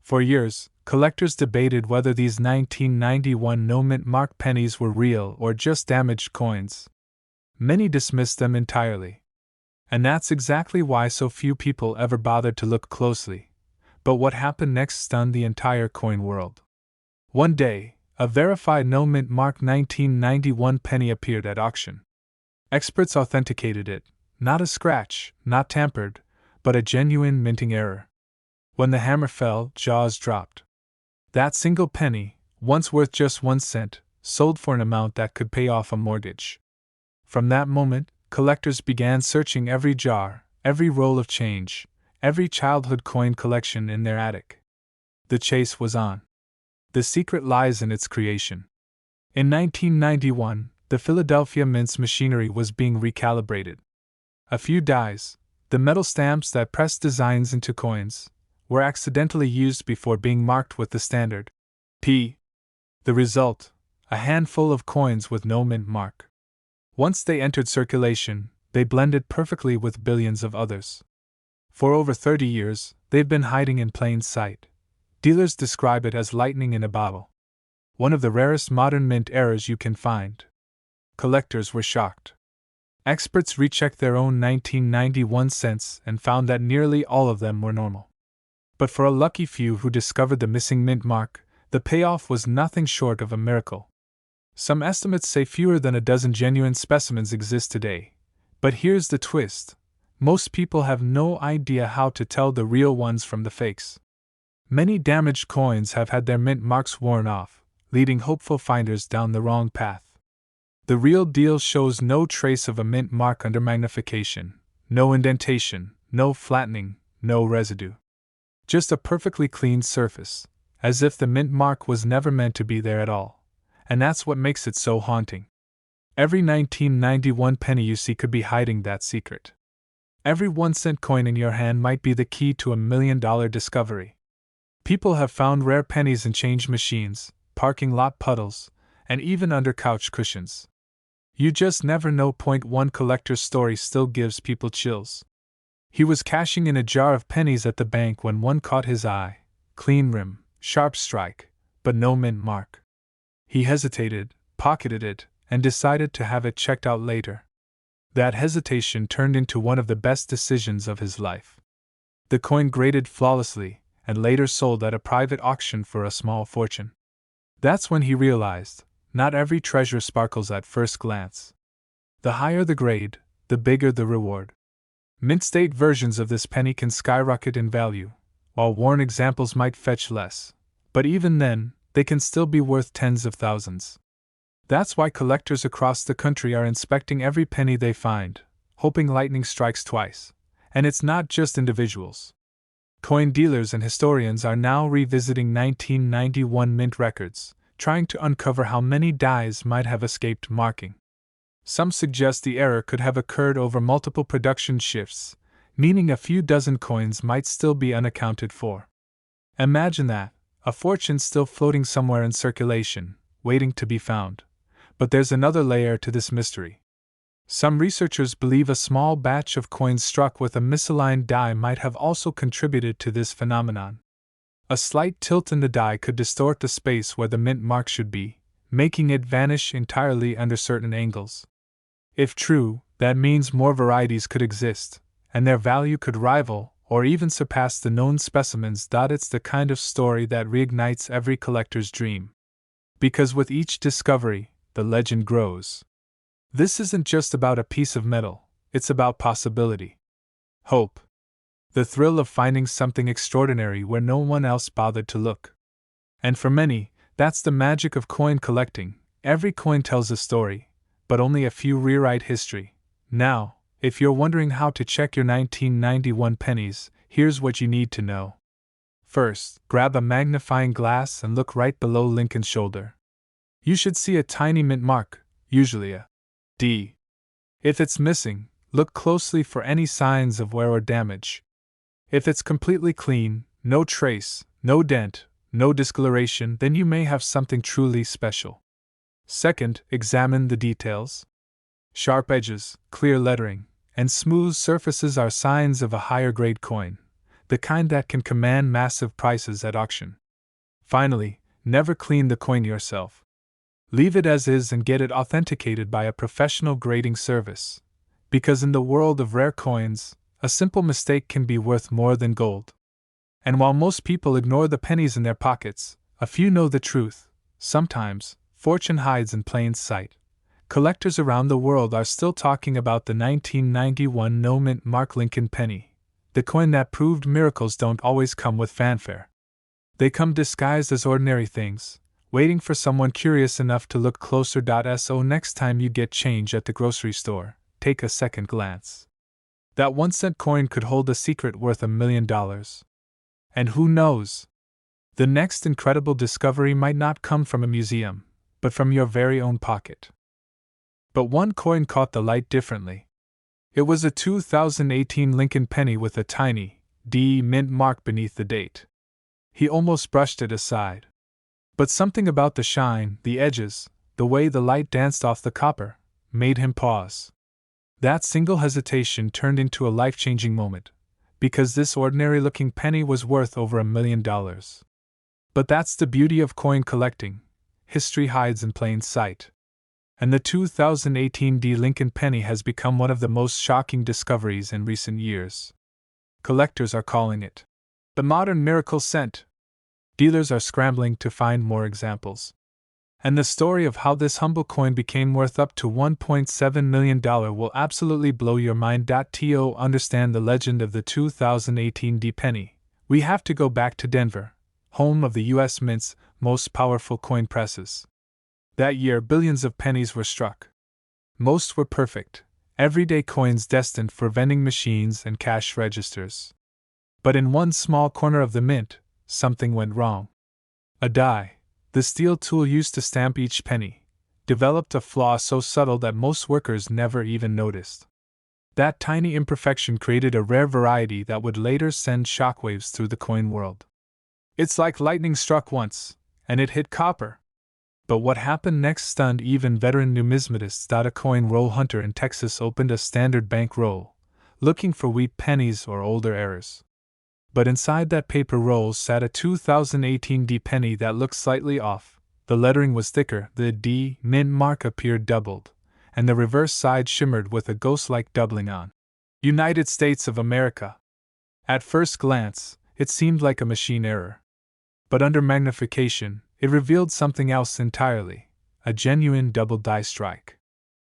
For years, collectors debated whether these 1991 no mint mark pennies were real or just damaged coins. Many dismissed them entirely. And that's exactly why so few people ever bothered to look closely. But what happened next stunned the entire coin world. One day, a verified no mint mark 1991 penny appeared at auction. Experts authenticated it, not a scratch, not tampered, but a genuine minting error. When the hammer fell, jaws dropped. That single penny, once worth just 1 cent, sold for an amount that could pay off a mortgage. From that moment, collectors began searching every jar, every roll of change, every childhood coin collection in their attic. The chase was on. The secret lies in its creation. In 1991, the Philadelphia Mint's machinery was being recalibrated. A few dies, the metal stamps that pressed designs into coins, were accidentally used before being marked with the standard P. The result, a handful of coins with no mint mark. Once they entered circulation, they blended perfectly with billions of others. For over 30 years, they've been hiding in plain sight. Dealers describe it as lightning in a bottle. One of the rarest modern mint errors you can find. Collectors were shocked. Experts rechecked their own 1991 cents and found that nearly all of them were normal. But for a lucky few who discovered the missing mint mark, the payoff was nothing short of a miracle. Some estimates say fewer than a dozen genuine specimens exist today. But here's the twist. Most people have no idea how to tell the real ones from the fakes. Many damaged coins have had their mint marks worn off, leading hopeful finders down the wrong path. The real deal shows no trace of a mint mark under magnification, no indentation, no flattening, no residue. Just a perfectly clean surface, as if the mint mark was never meant to be there at all. And that's what makes it so haunting. Every 1991 penny you see could be hiding that secret. Every 1-cent coin in your hand might be the key to a $1 million discovery. People have found rare pennies in change machines, parking lot puddles, and even under couch cushions. You just never know. One collector's story still gives people chills. He was cashing in a jar of pennies at the bank when one caught his eye. Clean rim, sharp strike, but no mint mark. He hesitated, pocketed it, and decided to have it checked out later. That hesitation turned into one of the best decisions of his life. The coin graded flawlessly, and later sold at a private auction for a small fortune. That's when he realized, not every treasure sparkles at first glance. The higher the grade, the bigger the reward. Mint state versions of this penny can skyrocket in value, while worn examples might fetch less. But even then, they can still be worth tens of thousands. That's why collectors across the country are inspecting every penny they find, hoping lightning strikes twice. And it's not just individuals. Coin dealers and historians are now revisiting 1991 mint records, trying to uncover how many dies might have escaped marking. Some suggest the error could have occurred over multiple production shifts, meaning a few dozen coins might still be unaccounted for. Imagine that, a fortune still floating somewhere in circulation, waiting to be found. But there's another layer to this mystery. Some researchers believe a small batch of coins struck with a misaligned die might have also contributed to this phenomenon. A slight tilt in the die could distort the space where the mint mark should be, making it vanish entirely under certain angles. If true, that means more varieties could exist, and their value could rival or even surpass the known specimens. It's the kind of story that reignites every collector's dream. Because with each discovery, the legend grows. This isn't just about a piece of metal, it's about possibility. Hope. The thrill of finding something extraordinary where no one else bothered to look. And for many, that's the magic of coin collecting. Every coin tells a story, but only a few rewrite history. Now, if you're wondering how to check your 1991 pennies, here's what you need to know. First, grab a magnifying glass and look right below Lincoln's shoulder. You should see a tiny mint mark, usually a D. If it's missing, look closely for any signs of wear or damage. If it's completely clean, no trace, no dent, no discoloration, then you may have something truly special. Second, examine the details. Sharp edges, clear lettering, and smooth surfaces are signs of a higher grade coin, the kind that can command massive prices at auction. Finally, never clean the coin yourself. Leave it as is and get it authenticated by a professional grading service. Because in the world of rare coins, a simple mistake can be worth more than gold. And while most people ignore the pennies in their pockets, a few know the truth. Sometimes, fortune hides in plain sight. Collectors around the world are still talking about the 1991 no mint mark Lincoln penny, the coin that proved miracles don't always come with fanfare. They come disguised as ordinary things, waiting for someone curious enough to look closer. So next time you get change at the grocery store, take a second glance. That 1-cent coin could hold a secret worth $1 million. And who knows? The next incredible discovery might not come from a museum, but from your very own pocket. But one coin caught the light differently. It was a 2018 Lincoln penny with a tiny D mint mark beneath the date. He almost brushed it aside. But something about the shine, the edges, the way the light danced off the copper, made him pause. That single hesitation turned into a life-changing moment. because this ordinary-looking penny was worth over $1 million. But that's the beauty of coin collecting. History hides in plain sight. And the 2018 Lincoln penny has become one of the most shocking discoveries in recent years. Collectors are calling it the modern miracle cent. Dealers are scrambling to find more examples. And the story of how this humble coin became worth up to $1.7 million will absolutely blow your mind. To understand the legend of the 2018 penny, we have to go back to Denver, home of the U.S. Mint's most powerful coin presses. That year, billions of pennies were struck. Most were perfect, everyday coins destined for vending machines and cash registers. But in one small corner of the mint, something went wrong. A die, the steel tool used to stamp each penny, developed a flaw so subtle that most workers never even noticed. That tiny imperfection created a rare variety that would later send shockwaves through the coin world. It's like lightning struck once, and it hit copper. But what happened next stunned even veteran numismatists. A coin roll hunter in Texas opened a standard bank roll, looking for wheat pennies or older errors. But inside that paper roll sat a 2018 penny that looked slightly off. The lettering was thicker, the D mint mark appeared doubled, and the reverse side shimmered with a ghost-like doubling on. United States of America. At first glance, it seemed like a machine error. But under magnification, it revealed something else entirely, a genuine double die strike.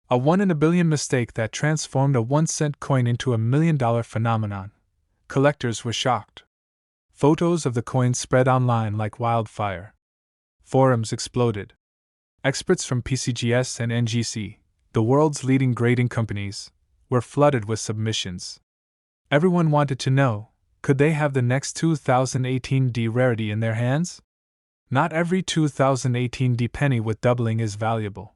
A 1 in a billion mistake that transformed a 1-cent coin into $1 million phenomenon. Collectors were shocked. Photos of the coin spread online like wildfire. Forums exploded. Experts from PCGS and NGC, the world's leading grading companies, were flooded with submissions. Everyone wanted to know, could they have the next 2018 rarity in their hands? Not every 2018 penny with doubling is valuable.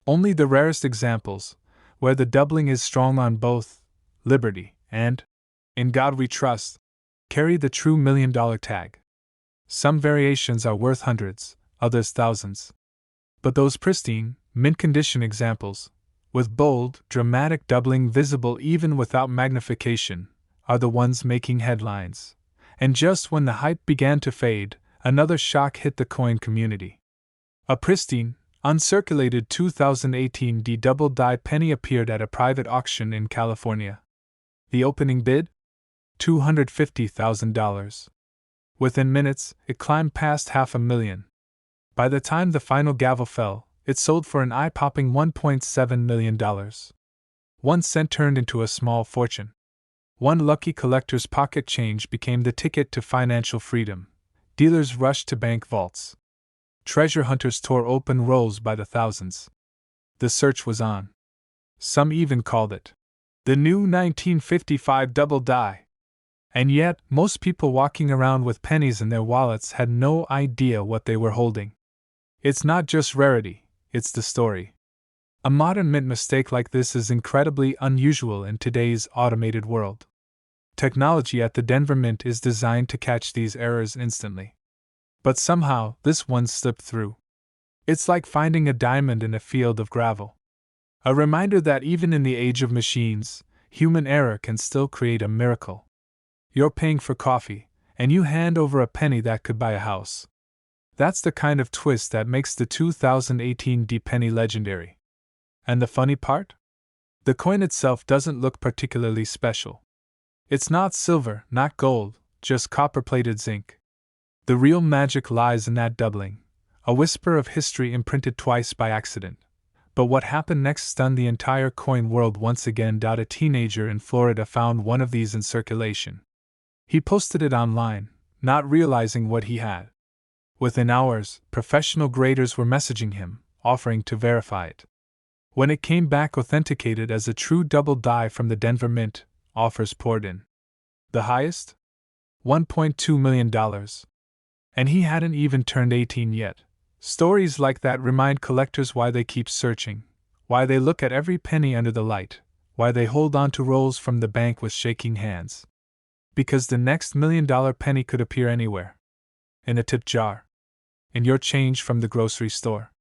Only the rarest examples, where the doubling is strong on both Liberty and In God We Trust, carry the true $1 million tag. Some variations are worth hundreds, others thousands. But those pristine, mint-condition examples, with bold, dramatic doubling visible even without magnification, are the ones making headlines. And just when the hype began to fade, another shock hit the coin community. A pristine, uncirculated 2018 double die penny appeared at a private auction in California. The opening bid? $250,000. Within minutes, it climbed past $500,000. By the time the final gavel fell, it sold for an eye-popping $1.7 million. 1 cent turned into a small fortune. One lucky collector's pocket change became the ticket to financial freedom. Dealers rushed to bank vaults. Treasure hunters tore open rolls by the thousands. The search was on. Some even called it the new 1955 double die. And yet, most people walking around with pennies in their wallets had no idea what they were holding. It's not just rarity, it's the story. A modern mint mistake like this is incredibly unusual in today's automated world. Technology at the Denver Mint is designed to catch these errors instantly. But somehow, this one slipped through. It's like finding a diamond in a field of gravel. A reminder that even in the age of machines, human error can still create a miracle. You're paying for coffee, and you hand over a penny that could buy a house. That's the kind of twist that makes the 2018 penny legendary. And the funny part? The coin itself doesn't look particularly special. It's not silver, not gold, just copper-plated zinc. The real magic lies in that doubling, a whisper of history imprinted twice by accident. But what happened next stunned the entire coin world once again. A teenager in Florida found one of these in circulation. He posted it online, not realizing what he had. Within hours, professional graders were messaging him, offering to verify it. When it came back authenticated as a true double die from the Denver Mint, offers poured in. The highest? $1.2 million. And he hadn't even turned 18 yet. Stories like that remind collectors why they keep searching, why they look at every penny under the light, why they hold on to rolls from the bank with shaking hands. Because the next $1 million penny could appear anywhere. In a tip jar. In your change from the grocery store.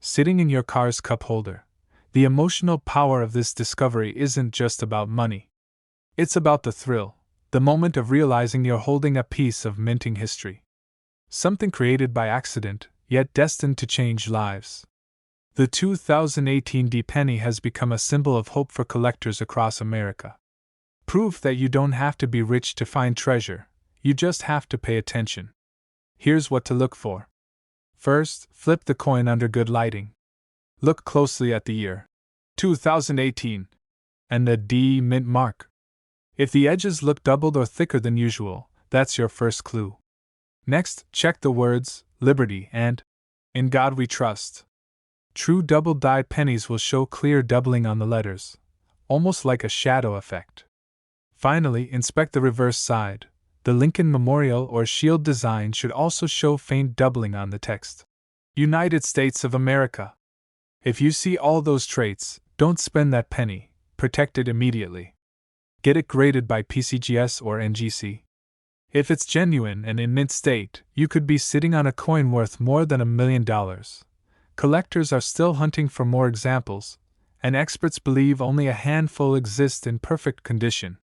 Sitting in your car's cup holder. The emotional power of this discovery isn't just about money. It's about the thrill, The moment of realizing you're holding a piece of minting history. Something created by accident, yet destined to change lives. The 2018 penny has become a symbol of hope for collectors across America. Proof that you don't have to be rich to find treasure, you just have to pay attention. Here's what to look for. First, flip the coin under good lighting. Look closely at the year, 2018, and the D mint mark. If the edges look doubled or thicker than usual, that's your first clue. Next, check the words, Liberty and In God We Trust. True double-dyed pennies will show clear doubling on the letters, almost like a shadow effect. Finally, inspect the reverse side. The Lincoln Memorial or shield design should also show faint doubling on the text. United States of America. If you see all those traits, don't spend that penny, protect it immediately. Get it graded by PCGS or NGC. If it's genuine and in mint state, you could be sitting on a coin worth more than $1 million. Collectors are still hunting for more examples, and experts believe only a handful exist in perfect condition.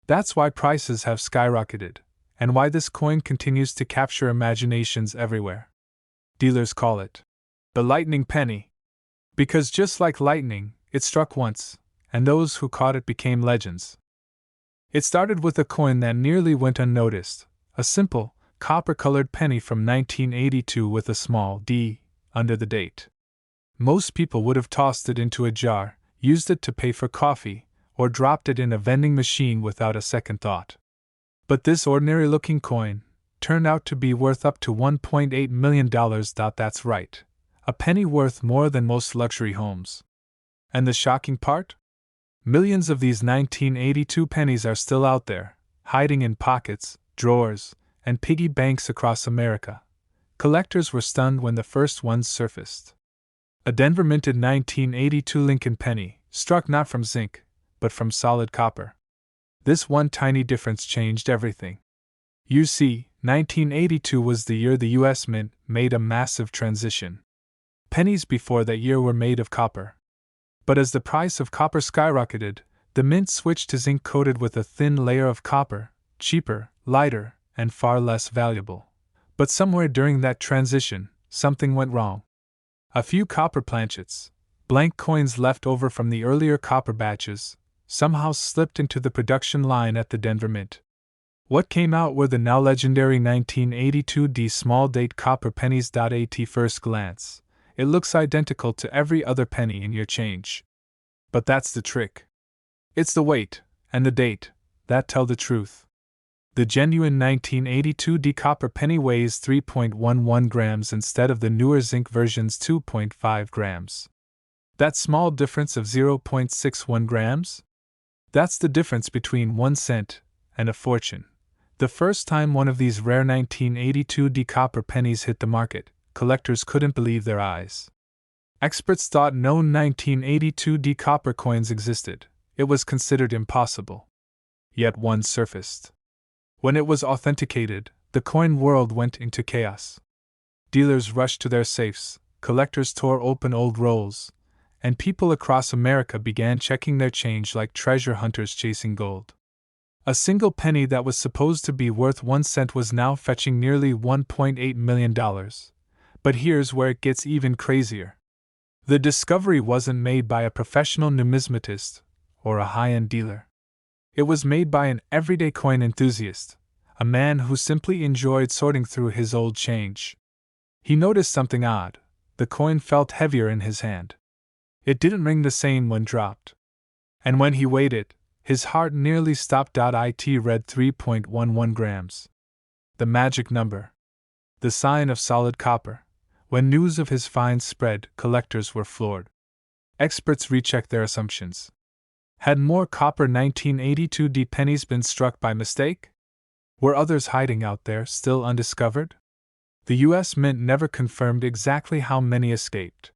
That's why prices have skyrocketed, and why this coin continues to capture imaginations everywhere. Dealers call it the lightning penny. Because just like lightning, it struck once, and those who caught it became legends. It started with a coin that nearly went unnoticed, a simple, copper-colored penny from 1982 with a small D under the date. Most people would have tossed it into a jar, used it to pay for coffee, or dropped it in a vending machine without a second thought. But this ordinary-looking coin turned out to be worth up to $1.8 million. That's right, a penny worth more than most luxury homes. And the shocking part? Millions of these 1982 pennies are still out there, hiding in pockets, drawers, and piggy banks across America. Collectors were stunned when the first ones surfaced. A Denver minted 1982 Lincoln penny, struck not from zinc, but from solid copper. This one tiny difference changed everything. You see, 1982 was the year the U.S. Mint made a massive transition. Pennies before that year were made of copper. But as the price of copper skyrocketed, the mint switched to zinc coated with a thin layer of copper, cheaper, lighter, and far less valuable. But somewhere during that transition, something went wrong. A few copper planchets, blank coins left over from the earlier copper batches, somehow slipped into the production line at the Denver Mint. What came out were the now legendary 1982 D small date copper pennies. At first glance, it looks identical to every other penny in your change. But that's the trick. It's the weight and the date that tell the truth. The genuine 1982 D copper penny weighs 3.11 grams instead of the newer zinc version's 2.5 grams. That small difference of 0.61 grams? That's the difference between 1 cent and a fortune. The first time one of these rare 1982 D copper pennies hit the market, collectors couldn't believe their eyes. Experts thought no 1982 D copper coins existed. It was considered impossible. Yet one surfaced. When it was authenticated, the coin world went into chaos. Dealers rushed to their safes, collectors tore open old rolls, and people across America began checking their change like treasure hunters chasing gold. A single penny that was supposed to be worth 1 cent was now fetching nearly $1.8 million. But here's where it gets even crazier. The discovery wasn't made by a professional numismatist or a high-end dealer. It was made by an everyday coin enthusiast, a man who simply enjoyed sorting through his old change. He noticed something odd. The coin felt heavier in his hand. It didn't ring the same when dropped. And when he weighed it, his heart nearly stopped. It read 3.11 grams. The magic number. The sign of solid copper. When news of his finds spread, collectors were floored. Experts rechecked their assumptions. Had more copper 1982 D pennies been struck by mistake? Were others hiding out there, still undiscovered? The U.S. Mint never confirmed exactly how many escaped.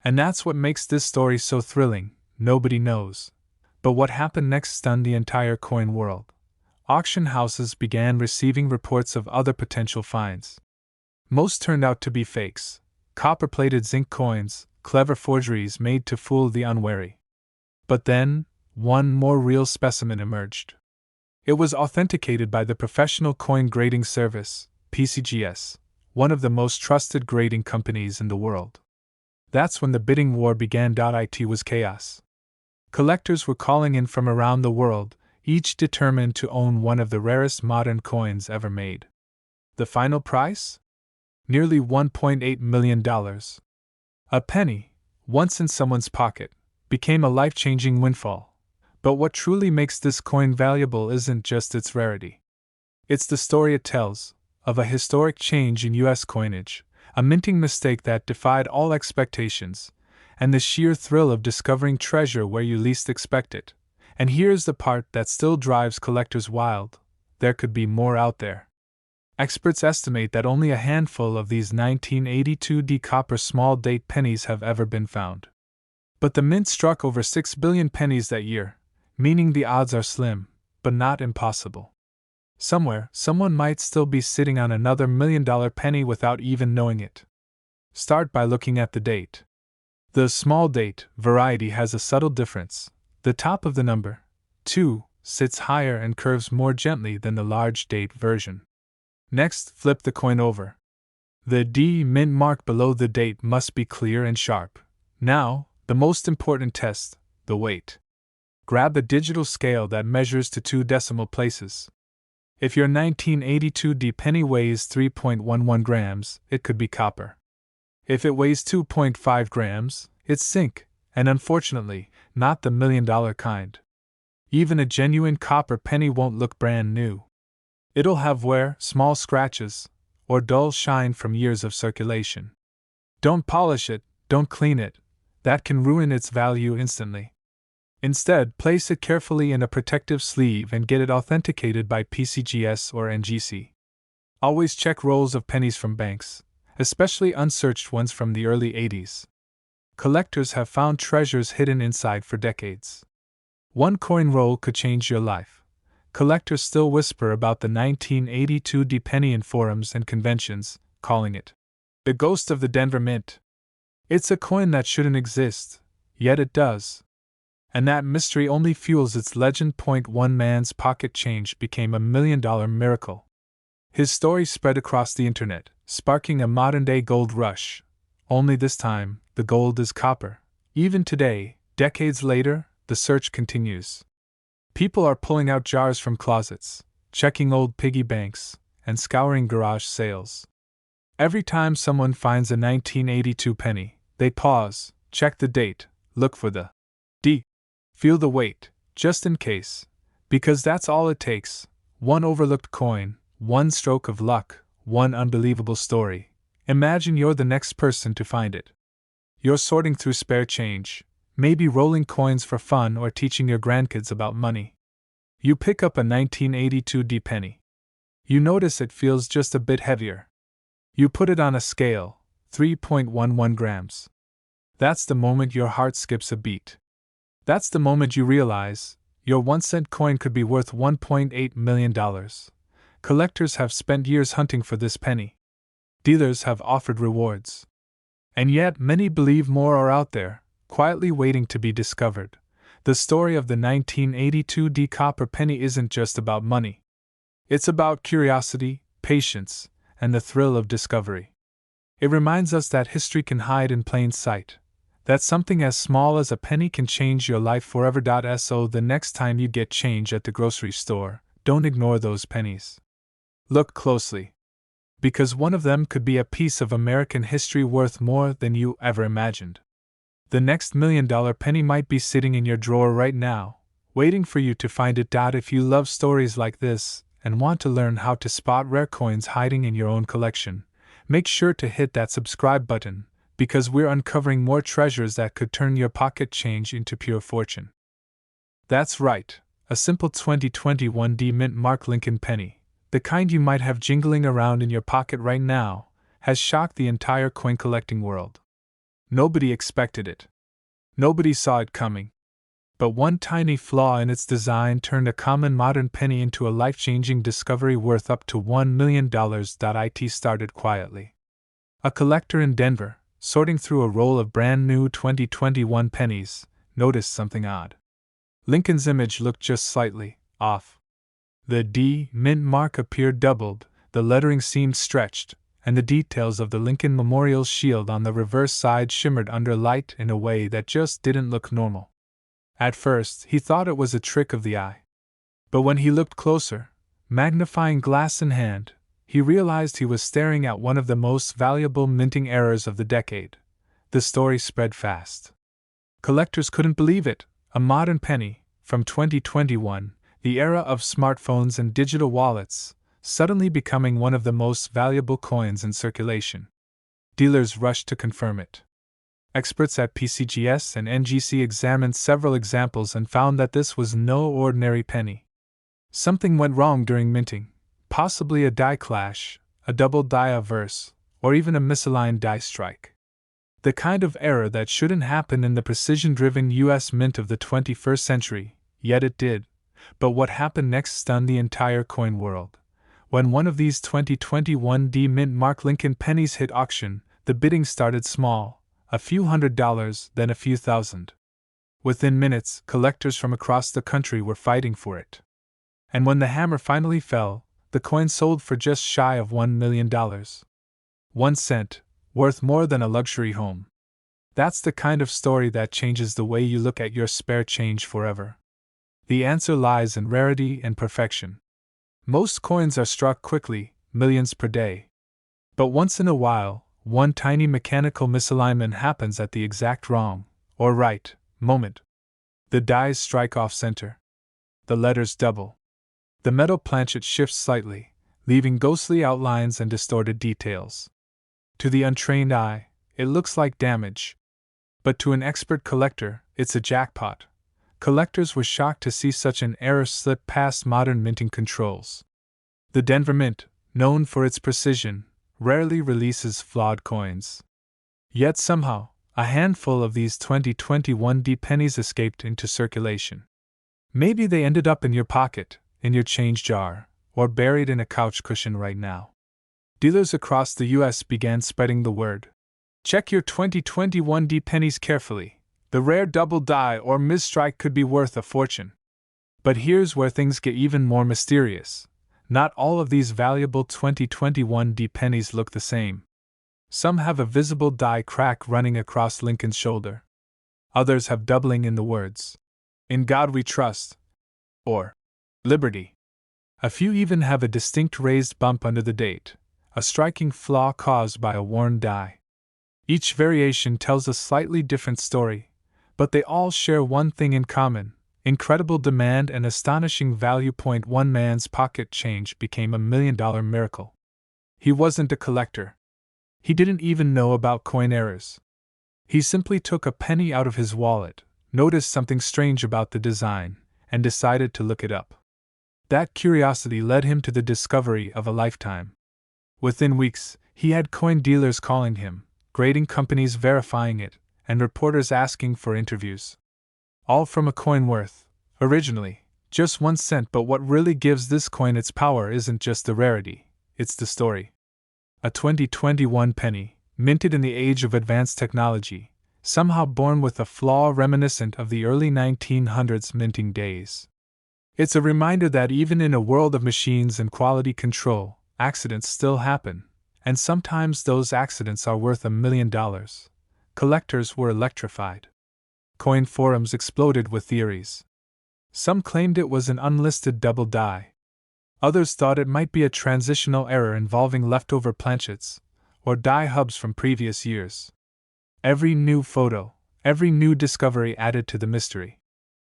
And that's what makes this story so thrilling. Nobody knows. But what happened next stunned the entire coin world. Auction houses began receiving reports of other potential finds. Most turned out to be fakes, copper-plated zinc coins, clever forgeries made to fool the unwary. But then, one more real specimen emerged. It was authenticated by the Professional Coin Grading Service, PCGS, one of the most trusted grading companies in the world. That's when the bidding war began. It was chaos. Collectors were calling in from around the world, each determined to own one of the rarest modern coins ever made. The final price? Nearly $1.8 million. A penny, once in someone's pocket, became a life-changing windfall. But what truly makes this coin valuable isn't just its rarity. It's the story it tells, of a historic change in U.S. coinage, a minting mistake that defied all expectations, and the sheer thrill of discovering treasure where you least expect it. And here's the part that still drives collectors wild: there could be more out there. Experts estimate that only a handful of these 1982 copper small date pennies have ever been found. But the mint struck over 6 billion pennies that year, meaning the odds are slim, but not impossible. Somewhere, someone might still be sitting on another $1 million penny without even knowing it. Start by looking at the date. The small date variety has a subtle difference. The top of the number 2 sits higher and curves more gently than the large date version. Next, flip the coin over. The D mint mark below the date must be clear and sharp. Now, the most important test: the weight. Grab the digital scale that measures to 2 decimal places. If your 1982 penny weighs 3.11 grams, it could be copper. If it weighs 2.5 grams, it's zinc, and unfortunately, not the $1 million kind. Even a genuine copper penny won't look brand new. It'll have wear, small scratches, or dull shine from years of circulation. Don't polish it, don't clean it. That can ruin its value instantly. Instead, place it carefully in a protective sleeve and get it authenticated by PCGS or NGC. Always check rolls of pennies from banks, especially unsearched ones from the early 80s. Collectors have found treasures hidden inside for decades. One coin roll could change your life. Collectors still whisper about the 1982 penny in forums and conventions, calling it the ghost of the Denver Mint. It's a coin that shouldn't exist, yet it does. And that mystery only fuels its legend. One man's pocket change became $1 million miracle. His story spread across the internet, sparking a modern-day gold rush. Only this time, the gold is copper. Even today, decades later, the search continues. People are pulling out jars from closets, checking old piggy banks, and scouring garage sales. Every time someone finds a 1982 penny, they pause, check the date, look for the D. Feel the weight, just in case. Because that's all it takes. One overlooked coin, one stroke of luck, one unbelievable story. Imagine you're the next person to find it. You're sorting through spare change, maybe rolling coins for fun or teaching your grandkids about money. You pick up a 1982 penny. You notice it feels just a bit heavier. You put it on a scale, 3.11 grams. That's the moment your heart skips a beat. That's the moment you realize your 1-cent coin could be worth $1.8 million. Collectors have spent years hunting for this penny. Dealers have offered rewards. And yet many believe more are out there, quietly waiting to be discovered. The story of the 1982 copper penny isn't just about money. It's about curiosity, patience, and the thrill of discovery. It reminds us that history can hide in plain sight, that something as small as a penny can change your life forever. So the next time you get change at the grocery store, don't ignore those pennies. Look closely. Because one of them could be a piece of American history worth more than you ever imagined. The next $1 million penny might be sitting in your drawer right now, waiting for you to find it. If you love stories like this and want to learn how to spot rare coins hiding in your own collection, make sure to hit that subscribe button, because we're uncovering more treasures that could turn your pocket change into pure fortune. That's right, a simple 2021 mint mark Lincoln penny, the kind you might have jingling around in your pocket right now, has shocked the entire coin collecting world. Nobody expected it. Nobody saw it coming. But one tiny flaw in its design turned a common modern penny into a life-changing discovery worth up to $1 million. It started quietly. A collector in Denver, sorting through a roll of brand new 2021 pennies, noticed something odd. Lincoln's image looked just slightly off. The D mint mark appeared doubled, the lettering seemed stretched, and the details of the Lincoln Memorial shield on the reverse side shimmered under light in a way that just didn't look normal. At first, he thought it was a trick of the eye. But when he looked closer, magnifying glass in hand, he realized he was staring at one of the most valuable minting errors of the decade. The story spread fast. Collectors couldn't believe it. A modern penny, from 2021, the era of smartphones and digital wallets, suddenly becoming one of the most valuable coins in circulation. Dealers rushed to confirm it. Experts at PCGS and NGC examined several examples and found that this was no ordinary penny. Something went wrong during minting, possibly a die clash, a double die averse, or even a misaligned die strike. The kind of error that shouldn't happen in the precision-driven US mint of the 21st century, yet it did. But what happened next stunned the entire coin world. When one of these 2021 D mint mark Lincoln pennies hit auction, the bidding started small, a few $100s, then a few thousand. Within minutes, collectors from across the country were fighting for it. And when the hammer finally fell, the coin sold for just shy of $1 million. 1 cent, worth more than a luxury home. That's the kind of story that changes the way you look at your spare change forever. The answer lies in rarity and perfection. Most coins are struck quickly, millions per day. But once in a while, one tiny mechanical misalignment happens at the exact wrong, or right, moment. The dies strike off center. The letters double. The metal planchet shifts slightly, leaving ghostly outlines and distorted details. To the untrained eye, it looks like damage. But to an expert collector, it's a jackpot. Collectors were shocked to see such an error slip past modern minting controls. The Denver Mint, known for its precision, rarely releases flawed coins. Yet somehow, a handful of these 2021 D pennies escaped into circulation. Maybe they ended up in your pocket, in your change jar, or buried in a couch cushion right now. Dealers across the US began spreading the word. Check your 2021 D pennies carefully. The rare double die or misstrike could be worth a fortune. But here's where things get even more mysterious. Not all of these valuable 2021 D pennies look the same. Some have a visible die crack running across Lincoln's shoulder. Others have doubling in the words, "In God we trust," or "Liberty." A few even have a distinct raised bump under the date, a striking flaw caused by a worn die. Each variation tells a slightly different story, but they all share one thing in common: incredible demand and astonishing value. One man's pocket change became $1 million miracle. He wasn't a collector. He didn't even know about coin errors. He simply took a penny out of his wallet, noticed something strange about the design, and decided to look it up. That curiosity led him to the discovery of a lifetime. Within weeks, he had coin dealers calling him, grading companies verifying it, and reporters asking for interviews. All from a coin worth, originally, just 1 cent. But what really gives this coin its power isn't just the rarity, it's the story. A 2021 penny, minted in the age of advanced technology, somehow born with a flaw reminiscent of the early 1900s minting days. It's a reminder that even in a world of machines and quality control, accidents still happen, and sometimes those accidents are worth $1 million. Collectors were electrified. Coin forums exploded with theories. Some claimed it was an unlisted double die. Others thought it might be a transitional error involving leftover planchets, or die hubs from previous years. Every new photo, every new discovery added to the mystery.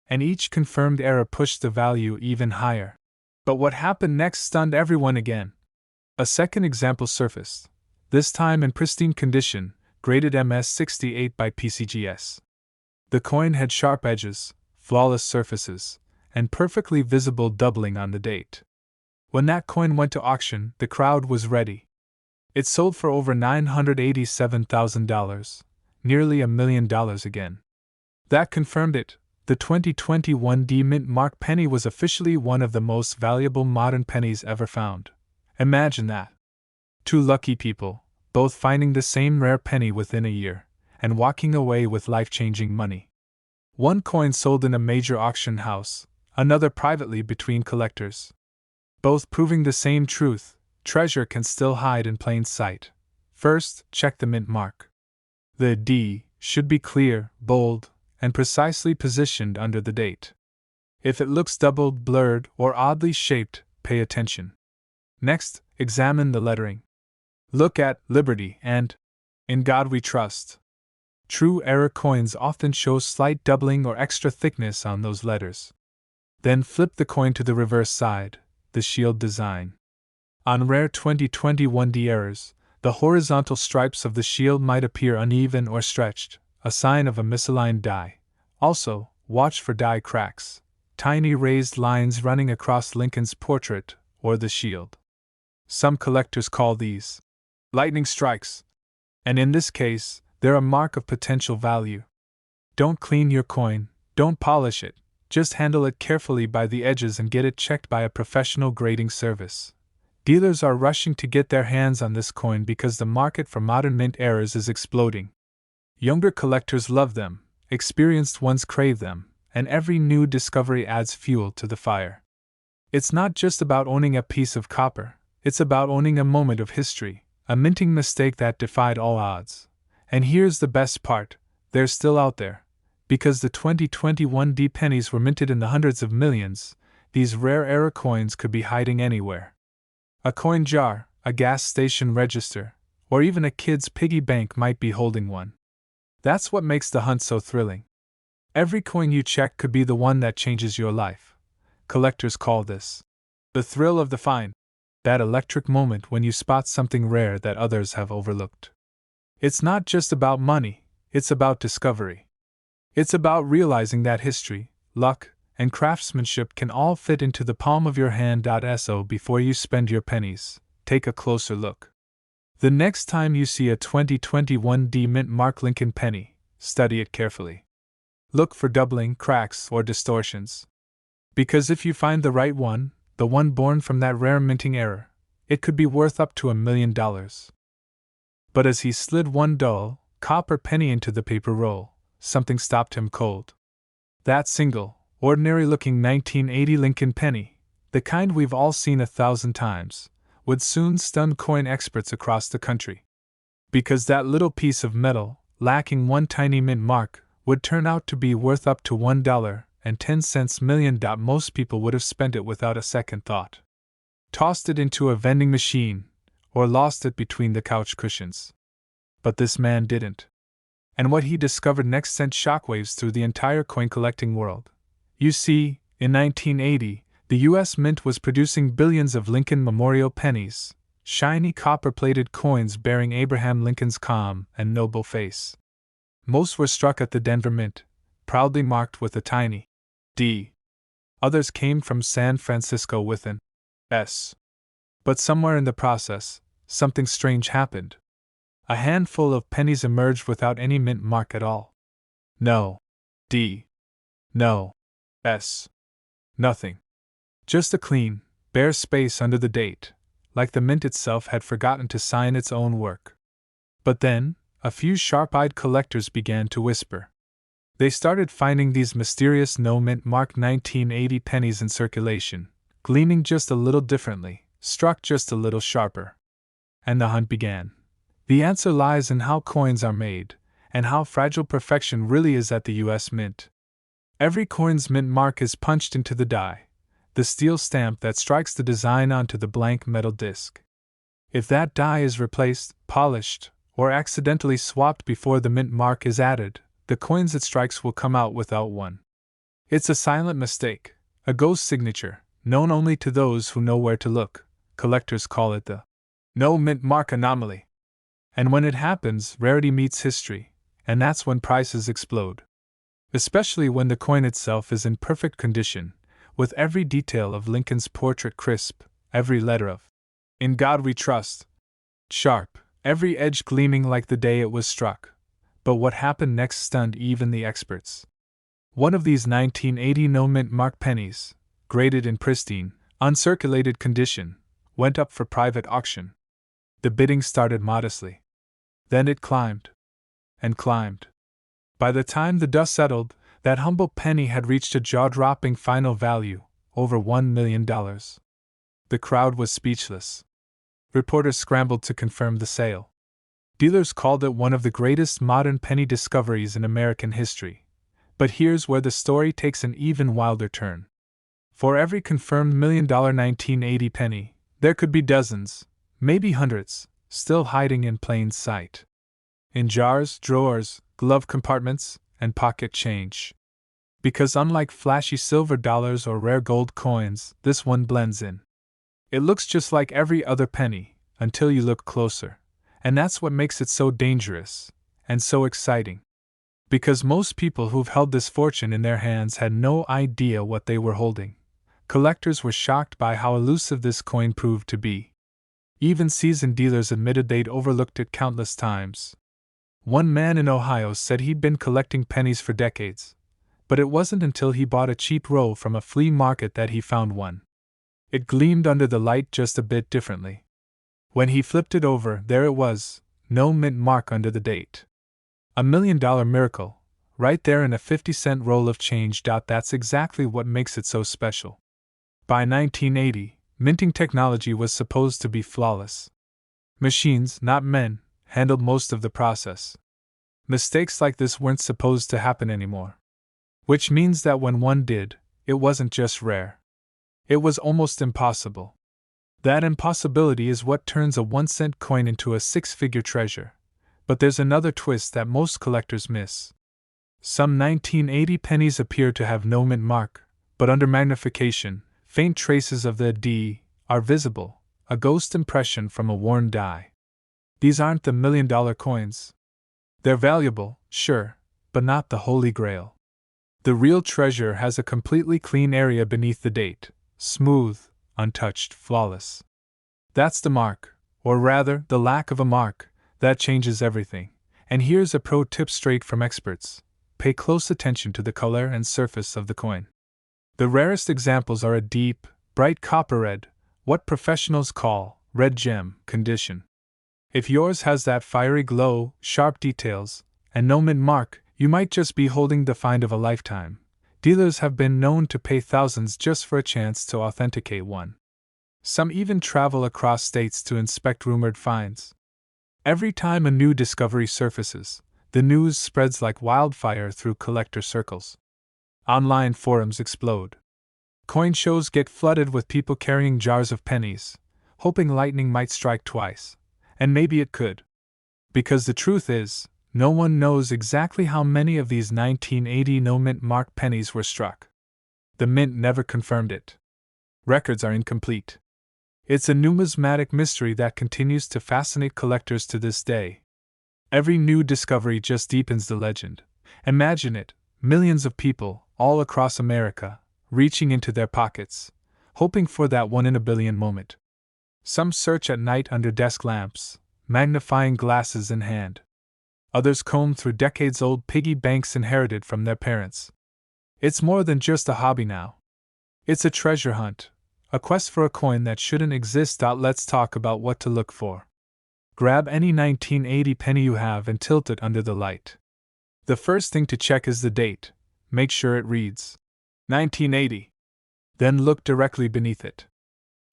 And each confirmed error pushed the value even higher. But what happened next stunned everyone again. A second example surfaced, this time in pristine condition, graded MS68 by PCGS. The coin had sharp edges, flawless surfaces, and perfectly visible doubling on the date. When that coin went to auction, the crowd was ready. It sold for over $987,000, nearly $1 million again. That confirmed it. The 2021 D mint mark penny was officially one of the most valuable modern pennies ever found. Imagine that. Two lucky people, both finding the same rare penny within a year, and walking away with life-changing money. One coin sold in a major auction house, another privately between collectors. both proving the same truth: treasure can still hide in plain sight. First, check the mint mark. The D should be clear, bold, and precisely positioned under the date. If it looks doubled, blurred, or oddly shaped, pay attention. Next, examine the lettering. Look at Liberty and In God We Trust. True error coins often show slight doubling or extra thickness on those letters. Then flip the coin to the reverse side, the shield design. On rare 2021D errors, the horizontal stripes of the shield might appear uneven or stretched, a sign of a misaligned die. Also, watch for die cracks, tiny raised lines running across Lincoln's portrait or the shield. Some collectors call these lightning strikes, and in this case, they're a mark of potential value. Don't clean your coin, don't polish it, just handle it carefully by the edges and get it checked by a professional grading service. Dealers are rushing to get their hands on this coin because the market for modern mint errors is exploding. Younger collectors love them, experienced ones crave them, and every new discovery adds fuel to the fire. It's not just about owning a piece of copper, it's about owning a moment of history, a minting mistake that defied all odds. And here's the best part: they're still out there. Because the 2021D pennies were minted in the hundreds of millions, these rare error coins could be hiding anywhere. A coin jar, a gas station register, or even a kid's piggy bank might be holding one. That's what makes the hunt so thrilling. Every coin you check could be the one that changes your life. Collectors call this the thrill of the find, that electric moment when you spot something rare that others have overlooked. It's not just about money, it's about discovery. It's about realizing that history, luck, and craftsmanship can all fit into the palm of your hand. So before you spend your pennies, take a closer look. The next time you see a 2021D mint mark Lincoln penny, study it carefully. Look for doubling, cracks, or distortions. Because if you find the right one, the one born from that rare minting error, it could be worth up to $1 million. But as he slid one dull, copper penny into the paper roll, something stopped him cold. That single, ordinary-looking 1980 Lincoln penny, the kind we've all seen 1,000 times, would soon stun coin experts across the country. Because that little piece of metal, lacking one tiny mint mark, would turn out to be worth up to $1.10 million. Most people would have spent it without a second thought. Tossed it into a vending machine, or lost it between the couch cushions. But this man didn't. And what he discovered next sent shockwaves through the entire coin collecting world. You see, in 1980, the U.S. Mint was producing billions of Lincoln Memorial pennies, shiny copper-plated coins bearing Abraham Lincoln's calm and noble face. Most were struck at the Denver Mint, proudly marked with a tiny D. Others came from San Francisco with an S. But somewhere in the process, something strange happened. A handful of pennies emerged without any mint mark at all. No D. No S. Nothing. Just a clean, bare space under the date, like the mint itself had forgotten to sign its own work. But then, a few sharp-eyed collectors began to whisper. They started finding these mysterious no-mint mark 1980 pennies in circulation, gleaming just a little differently, struck just a little sharper. And the hunt began. The answer lies in how coins are made, and how fragile perfection really is at the U.S. Mint. Every coin's mint mark is punched into the die, the steel stamp that strikes the design onto the blank metal disc. If that die is replaced, polished, or accidentally swapped before the mint mark is added, the coins it strikes will come out without one. It's a silent mistake, a ghost signature, known only to those who know where to look. Collectors call it the no mint mark anomaly. And when it happens, rarity meets history, and that's when prices explode. Especially when the coin itself is in perfect condition, with every detail of Lincoln's portrait crisp, every letter of "In God We Trust" sharp, every edge gleaming like the day it was struck. But what happened next stunned even the experts. One of these 1980 no-mint mark pennies, graded in pristine, uncirculated condition, went up for private auction. The bidding started modestly. Then it climbed. And climbed. By the time the dust settled, that humble penny had reached a jaw-dropping final value, over $1 million. The crowd was speechless. Reporters scrambled to confirm the sale. Dealers called it one of the greatest modern penny discoveries in American history. But here's where the story takes an even wilder turn. For every confirmed $1 million 1980 penny, there could be dozens, maybe hundreds, still hiding in plain sight. In jars, drawers, glove compartments, and pocket change. Because unlike flashy silver dollars or rare gold coins, this one blends in. It looks just like every other penny, until you look closer. And that's what makes it so dangerous, and so exciting. Because most people who've held this fortune in their hands had no idea what they were holding. Collectors were shocked by how elusive this coin proved to be. Even seasoned dealers admitted they'd overlooked it countless times. One man in Ohio said he'd been collecting pennies for decades, but it wasn't until he bought a cheap roll from a flea market that he found one. It gleamed under the light just a bit differently. When he flipped it over, there it was, no mint mark under the date. $1 million miracle, right there in a 50-cent roll of change. That's exactly what makes it so special. By 1980, minting technology was supposed to be flawless. Machines, not men, handled most of the process. Mistakes like this weren't supposed to happen anymore. Which means that when one did, it wasn't just rare. It was almost impossible. That impossibility is what turns a 1-cent coin into a 6-figure treasure. But there's another twist that most collectors miss. Some 1980 pennies appear to have no mint mark, but under magnification, faint traces of the D are visible, a ghost impression from a worn die. These aren't the $1 million coins. They're valuable, sure, but not the Holy Grail. The real treasure has a completely clean area beneath the date, smooth, untouched, flawless. That's the mark, or rather, the lack of a mark, that changes everything. And here's a pro tip straight from experts. Pay close attention to the color and surface of the coin. The rarest examples are a deep, bright copper red, what professionals call red gem condition. If yours has that fiery glow, sharp details, and no mint mark, you might just be holding the find of a lifetime. Dealers have been known to pay thousands just for a chance to authenticate one. Some even travel across states to inspect rumored finds. Every time a new discovery surfaces, the news spreads like wildfire through collector circles. Online forums explode. Coin shows get flooded with people carrying jars of pennies, hoping lightning might strike twice. And maybe it could. Because the truth is, no one knows exactly how many of these 1980 no-mint mark pennies were struck. The mint never confirmed it. Records are incomplete. It's a numismatic mystery that continues to fascinate collectors to this day. Every new discovery just deepens the legend. Imagine it, millions of people, all across America, reaching into their pockets, hoping for that 1 in a billion moment. Some search at night under desk lamps, magnifying glasses in hand. Others comb through decades-old piggy banks inherited from their parents. It's more than just a hobby now. It's a treasure hunt, a quest for a coin that shouldn't exist. Let's talk about what to look for. Grab any 1980 penny you have and tilt it under the light. The first thing to check is the date. Make sure it reads 1980. Then look directly beneath it.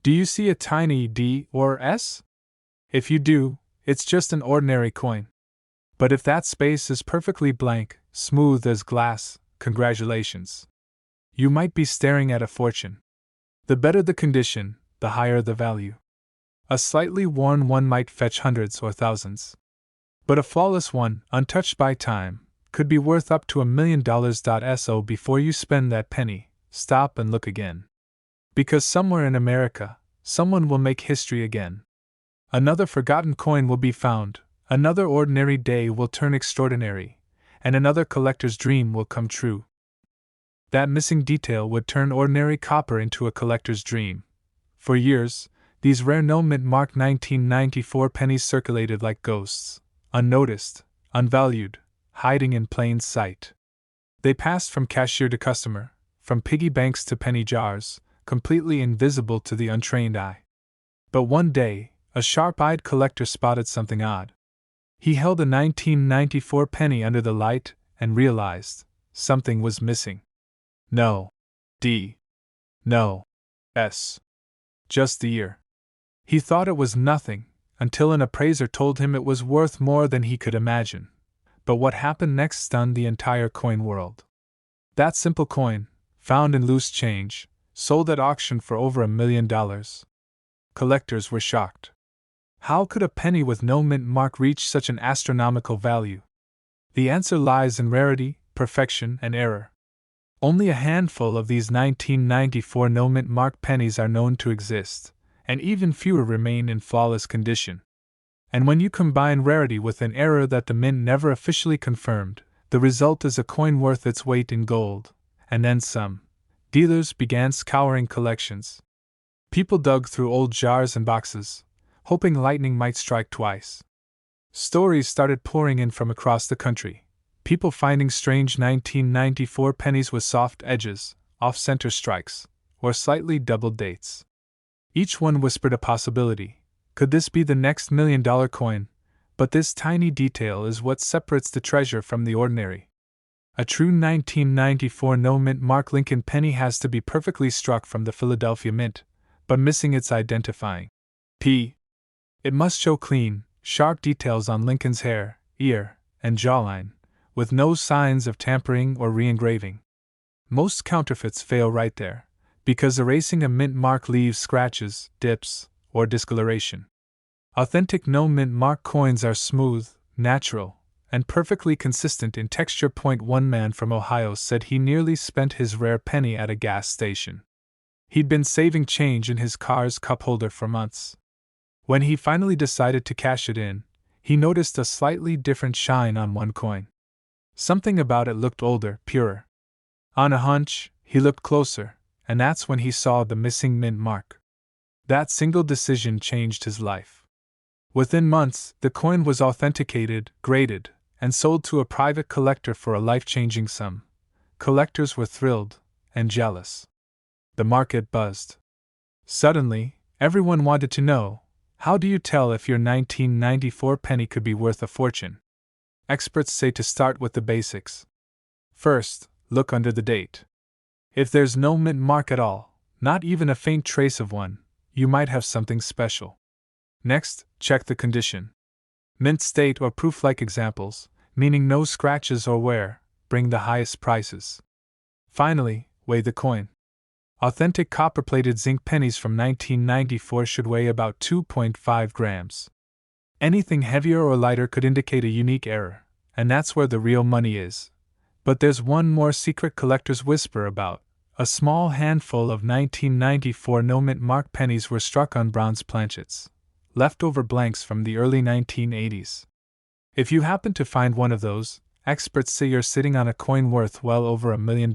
Do you see a tiny D or S? If you do, it's just an ordinary coin. But if that space is perfectly blank, smooth as glass, congratulations. You might be staring at a fortune. The better the condition, the higher the value. A slightly worn one might fetch hundreds or thousands. But a flawless one, untouched by time, could be worth up to $1 million. So before you spend that penny, stop and look again. Because somewhere in America, someone will make history again. Another forgotten coin will be found, another ordinary day will turn extraordinary, and another collector's dream will come true. That missing detail would turn ordinary copper into a collector's dream. For years, these rare no-mint mark 1994 pennies circulated like ghosts, unnoticed, unvalued, hiding in plain sight. They passed from cashier to customer, from piggy banks to penny jars, completely invisible to the untrained eye. But one day, a sharp-eyed collector spotted something odd. He held a 1994 penny under the light and realized something was missing. No D. No S. Just the year. He thought it was nothing, until an appraiser told him it was worth more than he could imagine. But what happened next stunned the entire coin world. That simple coin, found in loose change, sold at auction for over $1 million. Collectors were shocked. How could a penny with no mint mark reach such an astronomical value? The answer lies in rarity, perfection, and error. Only a handful of these 1994 no mint mark pennies are known to exist, and even fewer remain in flawless condition. And when you combine rarity with an error that the mint never officially confirmed, the result is a coin worth its weight in gold, and then some. Dealers began scouring collections. People dug through old jars and boxes, hoping lightning might strike twice. Stories started pouring in from across the country, people finding strange 1994 pennies with soft edges, off-center strikes, or slightly doubled dates. Each one whispered a possibility. Could this be the next $1 million coin? But this tiny detail is what separates the treasure from the ordinary. A true 1994 no mint mark Lincoln penny has to be perfectly struck from the Philadelphia Mint, but missing its identifying P. It must show clean, sharp details on Lincoln's hair, ear, and jawline, with no signs of tampering or re-engraving. Most counterfeits fail right there, because erasing a mint mark leaves scratches, dips, or discoloration. Authentic no mint mark coins are smooth, natural, and perfectly consistent in texture. One man from Ohio said he nearly spent his rare penny at a gas station. He'd been saving change in his car's cup holder for months. When he finally decided to cash it in, he noticed a slightly different shine on one coin. Something about it looked older, purer. On a hunch, he looked closer, and that's when he saw the missing mint mark. That single decision changed his life. Within months, the coin was authenticated, graded, and sold to a private collector for a life-changing sum. Collectors were thrilled and jealous. The market buzzed. Suddenly, everyone wanted to know, how do you tell if your 1994 penny could be worth a fortune? Experts say to start with the basics. First, look under the date. If there's no mint mark at all, not even a faint trace of one, you might have something special. Next, check the condition. Mint state or proof-like examples, meaning no scratches or wear, bring the highest prices. Finally, weigh the coin. Authentic copper-plated zinc pennies from 1994 should weigh about 2.5 grams. Anything heavier or lighter could indicate a unique error, and that's where the real money is. But there's one more secret collectors whisper about. A small handful of 1994 no mint mark pennies were struck on bronze planchets, leftover blanks from the early 1980s. If you happen to find one of those, experts say you're sitting on a coin worth well over $1 million.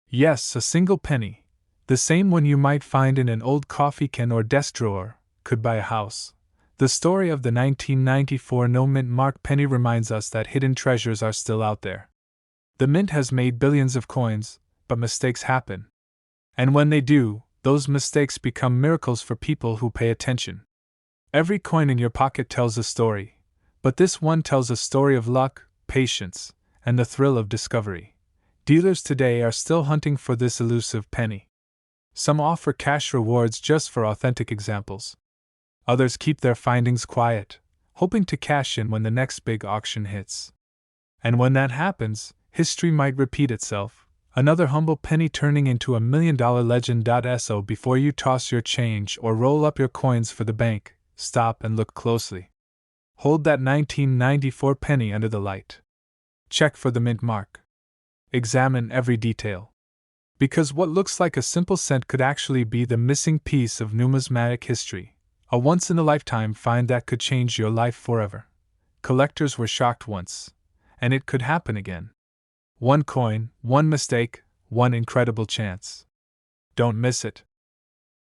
Yes, a single penny, the same one you might find in an old coffee can or desk drawer, could buy a house. The story of the 1994 no mint mark penny reminds us that hidden treasures are still out there. The mint has made billions of coins, but mistakes happen. And when they do, those mistakes become miracles for people who pay attention. Every coin in your pocket tells a story, but this one tells a story of luck, patience, and the thrill of discovery. Dealers today are still hunting for this elusive penny. Some offer cash rewards just for authentic examples. Others keep their findings quiet, hoping to cash in when the next big auction hits. And when that happens, history might repeat itself, another humble penny turning into $1 million legend. So before you toss your change or roll up your coins for the bank, stop and look closely. Hold that 1994 penny under the light. Check for the mint mark. Examine every detail. Because what looks like a simple cent could actually be the missing piece of numismatic history. A once-in-a-lifetime find that could change your life forever. Collectors were shocked once, and it could happen again. One coin, one mistake, one incredible chance. Don't miss it.